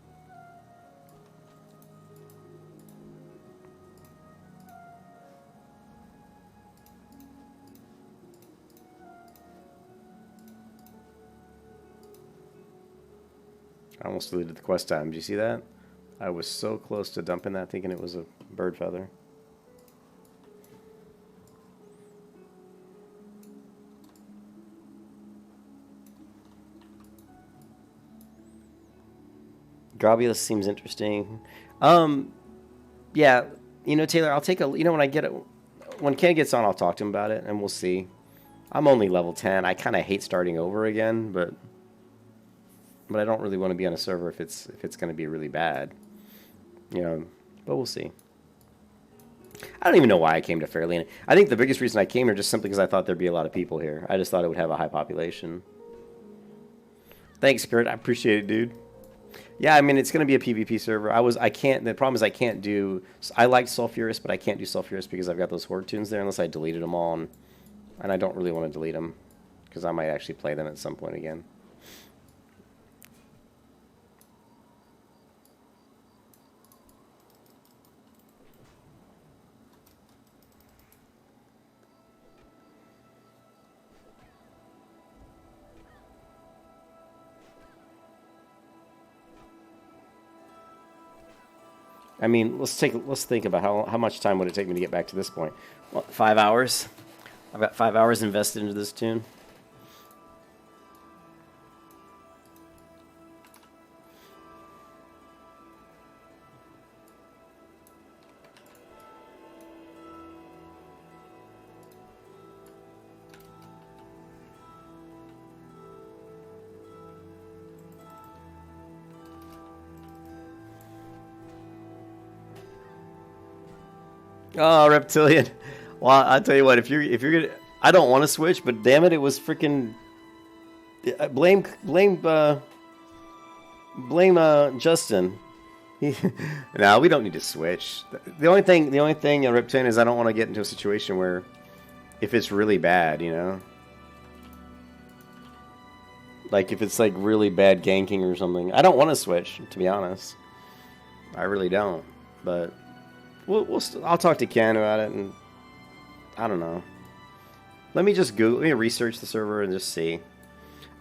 I almost deleted the quest time. Did you see that? I was so close to dumping that, thinking it was a bird feather. Grobulus seems interesting. Yeah, you know, Taylor, I'll take a, you know, when Ken gets on, I'll talk to him about it, and we'll see. I'm only level 10. I kind of hate starting over again, but I don't really want to be on a server if it's going to be really bad, you know. But we'll see. I don't even know why I came to Fairlina. I think the biggest reason I came here just simply because I thought there'd be a lot of people here. I just thought it would have a high population. Thanks, Kurt. I appreciate it, dude. Yeah, I mean, it's going to be a PvP server. The problem is I can't do, I like Sulfurous, but I can't do Sulfurous because I've got those Horde tunes there unless I deleted them all, and I don't really want to delete them. because I might actually play them at some point again. I mean, let's think about how much time would it take me to get back to this point? What, 5 hours? I've got 5 hours invested into this tune. Oh, Reptilian. Well, I'll tell you what. If you're gonna, I don't want to switch, but damn it, it was freaking. Blame Justin. No, we don't need to switch. The only thing, Reptilian, is I don't want to get into a situation where, if it's really bad, you know, like if it's like really bad ganking or something, I don't want to switch. To be honest, I really don't. But I'll talk to Ken about it, and I don't know. Let me research the server and just see.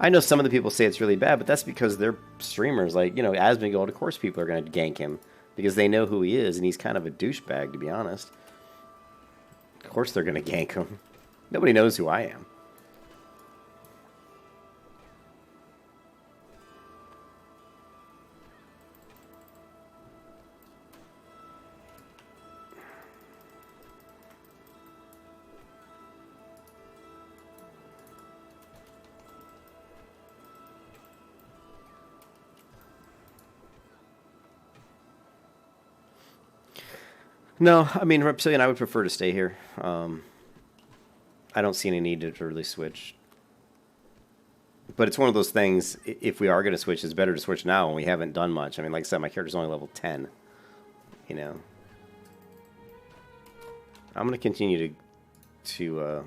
I know some of the people say it's really bad, but that's because they're streamers. Like, you know, Asmongold, of course people are going to gank him because they know who he is, and he's kind of a douchebag, to be honest. Of course they're going to gank him. Nobody knows who I am. No, I mean, Reptilian, I would prefer to stay here. I don't see any need to really switch. But it's one of those things, if we are going to switch, it's better to switch now when we haven't done much. I mean, like I said, my character's only level 10. You know. I'm going to continue to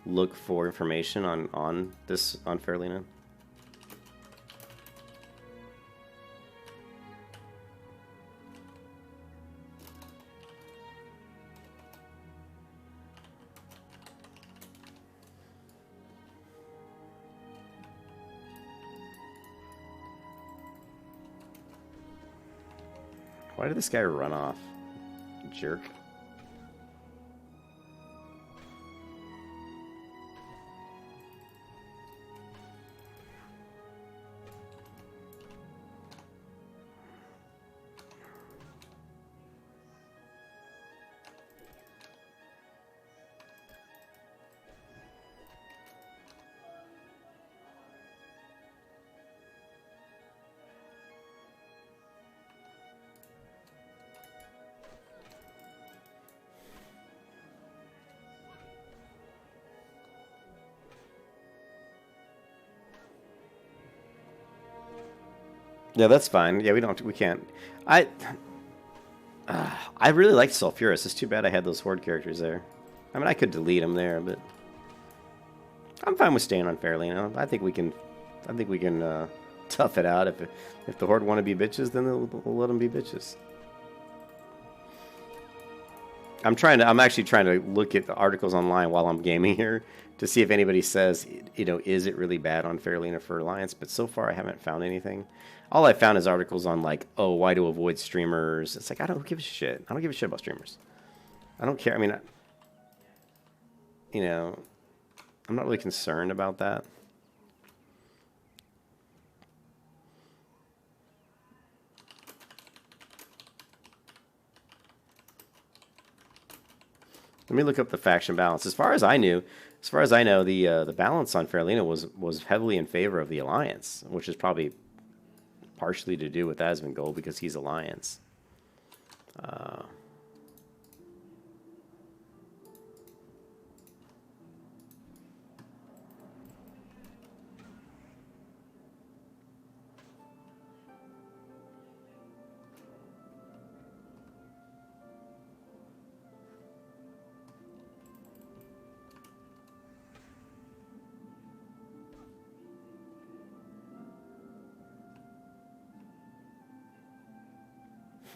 look for information on Fairlina. Why did this guy run off? Jerk. Yeah, that's fine. Yeah, we can't. I really liked Sulfuras. It's too bad I had those Horde characters there. I mean, I could delete them there, but I'm fine with staying on Fairlina. I think we can tough it out. If the Horde want to be bitches, then we'll let them be bitches. I'm actually trying to look at the articles online while I'm gaming here to see if anybody says, you know, is it really bad on Fairlina for Alliance? But so far I haven't found anything. All I found is articles on like, oh, why to avoid streamers. It's like, I don't give a shit. I don't give a shit about streamers. I don't care. I mean, you know, I'm not really concerned about that. Let me look up the faction balance. As far as I know, the balance on Fairlina was heavily in favor of the Alliance, which is probably partially to do with Asmongold because he's Alliance.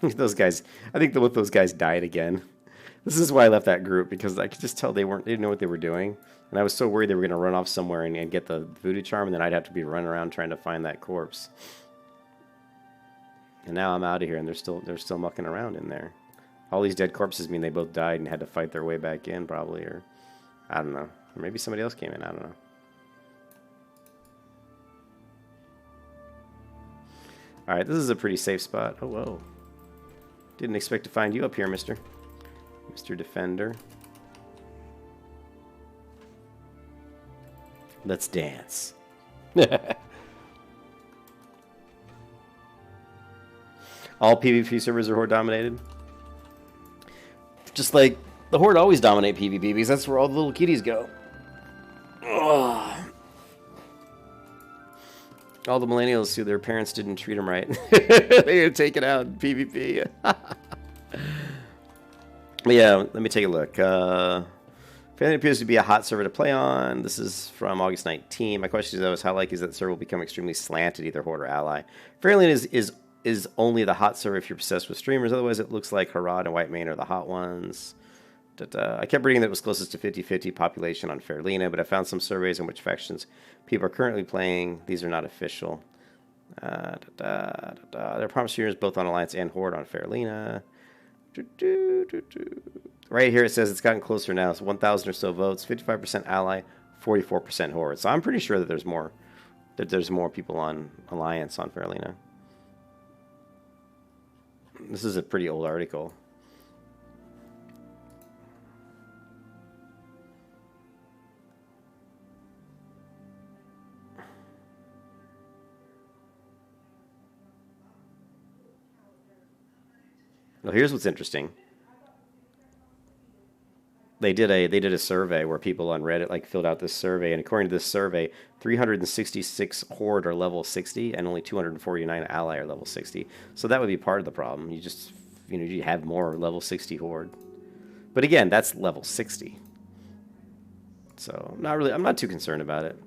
Those guys, I think both those guys died again. This is why I left that group, because I could just tell they didn't know what they were doing. And I was so worried they were going to run off somewhere and get the voodoo charm, and then I'd have to be running around trying to find that corpse. And now I'm out of here, and they're still mucking around in there. All these dead corpses mean they both died and had to fight their way back in, probably, or I don't know. Or maybe somebody else came in, I don't know. Alright, this is a pretty safe spot. Oh, whoa. Didn't expect to find you up here, Mr. Defender. Let's dance. All PvP servers are Horde dominated. Just like the Horde always dominate PvP because that's where all the little kitties go. Ugh. All the millennials who their parents didn't treat them right. They get taken out in PvP. But yeah, let me take a look. Fairly appears to be a hot server to play on. This is from August 19. My question is how likely is that the server will become extremely slanted, either Horde or Ally? Fairly is only the hot server if you're obsessed with streamers. Otherwise, it looks like Harad and White Mane are the hot ones. I kept reading that it was closest to 50-50 population on Fairlina, but I found some surveys in which factions people are currently playing. These are not official. There are promised streamers both on Alliance and Horde on Fairlina. Right here it says it's gotten closer now. It's 1,000 or so votes, 55% Ally, 44% Horde. So I'm pretty sure that there's more people on Alliance on Fairlina. This is a pretty old article. Well, here's what's interesting. They did a survey where people on Reddit filled out this survey, and according to this survey, 366 Horde are level 60, and only 249 Ally are level 60. So that would be part of the problem. You just you have more level 60 Horde, but again, that's level 60. So I'm not too concerned about it.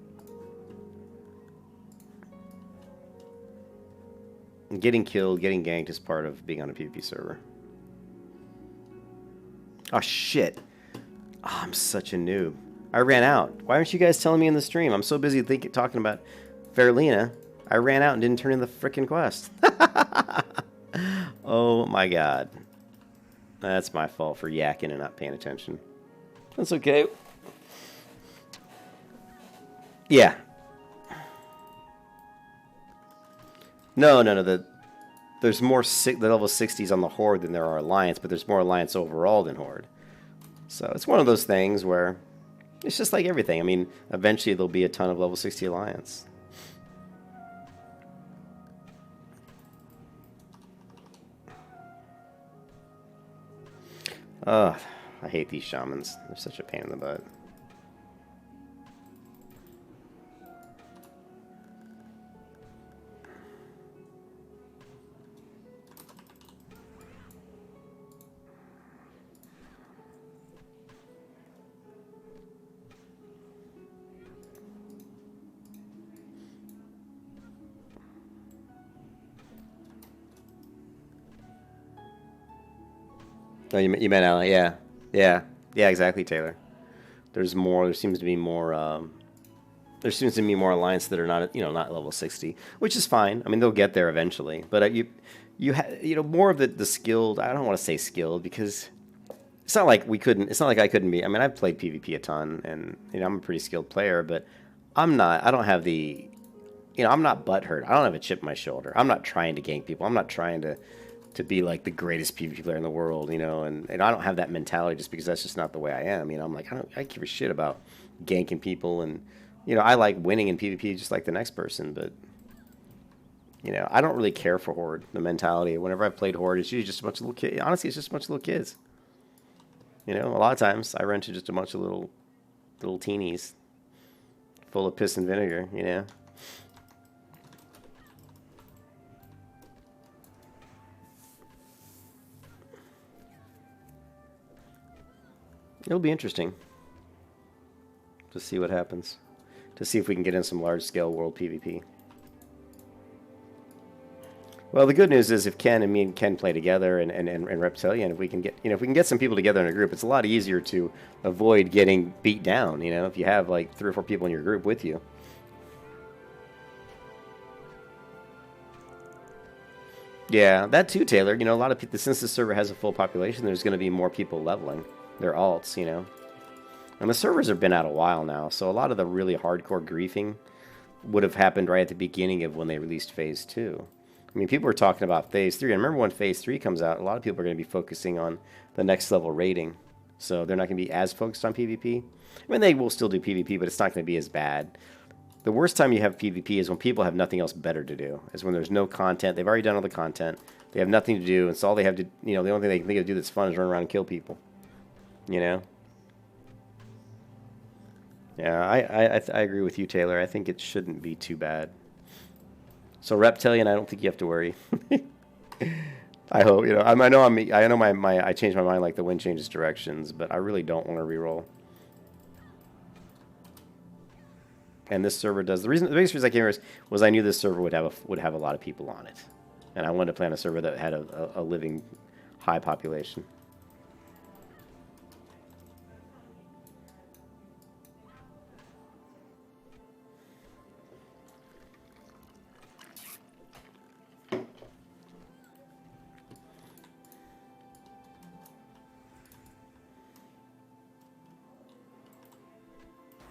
Getting killed, getting ganked is part of being on a PvP server. Oh, shit. Oh, I'm such a noob. I ran out. Why aren't you guys telling me in the stream? I'm so busy talking about Fairlina. I ran out and didn't turn in the frickin' quest. Oh, my God. That's my fault for yakking and not paying attention. That's okay. Yeah. No. There's more the level 60s on the Horde than there are Alliance, but there's more Alliance overall than Horde. So it's one of those things where it's just like everything. I mean, eventually there'll be a ton of level 60 Alliance. Ugh, I hate these shamans. They're such a pain in the butt. Oh, you meant Ally, yeah. Yeah, exactly, Taylor. There seems to be more Alliance that are not level 60, which is fine. I mean, they'll get there eventually. But more of the skilled, I don't want to say skilled, because it's not like I couldn't be. I mean, I've played PvP a ton, and I'm a pretty skilled player, but I'm not butthurt. I don't have a chip on my shoulder. I'm not trying to gank people. I'm not trying to be like the greatest PvP player in the world, and I don't have that mentality just because that's just not the way I am. I'm like, I don't give a shit about ganking people, and I like winning in PvP just like the next person, but I don't really care for Horde. The mentality, whenever I've played Horde, it's usually just a bunch of little kids. Honestly, it's just a bunch of little kids. A lot of times I run into just a bunch of little teenies full of piss and vinegar, It'll be interesting to see what happens. To see if we can get in some large-scale world PvP. Well, the good news is if Ken and me and Ken play together and Reptilian, if we can get if we can get some people together in a group, it's a lot easier to avoid getting beat down. If you have like 3 or 4 people in your group with you. Yeah, that too, Taylor. A lot of people, since the server has a full population, there's going to be more people leveling their alts. And the servers have been out a while now, so a lot of the really hardcore griefing would have happened right at the beginning of when they released Phase 2. I mean, people were talking about Phase 3. And remember when Phase 3 comes out, a lot of people are going to be focusing on the next level rating. So they're not going to be as focused on PvP. I mean, they will still do PvP, but it's not going to be as bad. The worst time you have PvP is when people have nothing else better to do. Is when there's no content. They've already done all the content. They have nothing to do. And so all they have to, the only thing they can think of to do that's fun is run around and kill people. Yeah, I agree with you, Taylor. I think it shouldn't be too bad. So Reptilian, I don't think you have to worry. I hope I know I changed my mind like the wind changes directions, but I really don't want to reroll. And this server does the biggest reason I came here was I knew this server would have a lot of people on it, and I wanted to play on a server that had a living high population.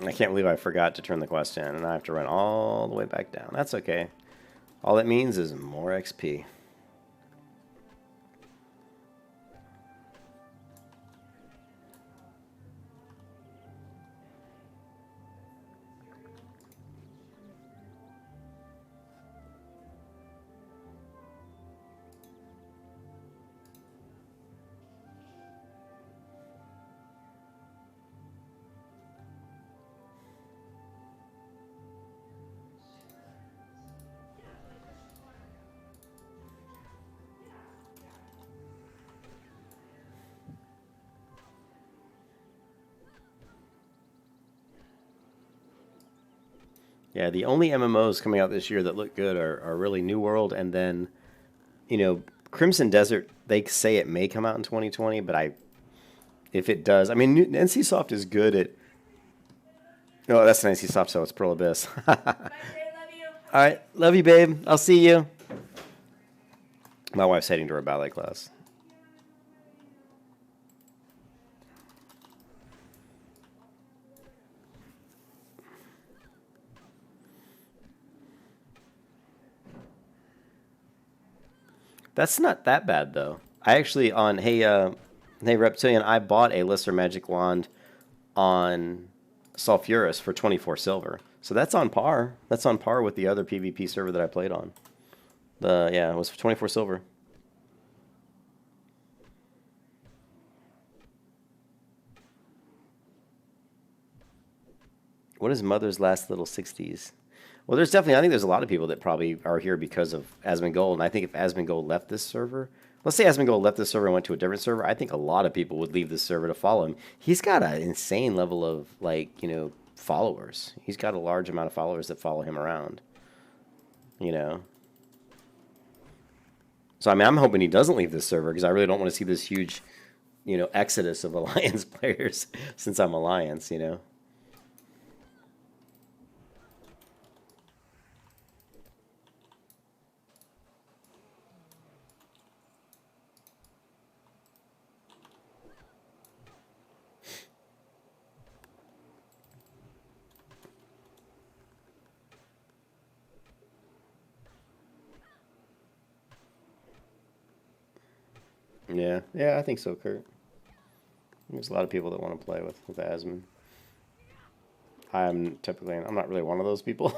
I can't believe I forgot to turn the quest in, and I have to run all the way back down. That's okay. All that means is more XP. Yeah, the only MMOs coming out this year that look good are really New World, and then, Crimson Desert. They say it may come out in 2020, but if it does, I mean, NCSoft is good at. No, that's an NCSoft, so it's Pearl Abyss. Bye, Jay, love you. All right, love you, babe. I'll see you. My wife's heading to her ballet class. That's not that bad though. I actually hey Reptilian, I bought a lesser magic wand on Sulfuris for 24 silver. So that's on par. That's on par with the other PvP server that I played on. It was 24 silver. What is Mother's last little 60s? Well, I think there's a lot of people that probably are here because of Asmongold, and I think if Asmongold left this server, let's say Asmongold left this server and went to a different server, I think a lot of people would leave this server to follow him. He's got an insane level of, followers. He's got a large amount of followers that follow him around. So, I mean, I'm hoping he doesn't leave this server because I really don't want to see this huge, exodus of Alliance players since I'm Alliance, Yeah, I think so, Kurt. There's a lot of people that want to play with Asmon. I'm not really one of those people.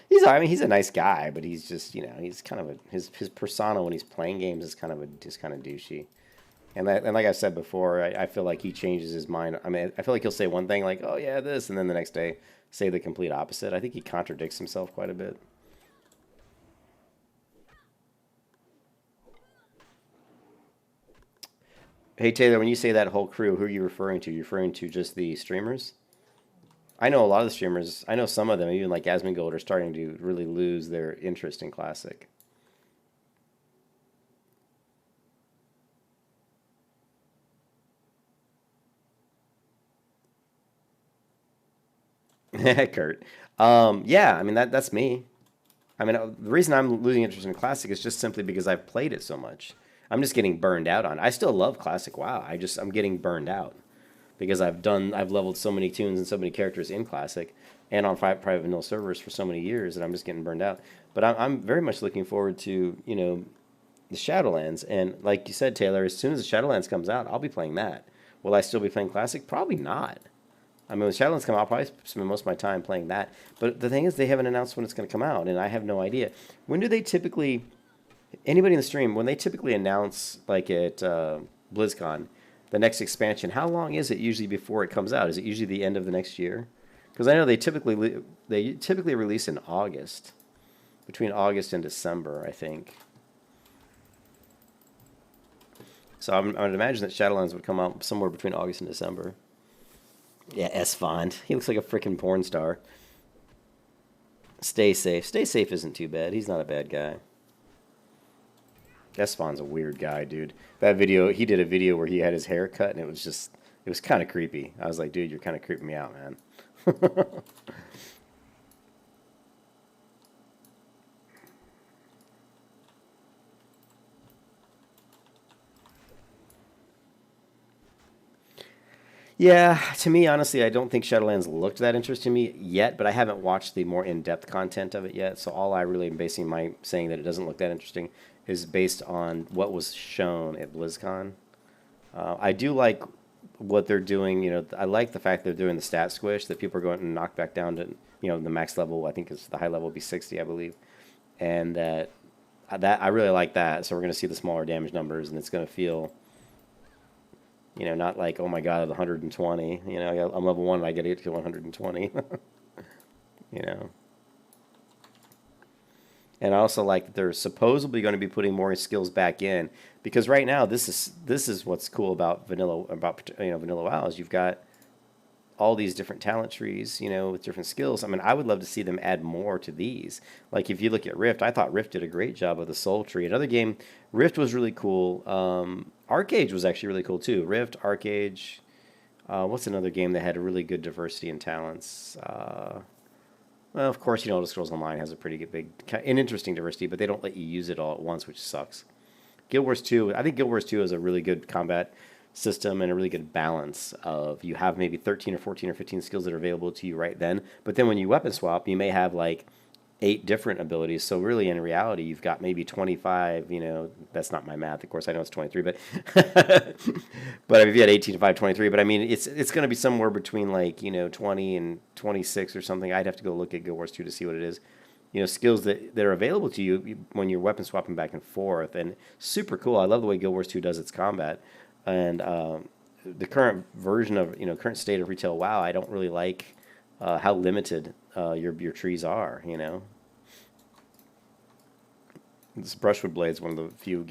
He's a nice guy, but he's just, he's kind of his persona when he's playing games is kind of douchey. And like I said before, I feel like he changes his mind. I mean, I feel like he'll say one thing like, "Oh yeah, this," and then the next day say the complete opposite. I think he contradicts himself quite a bit. Hey Taylor, when you say that whole crew, who are you referring to? You're referring to just the streamers? I know a lot of the streamers. I know some of them, even like Asmongold, are starting to really lose their interest in Classic. Kurt. Yeah, I mean that's me. I mean, the reason I'm losing interest in Classic is just simply because I've played it so much. I'm just getting burned out on it. I still love Classic WoW. I'm getting burned out because I've leveled so many tunes and so many characters in Classic and on private vanilla servers for so many years that I'm just getting burned out. But I'm very much looking forward to, the Shadowlands. And like you said, Taylor, as soon as the Shadowlands comes out, I'll be playing that. Will I still be playing Classic? Probably not. I mean, when Shadowlands come out, I'll probably spend most of my time playing that. But the thing is, they haven't announced when it's going to come out, and I have no idea. When do they typically, anybody in the stream, when they typically announce, like at BlizzCon, the next expansion, how long is it usually before it comes out? Is it usually the end of the next year? Because I know they typically release in August, between August and December, I think. So I would imagine that Shadowlands would come out somewhere between August and December. Yeah, S-Fond. He looks like a freaking porn star. Stay safe. Stay safe isn't too bad. He's not a bad guy. S-Fond's a weird guy, dude. That video, he did a video where he had his hair cut, and it was kind of creepy. I was like, dude, you're kind of creeping me out, man. Yeah, to me, honestly, I don't think Shadowlands looked that interesting to me yet, but I haven't watched the more in-depth content of it yet. So all I really am basing my saying that it doesn't look that interesting is based on what was shown at BlizzCon. I do like what they're doing. I like the fact they're doing the stat squish, that people are going to knock back down to, the max level. I think is the high level will be 60, I believe, and that I really like that. So we're going to see the smaller damage numbers, and it's going to feel. Not like, oh my god, 120. I'm level 1 and I get it to 120. And I also like that they're supposedly going to be putting more skills back in, because right now this is what's cool about vanilla WoW is you've got all these different talent trees, with different skills. I mean, I would love to see them add more to these. Like if you look at Rift, I thought Rift did a great job of the soul tree. Another game, Rift was really cool. Arcade was actually really cool too. Rift, Arcade. What's another game that had a really good diversity in talents? Well, of course, Elder Scrolls Online has a pretty big and interesting diversity, but they don't let you use it all at once, which sucks. Guild Wars 2, I think Guild Wars 2 is a really good combat system and a really good balance of you have maybe 13 or 14 or 15 skills that are available to you right then, but then when you weapon swap, you may have like 8 different abilities. So really, in reality, you've got maybe 25. That's not my math. Of course, I know it's 23, but but if you had 18 to 5, 23. But I mean, it's going to be somewhere between like 20 and 26 or something. I'd have to go look at Guild Wars 2 to see what it is. Skills that are available to you when you're weapon swapping back and forth, and super cool. I love the way Guild Wars 2 does its combat, and the current version of current state of retail WoW. I don't really like how limited your trees are. This brushwood blade is one of the few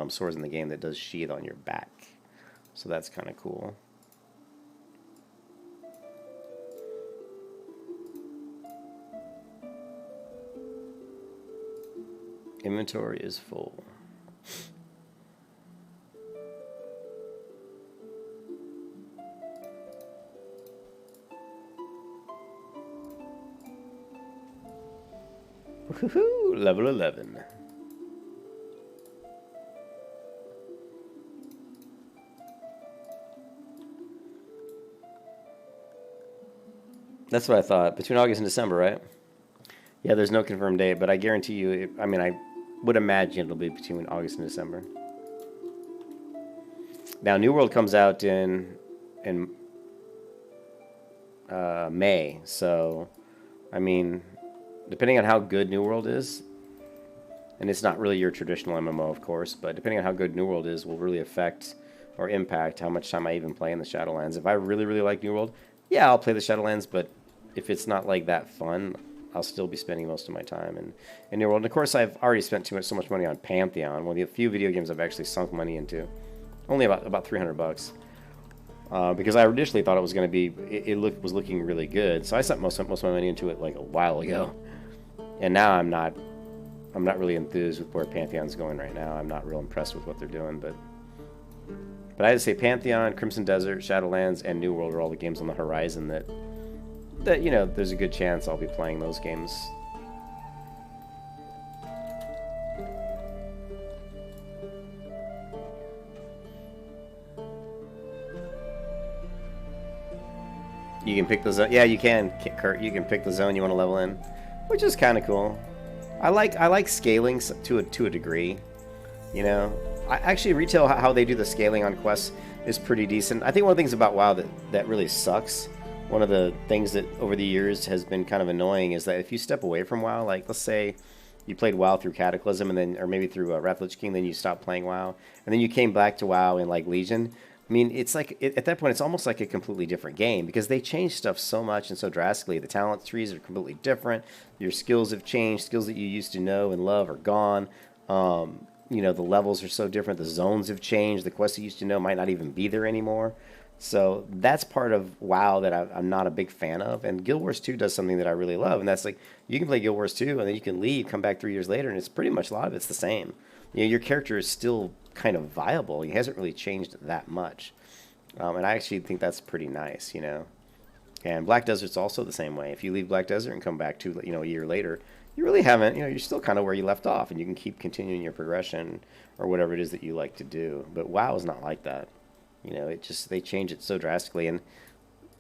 swords in the game that does sheath on your back, so that's kind of cool. Inventory is full. Woohoo! Level 11. That's what I thought. Between August and December, right? Yeah, there's no confirmed date, but I guarantee you, I would imagine it'll be between August and December. Now, New World comes out in May, so, depending on how good New World is, and it's not really your traditional MMO, of course, but depending on how good New World is will really affect or impact how much time I even play in the Shadowlands. If I really, really like New World, yeah, I'll play the Shadowlands, but if it's not like that fun, I'll still be spending most of my time in New World. And of course, I've already spent so much money on Pantheon, one of the few video games I've actually sunk money into. Only about $300. Because I initially thought it was going to be, was looking really good, so I sunk most of my money into it like a while ago. And now I'm not really enthused with where Pantheon's going right now. I'm not real impressed with what they're doing, but I had to say Pantheon, Crimson Desert, Shadowlands, and New World are all the games on the horizon that that, you know, there's a good chance I'll be playing those games. You can pick the zone. Yeah, you can, Kurt. You can pick the zone you want to level in, which is kind of cool. I like scaling to a degree. You know, actually retail how they do the scaling on quests is pretty decent. I think one of the things about WoW that really sucks, one of the things that over the years has been kind of annoying, is that if you step away from WoW, like let's say you played WoW through Cataclysm and then, or maybe through Wrath of the Lich King, then you stopped playing WoW, and then you came back to WoW in like Legion. I mean, it's like, at that point, it's almost like a completely different game because they changed stuff so much and so drastically. The talent trees are completely different. Your skills have changed. Skills that you used to know and love are gone. You know, the levels are so different. The zones have changed. The quests you used to know might not even be there anymore. So that's part of WoW that I'm not a big fan of. And Guild Wars 2 does something that I really love. And that's like, you can play Guild Wars 2 and then you can leave, come back 3 years later, and it's pretty much, a lot of it's the same. You know, your character is still kind of viable. He hasn't really changed that much. And I actually think that's pretty nice, you know. And Black Desert's also the same way. If you leave Black Desert and come back to, you know, a year later, you really haven't, you know, you're still kind of where you left off, and you can keep continuing your progression or whatever it is that you like to do. But WoW is not like that. You know, it just, they change it so drastically, and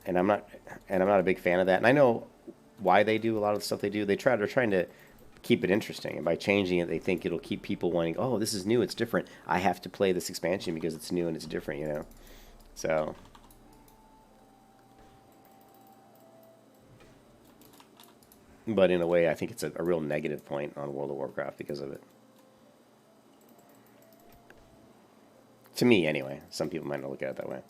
I'm not a big fan of that. And I know why they do a lot of the stuff they do. They're trying to keep it interesting, and by changing it, they think it'll keep people wanting, oh, this is new, it's different. I have to play this expansion because it's new and it's different, you know. So, but in a way, I think it's a real negative point on World of Warcraft because of it. To me, anyway. Some people might not look at it that way.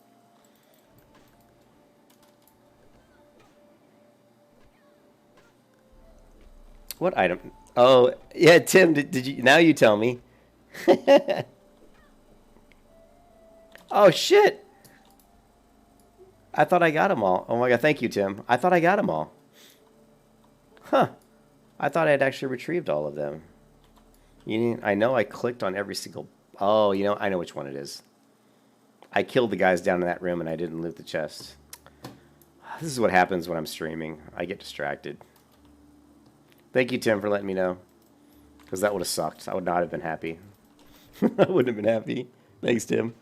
What item? Oh, yeah, Tim, did you? Now you tell me. Oh, shit. I thought I got them all. Oh, my God. Thank you, Tim. I thought I got them all. Huh. I thought I had actually retrieved all of them. I know I clicked on every single... Oh, you know, I know which one it is. I killed the guys down in that room and I didn't loot the chest. This is what happens when I'm streaming. I get distracted. Thank you, Tim, for letting me know. Because that would have sucked. I would not have been happy. I wouldn't have been happy. Thanks, Tim.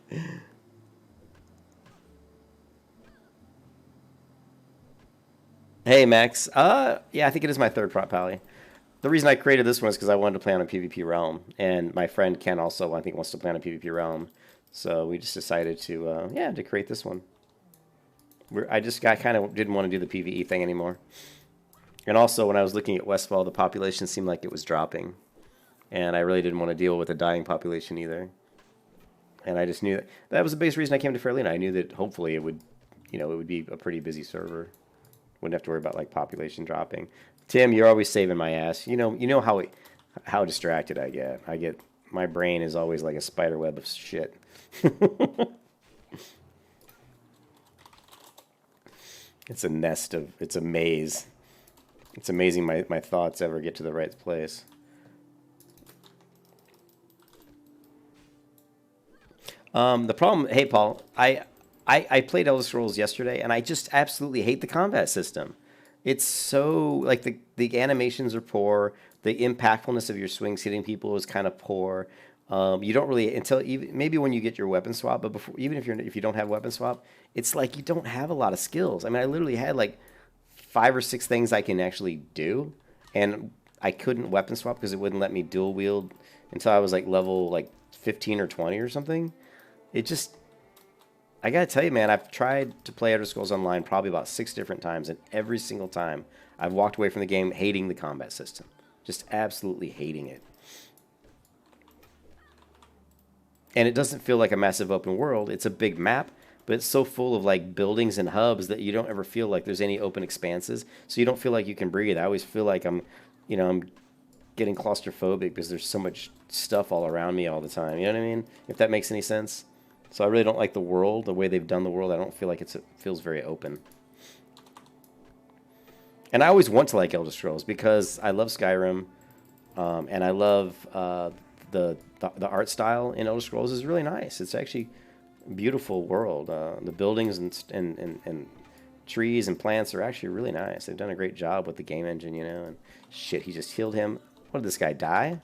Hey, Max. Yeah, I think it is my third prop pally. The reason I created this one is because I wanted to play on a PvP realm. And my friend Ken also, I think, wants to play on a PvP realm. So we just decided to, yeah, to create this one. I kind of didn't want to do the PvE thing anymore. And also, when I was looking at Westfall, the population seemed like it was dropping. And I really didn't want to deal with a dying population either. And I just knew that was the biggest reason I came to Fairlina. I knew that hopefully it would, you know, it would be a pretty busy server. Wouldn't have to worry about like population dropping. Tim, you're always saving my ass. You know how distracted I get. My brain is always like a spider web of shit. It's a nest of, it's a maze. It's amazing my thoughts ever get to the right place. The problem, hey Paul, I played Elder Scrolls yesterday, and I just absolutely hate the combat system. It's so, like, the animations are poor, the impactfulness of your swings hitting people is kind of poor. You don't really, until even, maybe when you get your weapon swap, but before, even if you don't have weapon swap, it's like you don't have a lot of skills. I mean, I literally had like 5 or 6 things I can actually do, and I couldn't weapon swap because it wouldn't let me dual wield until I was like level like 15 or 20 or something. It just, I gotta tell you, man, I've tried to play Elder Scrolls Online probably about 6 different times, and every single time I've walked away from the game hating the combat system. Just absolutely hating it. And it doesn't feel like a massive open world. It's a big map, but it's so full of like buildings and hubs that you don't ever feel like there's any open expanses. So you don't feel like you can breathe. I always feel like I'm getting claustrophobic because there's so much stuff all around me all the time. You know what I mean? If that makes any sense. So I really don't like the world, the way they've done the world. I don't feel like it feels very open. And I always want to like Elder Scrolls because I love Skyrim, and I love the art style in Elder Scrolls is really nice. It's actually a beautiful world. The buildings and trees and plants are actually really nice. They've done a great job with the game engine, you know. And shit, he just healed him. What did this guy die?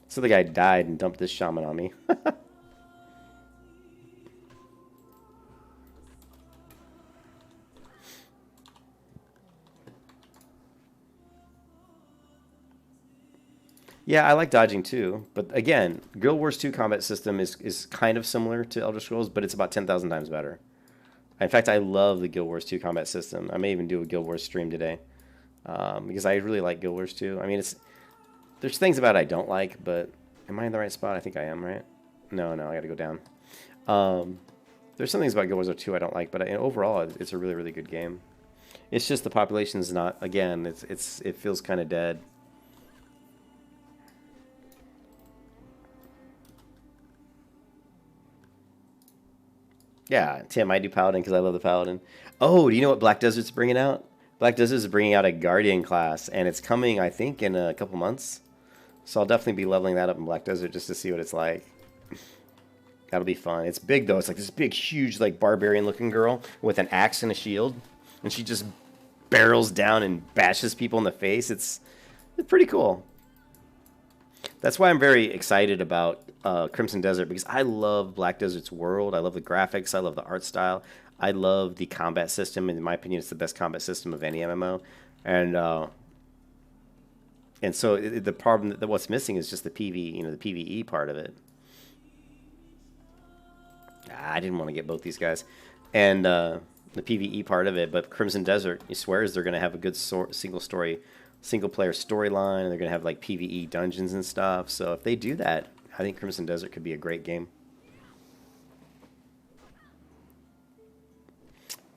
So the guy died and dumped this shaman on me. Yeah, I like dodging too. But again, Guild Wars 2 combat system is kind of similar to Elder Scrolls, but it's about 10,000 times better. In fact, I love the Guild Wars 2 combat system. I may even do a Guild Wars stream today because I really like Guild Wars 2. I mean, there's things about it I don't like, but am I in the right spot? I think I am, right? No, I got to go down. There's some things about Guild Wars 2 I don't like, but overall, it's a really, really good game. It's just the population's not. Again, it feels kind of dead. Yeah, Tim, I do Paladin because I love the Paladin. Oh, do you know what Black Desert's bringing out? Black Desert is bringing out a Guardian class, and it's coming, I think, in a couple months. So I'll definitely be leveling that up in Black Desert just to see what it's like. That'll be fun. It's big, though. It's like this big, huge, like, barbarian-looking girl with an axe and a shield. And she just barrels down and bashes people in the face. It's pretty cool. That's why I'm very excited about Crimson Desert, because I love Black Desert's world. I love the graphics. I love the art style. I love the combat system. In my opinion, it's the best combat system of any MMO. And so the problem that what's missing is just the the PvE part of it. I didn't want to get both these guys. And the PvE part of it, but Crimson Desert, he swears they're going to have a good single player storyline, and they're going to have like PvE dungeons and stuff. So if they do that, I think Crimson Desert could be a great game.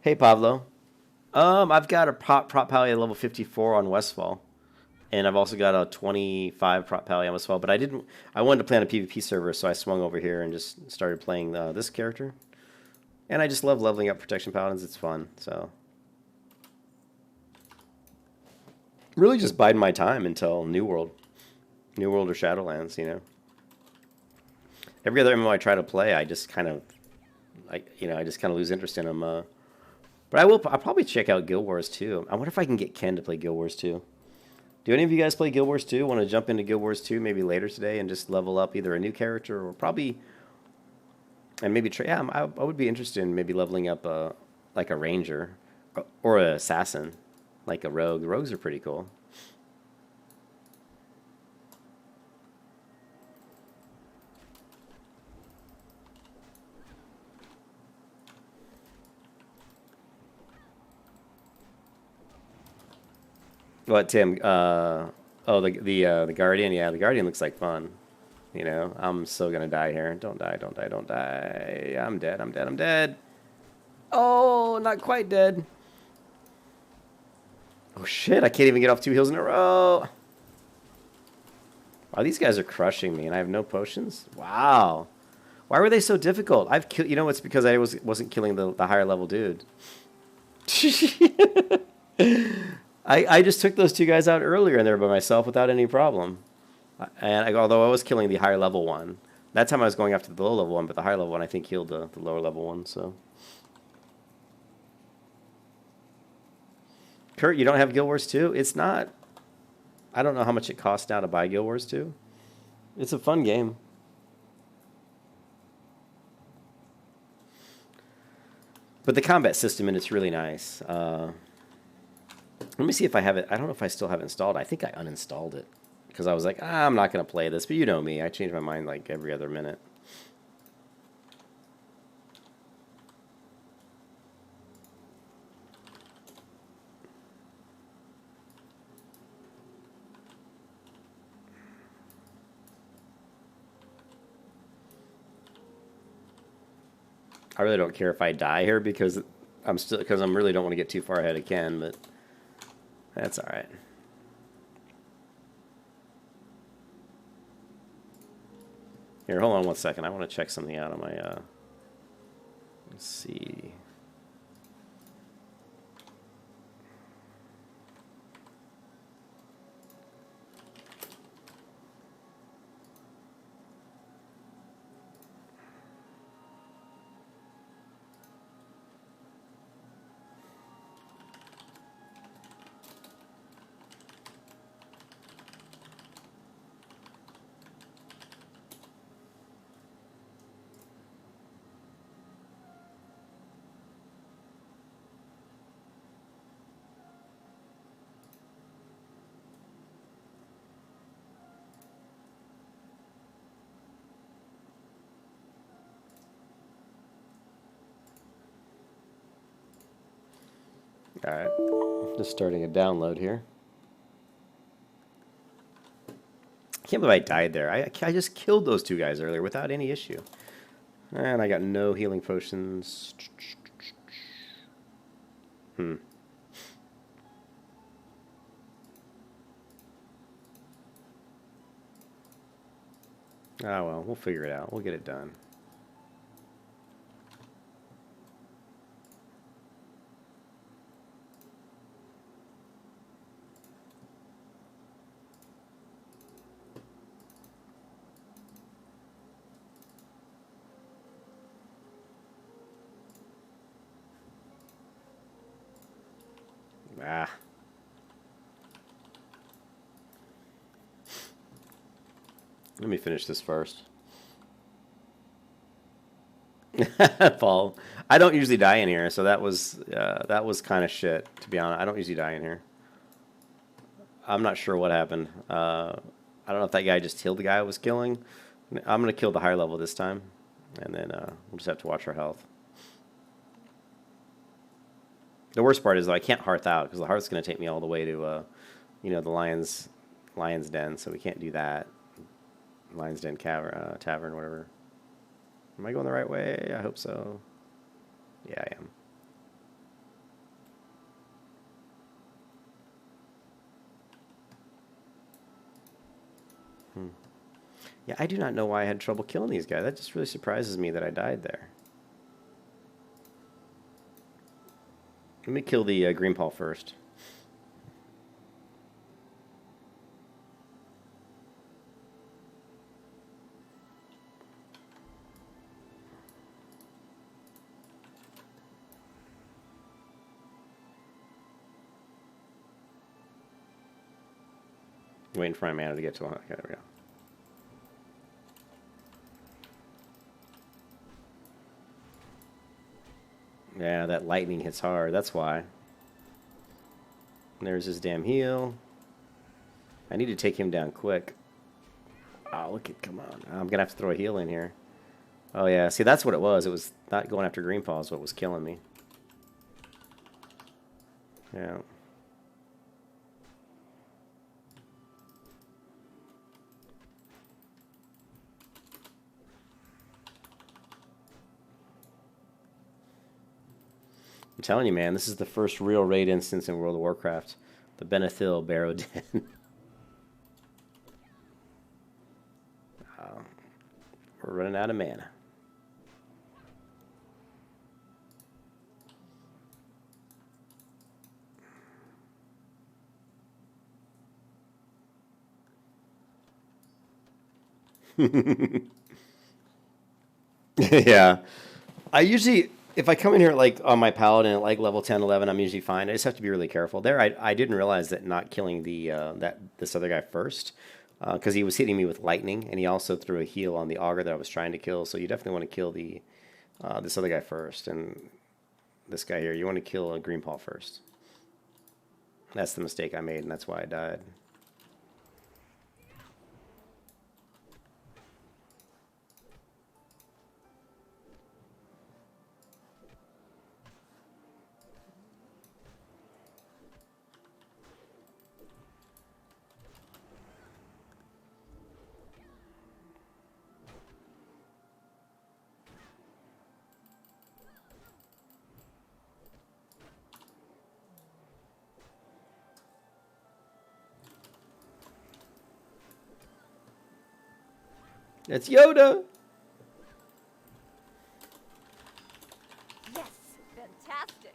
Hey, Pablo. I've got a prop pally at level 54 on Westfall. And I've also got a 25 prop pally on Westfall. But I wanted to play on a PvP server, so I swung over here and just started playing this character. And I just love leveling up Protection Paladins. It's fun, so. Really just biding my time until New World. New World or Shadowlands, you know. Every other MMO I try to play, I just kind of lose interest in them. But I'll probably check out Guild Wars 2. I wonder if I can get Ken to play Guild Wars 2. Do any of you guys play Guild Wars 2? Want to jump into Guild Wars 2 maybe later today and just level up either a new character or probably... And maybe... I would be interested in maybe leveling up like a ranger or an assassin, like a rogue. Rogues are pretty cool. What, Tim? The Guardian. Yeah, the Guardian looks like fun. You know, I'm so gonna die here. Don't die! Don't die! Don't die! I'm dead! I'm dead! I'm dead! Oh, not quite dead. Oh shit! I can't even get off 2 heals in a row. Wow, these guys are crushing me, and I have no potions. Wow. Why were they so difficult? I've killed. You know, it's because I wasn't killing the higher level dude. I just took those 2 guys out earlier and they were by myself without any problem. And although I was killing the higher level one, that time I was going after the low level one, but the higher level one I think killed the lower level one. So, Kurt, you don't have Guild Wars 2? It's not. I don't know how much it costs now to buy Guild Wars 2. It's a fun game. But the combat system in it's really nice. Let me see if I have it. I don't know if I still have it installed. I think I uninstalled it because I was like, I'm not going to play this. But you know me. I change my mind like every other minute. I really don't care if I die here because I'm really don't want to get too far ahead of Ken, but that's all right. Here, hold on 1 second. I want to check something out on my let's see. Alright. Just starting a download here. I can't believe I died there. I just killed those two guys earlier without any issue. And I got no healing potions. Hmm. Oh well, we'll figure it out. We'll get it done. Ah. Let me finish this first. Paul, I don't usually die in here, so that was kind of shit, to be honest. I don't usually die in here. I'm not sure what happened. I don't know if that guy just killed the guy I was killing. I'm gonna kill the higher level this time, and then we'll just have to watch our health. The worst part is though I can't hearth out because the hearth's gonna take me all the way to, you know, the lion's den, so we can't do that. Lion's Den Tavern, whatever. Am I going the right way? I hope so. Yeah, I am. Yeah, I do not know why I had trouble killing these guys. That just really surprises me that I died there. Let me kill the green paw first. Waiting for my mana to get to 100. Okay, there we go. Yeah, that lightning hits hard. That's why. There's his damn heal. I need to take him down quick. Oh, look at, come on. I'm going to have to throw a heal in here. Oh, yeah. See, that's what it was. It was not going after green paws what was killing me. Yeah. I'm telling you, man, this is the first real raid instance in World of Warcraft. The Benethil Barrow Den. We're running out of mana. Yeah. I usually, if I come in here like on my Paladin at like level 10, 11, I'm usually fine. I just have to be really careful. There, I didn't realize that not killing the this other guy first, because he was hitting me with lightning, and he also threw a heal on the augur that I was trying to kill. So you definitely want to kill the this other guy first, and this guy here, you want to kill a green paw first. That's the mistake I made, and that's why I died. It's Yoda! Yes, fantastic.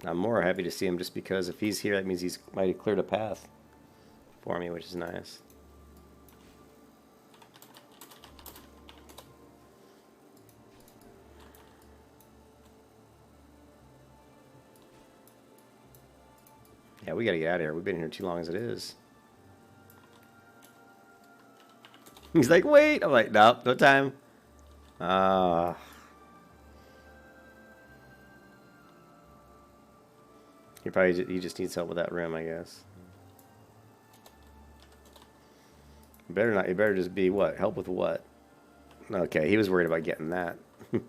I'm more happy to see him just because if he's here, that means he's might have cleared a path for me, which is nice. Yeah, we gotta get out of here. We've been here too long as it is. He's like, wait. I'm like, nope, no time. He just needs help with that rim, I guess. Better not. You better just be what? Help with what? Okay, he was worried about getting that. It's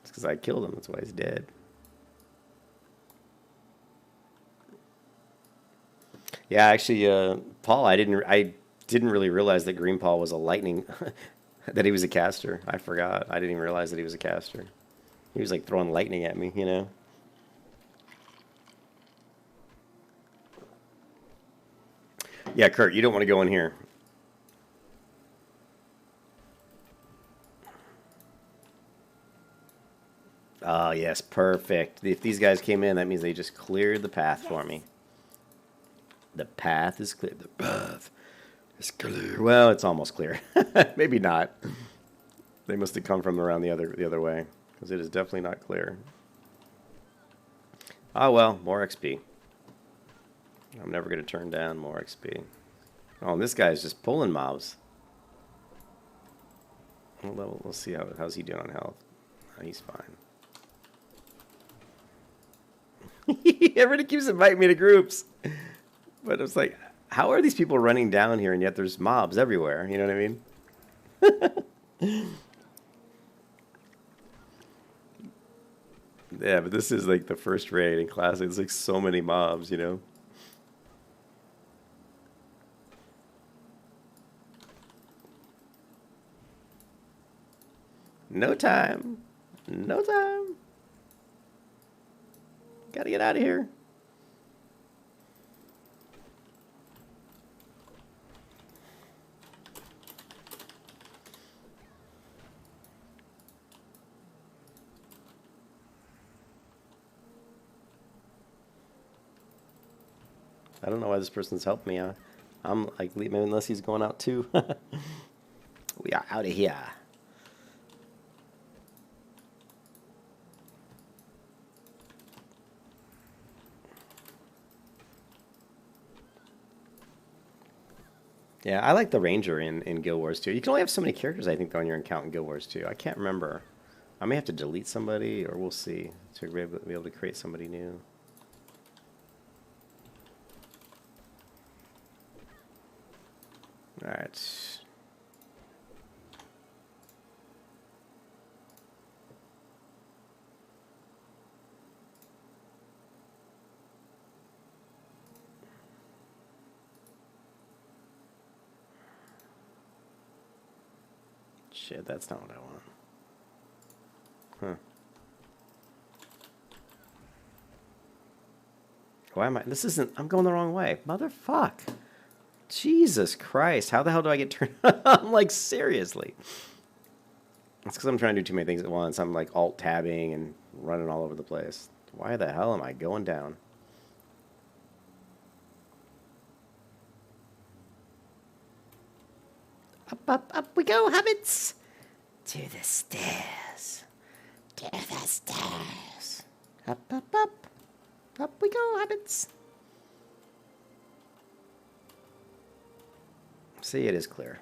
because I killed him. That's why he's dead. Yeah, actually, Paul, I didn't really realize that Green Paul was a lightning, that he was a caster. I forgot. I didn't even realize that he was a caster. He was like throwing lightning at me, you know. Yeah, Kurt, you don't want to go in here. Oh, yes, perfect. If these guys came in, that means they just cleared the path for me. The path is clear. The path is clear. Well, it's almost clear. Maybe not. They must have come from around the other way, because it is definitely not clear. Oh, well, more XP. I'm never going to turn down more XP. Oh, and this guy's just pulling mobs. We'll see how's he doing on health. Oh, he's fine. Everybody keeps inviting me to groups. But it's like, how are these people running down here and yet there's mobs everywhere? You know what I mean? Yeah, but this is like the first raid in Classic. There's like so many mobs, you know? No time. No time. Gotta get out of here. I don't know why this person's helped me. I'm like, maybe unless he's going out too. We are out of here. Yeah, I like the Ranger in Guild Wars 2. You can only have so many characters, I think, on your account in Guild Wars 2. I can't remember. I may have to delete somebody, or we'll see. To be able to create somebody new. Alright. Shit, that's not what I want. Huh. Why am I? This isn't. I'm going the wrong way. Motherfuck. Jesus Christ. How the hell do I get turned on? Like, seriously. It's because I'm trying to do too many things at once. I'm like alt-tabbing and running all over the place. Why the hell am I going down? Up, up, up we go, hobbits! To the stairs. To the stairs. Up, up, up. Up we go, hobbits. See, it is clear.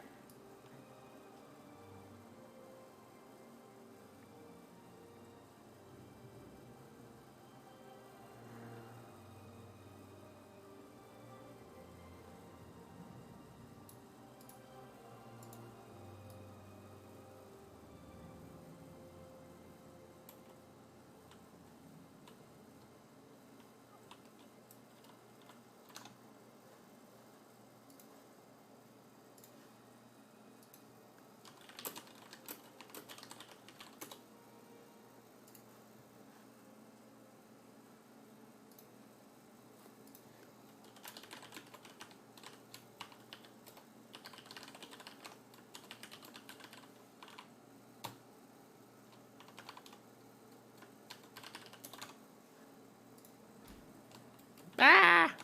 Ah!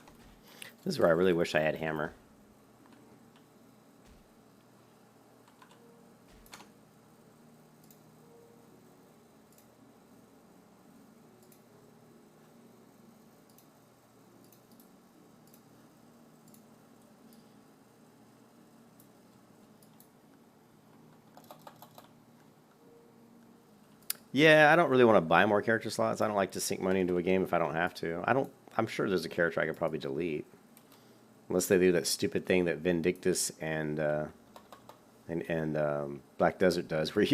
This is where I really wish I had hammer. Yeah, I don't really want to buy more character slots. I don't like to sink money into a game if I don't have to. I'm sure there's a character I could probably delete. Unless they do that stupid thing that Vindictus and and Black Desert does, where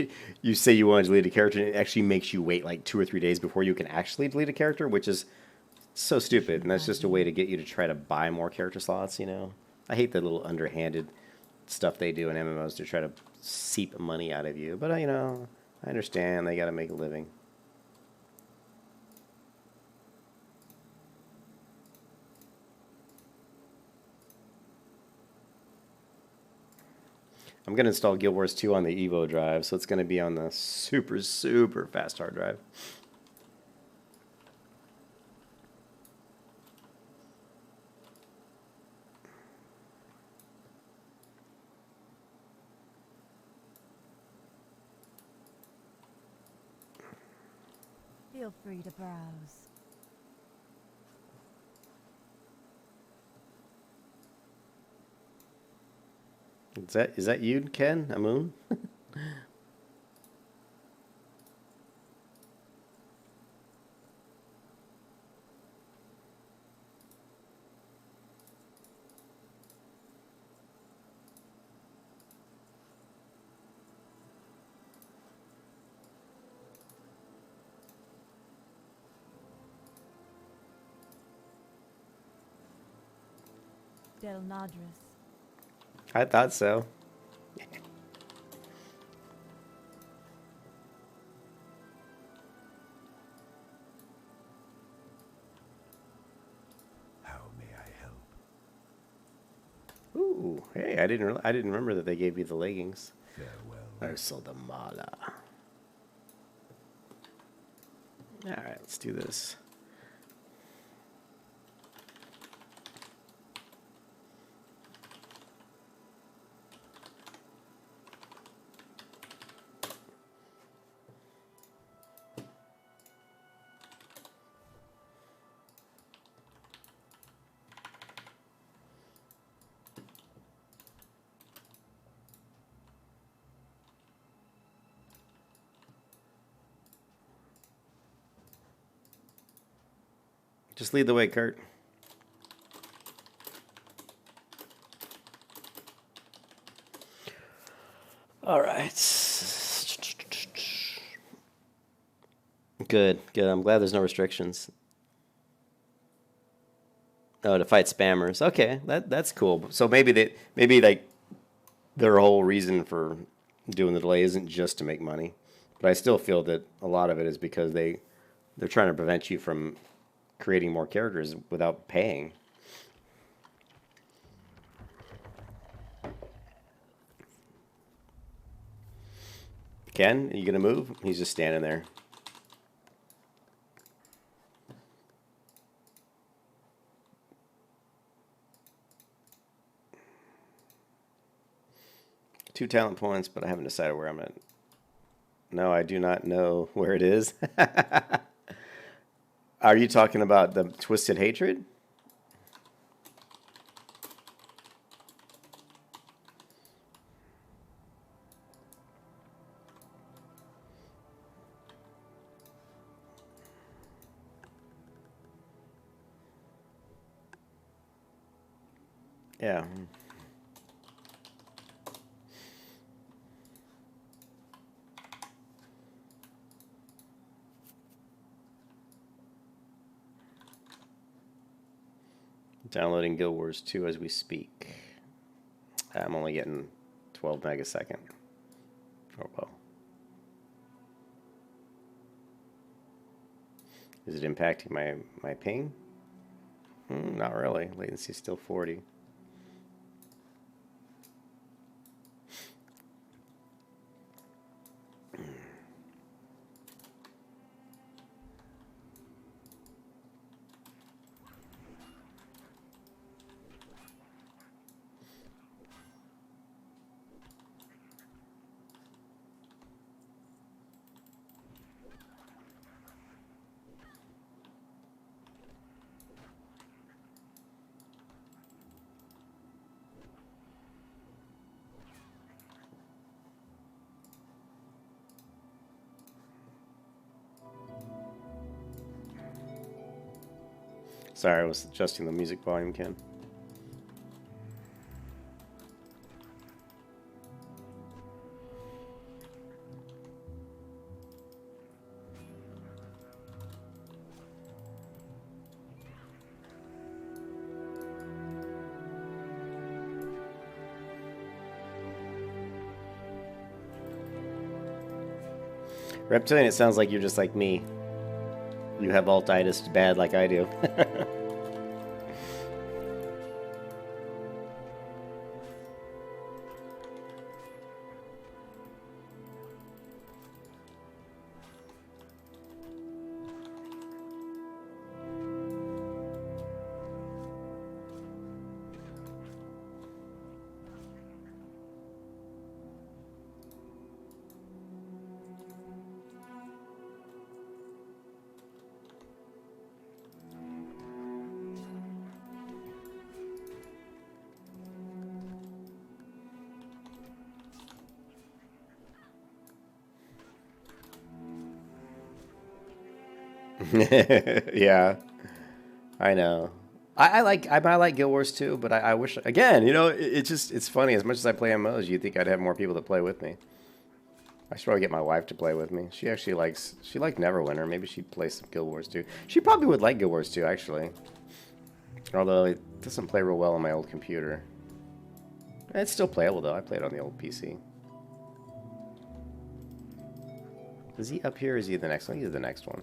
you say you want to delete a character, and it actually makes you wait like 2 or 3 days before you can actually delete a character, which is so stupid. And that's just a way to get you to try to buy more character slots. You know, I hate the little underhanded stuff they do in MMOs to try to seep money out of you. But you know, I understand they got to make a living. I'm going to install Guild Wars 2 on the Evo drive, so it's going to be on the super, super fast hard drive. Feel free to browse. Is that you, Ken? Amun? Del Nadris. I thought so. How may I help? Ooh, hey, I didn't remember that they gave you the leggings. Farewell. Ursul the Mala. All right, let's do this. Just lead the way, Kurt. All right. Good, good. I'm glad there's no restrictions. Oh, to fight spammers. Okay, that's cool. So maybe like their whole reason for doing the delay isn't just to make money, but I still feel that a lot of it is because they're trying to prevent you from creating more characters without paying. Ken, are you gonna move? He's just standing there. Two talent points, but I haven't decided where I'm at. No, I do not know where it is. Are you talking about the Twisted Hatred? Yeah. Downloading Guild Wars 2 as we speak. I'm only getting 12 megasecond. Oh well. Is it impacting my ping? Not really. Latency is still 40. Sorry, I was adjusting the music volume, Ken. Reptilian, it sounds like you're just like me. You have altitis bad like I do. Yeah, I know. I like Guild Wars too, but I wish again. You know, it's funny. As much as I play MMOs, you'd think I'd have more people to play with me. I should probably get my wife to play with me. She actually likes Neverwinter. Maybe she'd play some Guild Wars too. She probably would like Guild Wars too, actually. Although it doesn't play real well on my old computer. It's still playable though. I played on the old PC. Is he up here? Or is he the next one? He's the next one.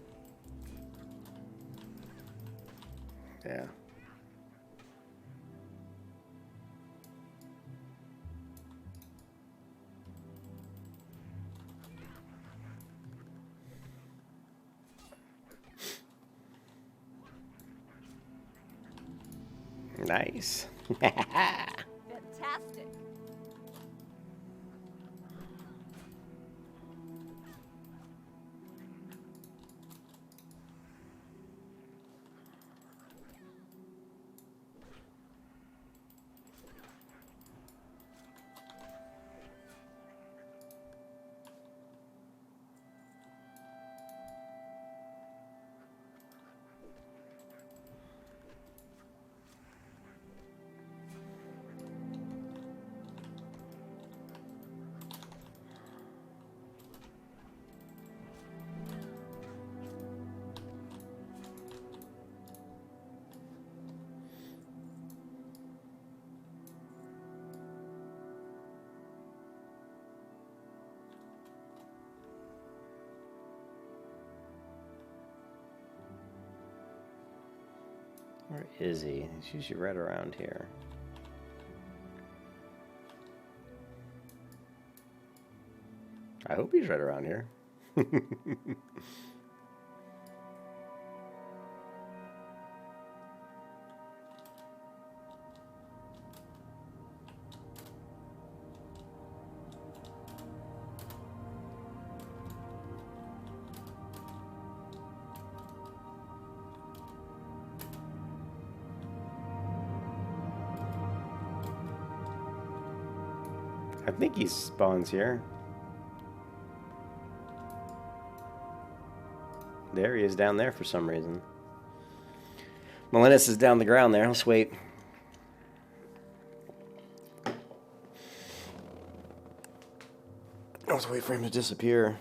Yeah. Nice. Fantastic. Where is he? He's usually right around here. I hope he's right around here. I think he spawns here. There he is down there for some reason. Molinis is down the ground there. Let's wait. Let's wait for him to disappear.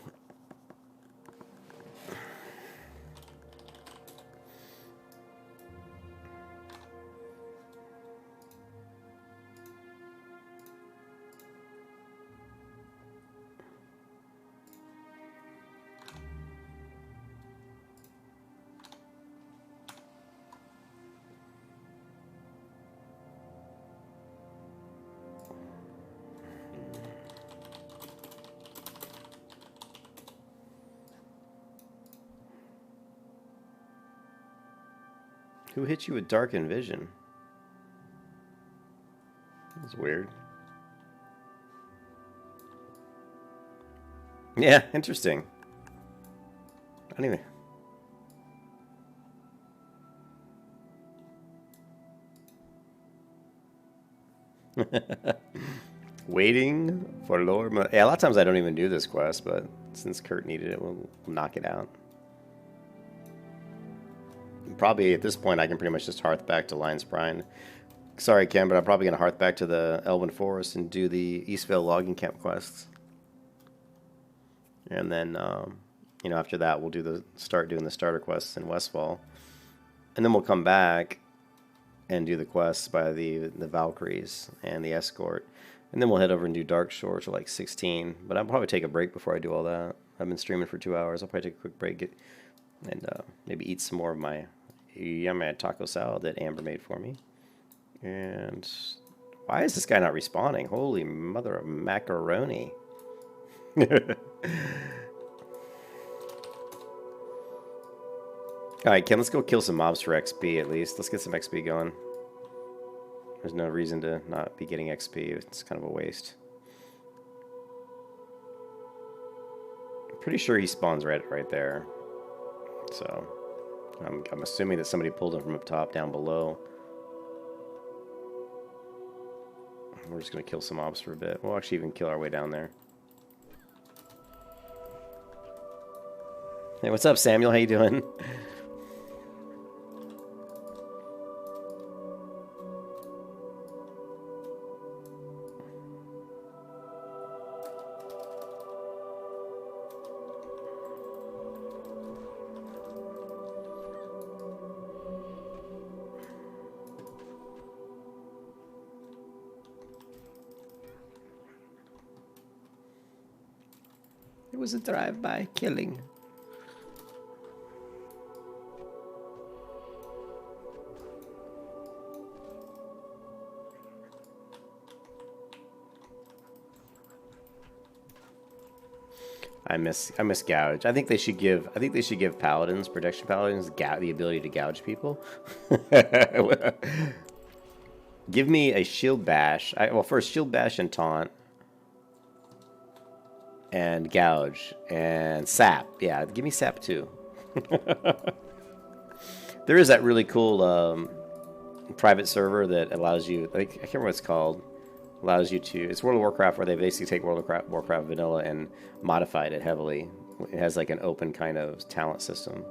Who hit you with Darkened Vision? That's weird. Yeah, interesting. I don't even... Waiting for Lord... Yeah, a lot of times I don't even do this quest, but since Kurt needed it, we'll knock it out. Probably at this point I can pretty much just hearth back to Lion's Brine. Sorry, Ken, but I'm probably going to hearth back to the Elven Forest and do the Eastvale Logging Camp quests. And then, you know, after that we'll start doing the starter quests in Westfall. And then we'll come back and do the quests by the Valkyries and the Escort. And then we'll head over and do Dark Shore to like 16. But I'll probably take a break before I do all that. I've been streaming for 2 hours. I'll probably take a quick break and maybe eat some more of my yummy taco salad that Amber made for me. And why is this guy not respawning? Holy mother of macaroni. Alright, Ken, let's go kill some mobs for XP at least. Let's get some XP going. There's no reason to not be getting XP. It's kind of a waste. I'm pretty sure he spawns right there. So, I'm assuming that somebody pulled him from up top down below. We're just going to kill some mobs for a bit. We'll actually even kill our way down there. Hey, what's up, Samuel? How you doing? It was a drive-by killing. I miss gouge. I think they should give paladins, protection paladins, the ability to gouge people. Give me a shield bash. Well, first shield bash and taunt. And gouge and sap. Yeah, give me sap too. There is that really cool private server that allows you, I can't remember what it's called, allows you to, it's World of Warcraft, where they basically take World of Warcraft vanilla and modified it heavily. It has like an open kind of talent system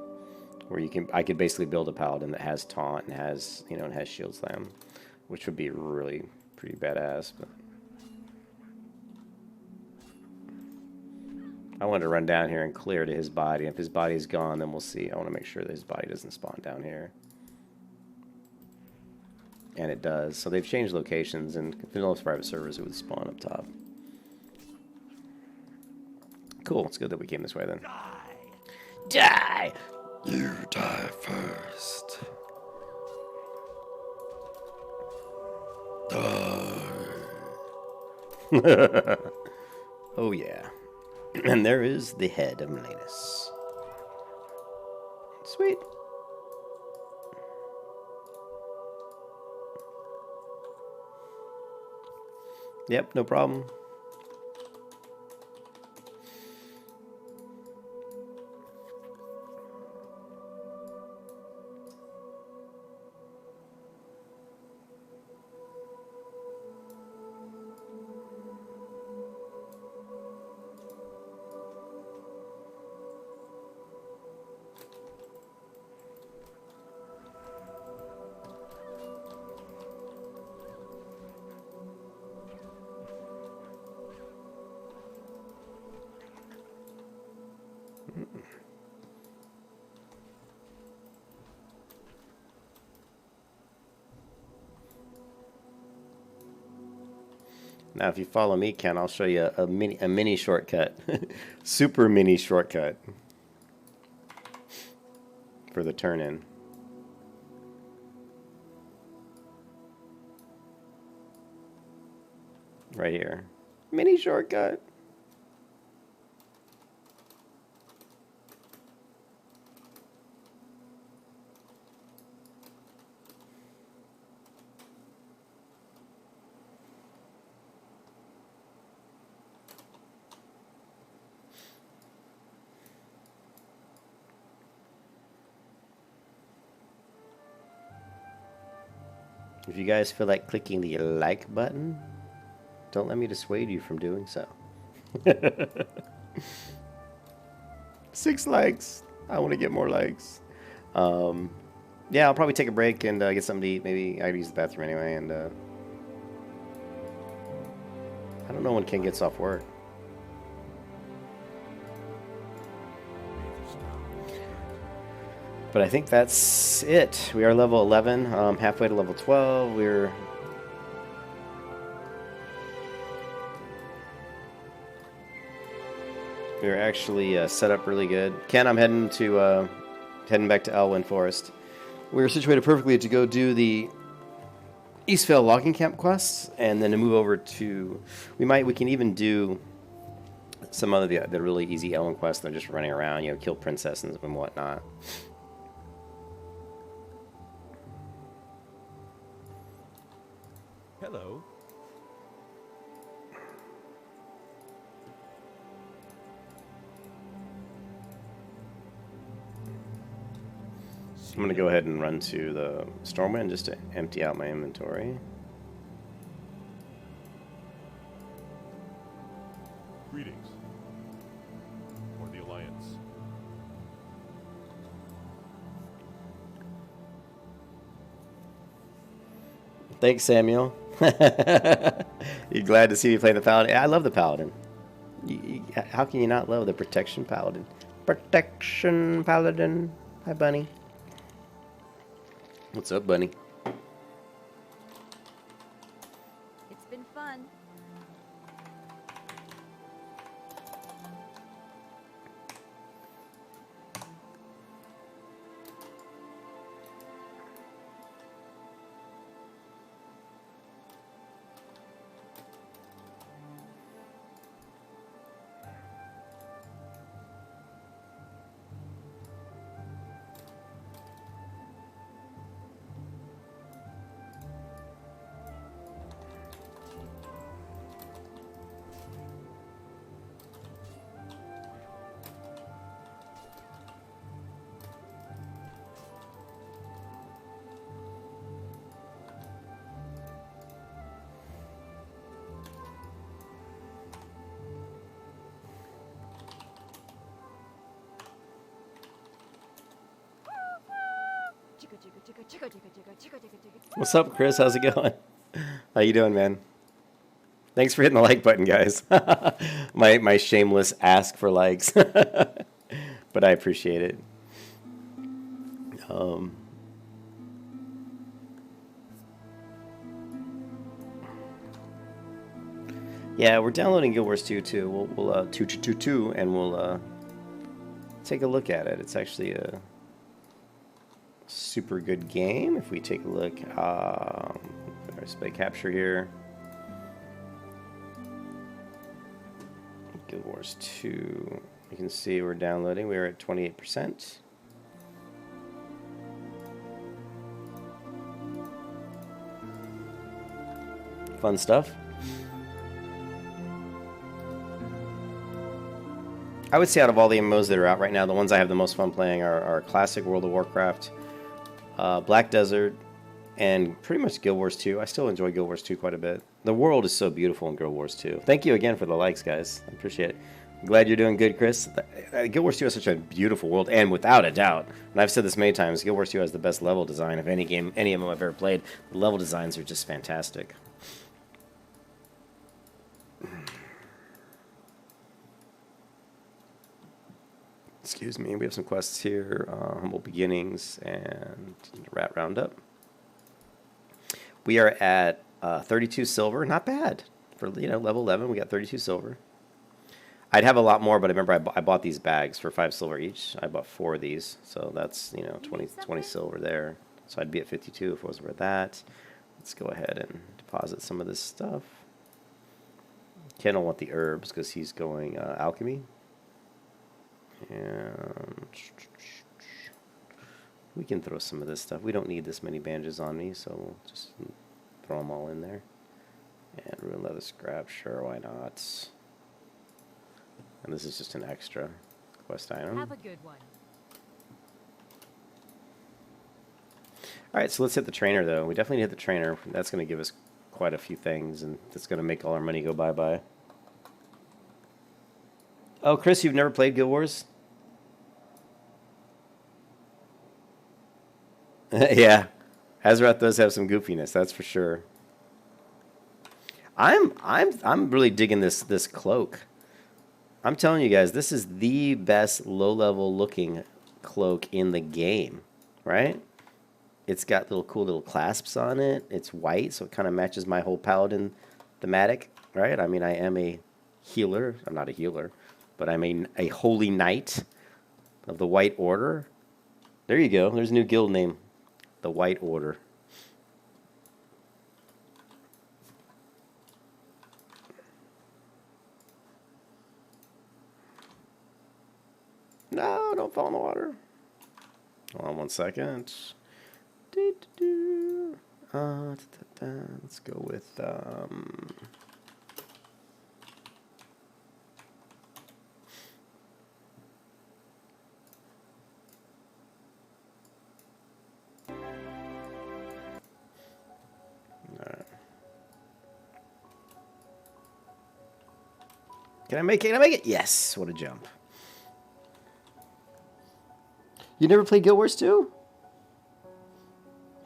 where I could basically build a paladin that has taunt and has, and has shield slam, which would be really pretty badass. But I wanted to run down here and clear to his body. If his body's gone, then we'll see. I want to make sure that his body doesn't spawn down here. And it does. So they've changed locations, and vanilla private servers, it would spawn up top. Cool. It's good that we came this way then. Die! You die first. Die. Oh, yeah. And there is the head of Melanus. Sweet. Yep, no problem. Now, if you follow me, Ken, I'll show you a mini shortcut, super mini shortcut for the turn-in. Right here, mini shortcut. If you guys feel like clicking the like button, don't let me dissuade you from doing so. 6 likes. I want to get more likes. Yeah, I'll probably take a break and get something to eat. Maybe I'd use the bathroom anyway. And I don't know when Ken gets off work. But I think that's it. We are level 11, halfway to level 12. We're We're actually set up really good. Ken, I'm heading back to Elwyn Forest. We're situated perfectly to go do the Eastvale logging camp quests, and then to move over to. We can even do some of the really easy Elwyn quests. They're just running around, kill princesses and whatnot. Hello. I'm going to go ahead and run to the Stormwind just to empty out my inventory. Greetings. For the Alliance. Thanks, Samuel. You're glad to see me play the Paladin? I love the Paladin. How can you not love the Protection Paladin? Protection Paladin. Hi, Bunny. What's up, Bunny? It's been fun. What's up, Chris? How's it going? How you doing, man? Thanks for hitting the like button, guys. my shameless ask for likes, but I appreciate it. Yeah, we're downloading Guild Wars 2 too. We'll 2 and we'll take a look at it. It's actually a super good game. If we take a look, display capture here. Guild Wars 2. You can see we're downloading. We're at 28%. Fun stuff. I would say out of all the MMOs that are out right now, the ones I have the most fun playing are classic World of Warcraft, Black Desert, and pretty much Guild Wars 2. I still enjoy Guild Wars 2 quite a bit. The world is so beautiful in Guild Wars 2. Thank you again for the likes, guys. I appreciate it. I'm glad you're doing good, Chris. Guild Wars 2 is such a beautiful world, and without a doubt, and I've said this many times, Guild Wars 2 has the best level design of any game, any MMO I've ever played. The level designs are just fantastic. Excuse me, we have some quests here. Humble Beginnings and Rat Roundup. We are at 32 silver. Not bad. For level 11, we got 32 silver. I'd have a lot more, but I remember I bought these bags for 5 silver each. I bought 4 of these, so that's 20 silver there. So I'd be at 52 if it wasn't for that. Let's go ahead and deposit some of this stuff. Ken will want the herbs because he's going alchemy. And we can throw some of this stuff. We don't need this many bandages on me, so we'll just throw them all in there. And ruined leather scrap, sure, why not? And this is just an extra quest item. Have a good one. Alright, so let's hit the trainer, though. We definitely hit the trainer. That's going to give us quite a few things, and that's going to make all our money go bye-bye. Oh, Chris, you've never played Guild Wars? Yeah, Azeroth does have some goofiness, that's for sure. I'm really digging this cloak. I'm telling you guys, this is the best low-level looking cloak in the game, right? It's got cool little clasps on it. It's white, so it kind of matches my whole Paladin thematic, right? I mean, I am a healer. I'm not a healer. but I'm a holy knight of the White Order. There you go. There's a new guild name. The White Order. No, don't fall in the water. Hold on 1 second. Let's go with Can I make it? Can I make it? Yes. What a jump. You never played Guild Wars 2?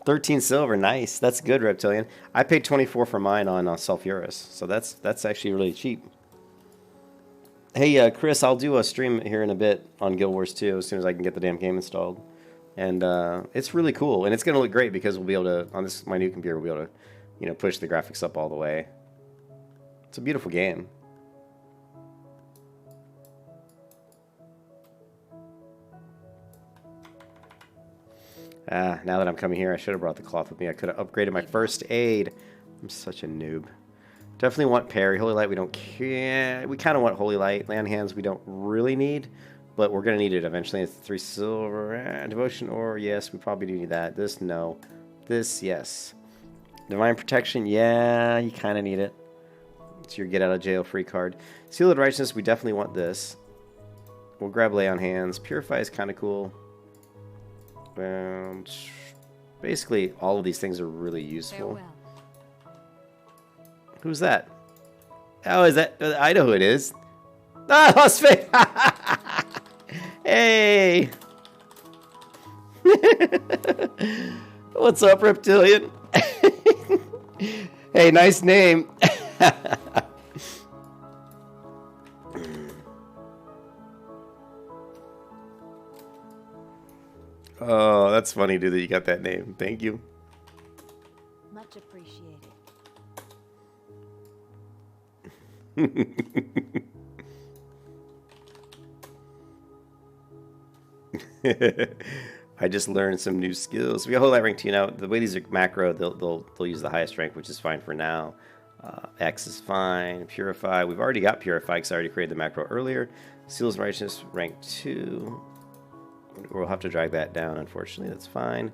13 silver. Nice. That's good, Reptilian. I paid 24 for mine on Sulfuris, so that's actually really cheap. Hey, Chris, I'll do a stream here in a bit on Guild Wars 2 as soon as I can get the damn game installed. And it's really cool, and it's going to look great because we'll be able to, on this my new computer, we'll be able to, push the graphics up all the way. It's a beautiful game. Now that I'm coming here, I should have brought the cloth with me. I could have upgraded my first aid. I'm such a noob. Definitely want parry. Holy Light, we don't care. We kind of want Holy Light. Land Hands, we don't really need, but we're going to need it eventually. It's 3 silver. Devotion Ore, yes, we probably do need that. This, no. This, yes. Divine Protection, yeah, you kind of need it. It's your get out of jail free card. Seal of Righteousness, we definitely want this. We'll grab Lay on Hands. Purify is kind of cool. Basically, all of these things are really useful. Farewell. Who's that? Oh, is that Idaho? It is. Ah, Las Vegas. Hey. What's up, Reptilian? Hey, nice name. Oh, that's funny, dude, that you got that name. Thank you. Much appreciated. I just learned some new skills. We hold that rank 2 now. The way these are macro, they'll use the highest rank, which is fine for now. X is fine. Purify, we've already got Purify because I already created the macro earlier. Seals of Righteousness, rank 2. We'll have to drag that down, unfortunately. That's fine.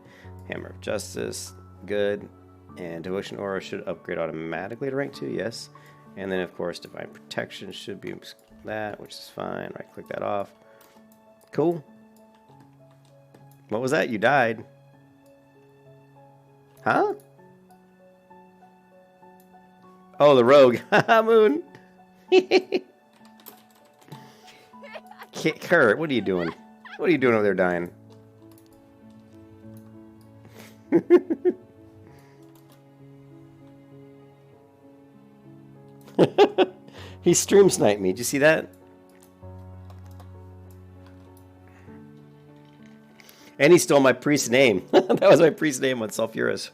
Hammer of Justice, good. And Devotion Aura should upgrade automatically to rank 2, yes. And then, of course, Divine Protection should be that, which is fine. Right, click that off. Cool. What was that? You died. Huh? Oh, the rogue. Haha, Moon. Kurt, what are you doing? What are you doing over there dying? He stream sniped me. Did you see that? And he stole my priest name. That was my priest name on Sulfuris.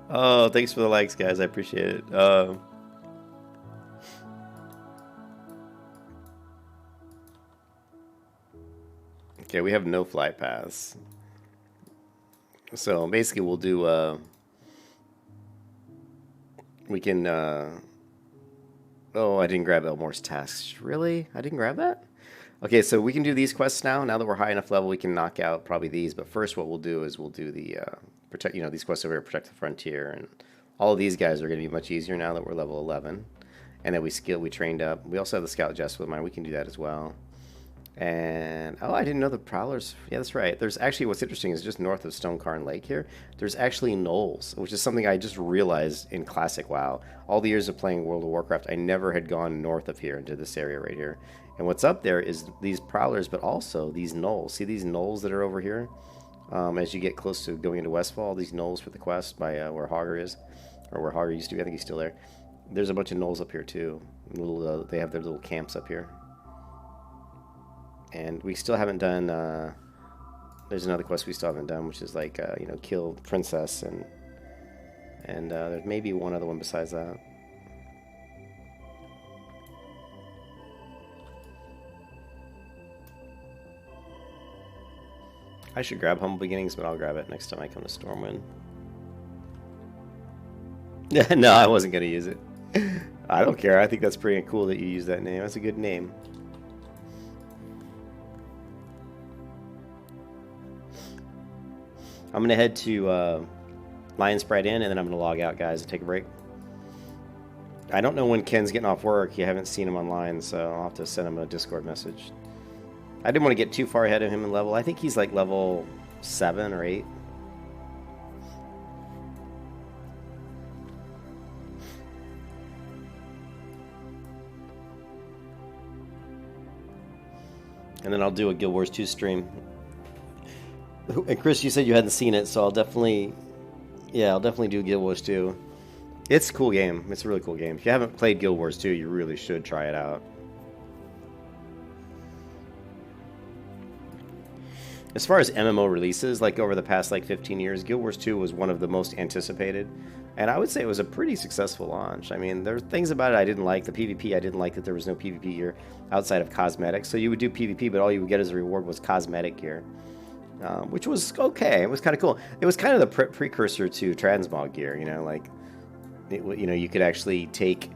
Oh, thanks for the likes, guys. I appreciate it. Okay, we have no flight paths. So basically we'll do, we can, oh, I didn't grab Elmore's tasks. Really? I didn't grab that? Okay, so we can do these quests now. Now that we're high enough level, we can knock out probably these. But first what we'll do is we'll do the, protect, these quests over here, Protect the Frontier. And all of these guys are going to be much easier now that we're level 11. And then we trained up. We also have the Scout Jess with mine. We can do that as well. And, oh, I didn't know the Prowlers. Yeah, that's right. There's actually, what's interesting is just north of Stonecarn Lake here, there's actually knolls, which is something I just realized in Classic WoW. All the years of playing World of Warcraft, I never had gone north of here into this area right here. And what's up there is these Prowlers, but also these knolls. See these knolls that are over here? As you get close to going into Westfall, these knolls for the quest by where Hogger is, or where Hogger used to be. I think he's still there. There's a bunch of knolls up here too. Little, they have their little camps up here. And we still haven't done, there's another quest we still haven't done, which is like, you know, kill Princess, and there's maybe one other one besides that. I should grab Humble Beginnings, but I'll grab it next time I come to Stormwind. No, I wasn't going to use it. I don't care. I think that's pretty cool that you use that name. That's a good name. I'm going to head to Lion Sprite Inn, and then I'm going to log out, guys, and take a break. I don't know when Ken's getting off work. You haven't seen him online, so I'll have to send him a Discord message. I didn't want to get too far ahead of him in level. I think he's like level 7 or 8. And then I'll do a Guild Wars 2 stream. And Chris, you said you hadn't seen it, so I'll definitely do Guild Wars 2. It's a cool game. It's a really cool game. If you haven't played Guild Wars 2, you really should try it out. As far as MMO releases, like over the past like 15 years, Guild Wars 2 was one of the most anticipated. And I would say it was a pretty successful launch. I mean, there are things about it I didn't like. The PvP, I didn't like that there was no PvP gear outside of cosmetics. So you would do PvP, but all you would get as a reward was cosmetic gear. Which was okay. It was kind of cool. It was kind of the precursor to transmog gear, you know, like, you know, you could actually take,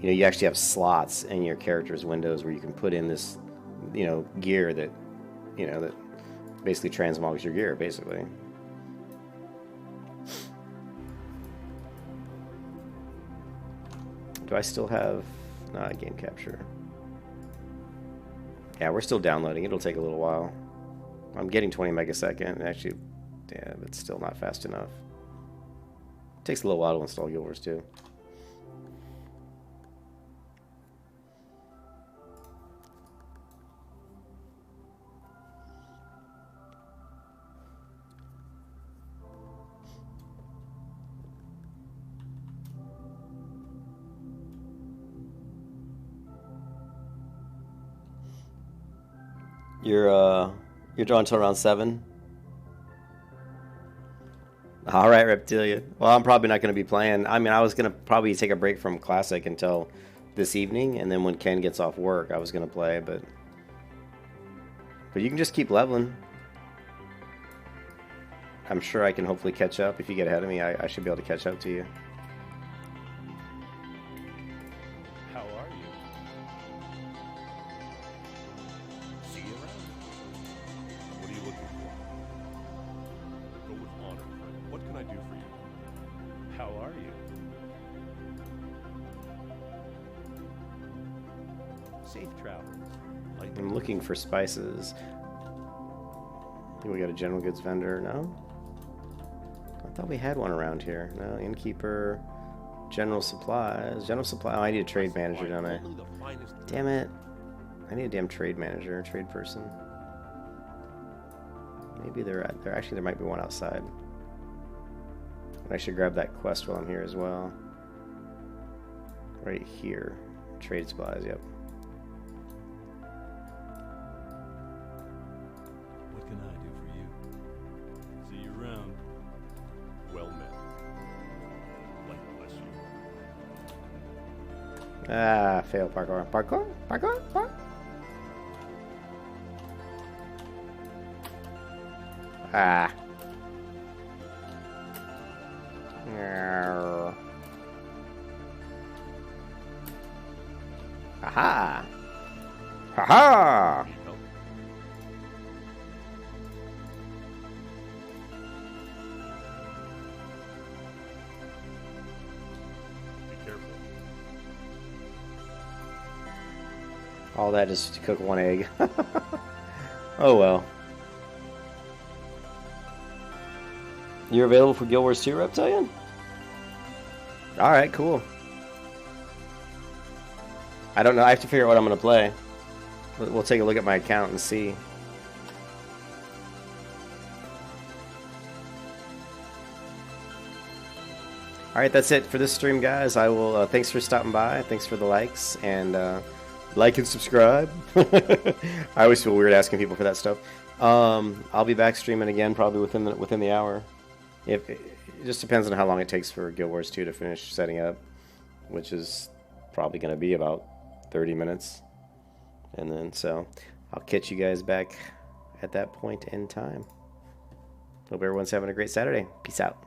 you know, you actually have slots in your character's windows where you can put in this, you know, gear that, you know, that basically transmogs your gear, basically. Do I still have game capture? Yeah, we're still downloading. It'll take a little while. I'm getting 20 megasecond. Actually, yeah, but still not fast enough. It takes a little while to install Guild Wars 2. You're drawn till around 7. All right, Reptilia. Well, I'm probably not going to be playing. I mean, I was going to probably take a break from Classic until this evening, and then when Ken gets off work, I was going to play, but you can just keep leveling. I'm sure I can hopefully catch up. If you get ahead of me, I should be able to catch up to you. How are you? See you around. What are you looking for? Go with honor, friend. What can I do for you? How are you? Safe travels. I'm looking for spices. I think we got a general goods vendor. No? I thought we had one around here. No, innkeeper, general supplies. General supply. Oh, I need a trade manager, don't I? Damn it. I need a damn trade manager, trade person. Maybe actually there might be one outside. I should grab that quest while I'm here as well. Right here. Trade supplies, yep. What can I do for you? See you around. Well met. Light bless you. Ah, fail parkour. Parkour? Parkour? Parkour? Ah. Aha! Ha-ha! Need help? Be careful. All that is to cook one egg. Oh well. You're available for Guild Wars 2, Reptilian? Alright, cool. I don't know. I have to figure out what I'm going to play. We'll take a look at my account and see. Alright, that's it for this stream, guys. I will. Thanks for stopping by. Thanks for the likes. And Like and subscribe. I always feel weird asking people for that stuff. I'll be back streaming again probably within the hour. If it just depends on how long it takes for Guild Wars 2 to finish setting up, which is probably going to be about 30 minutes. And then so I'll catch you guys back at that point in time. Hope everyone's having a great Saturday. Peace out.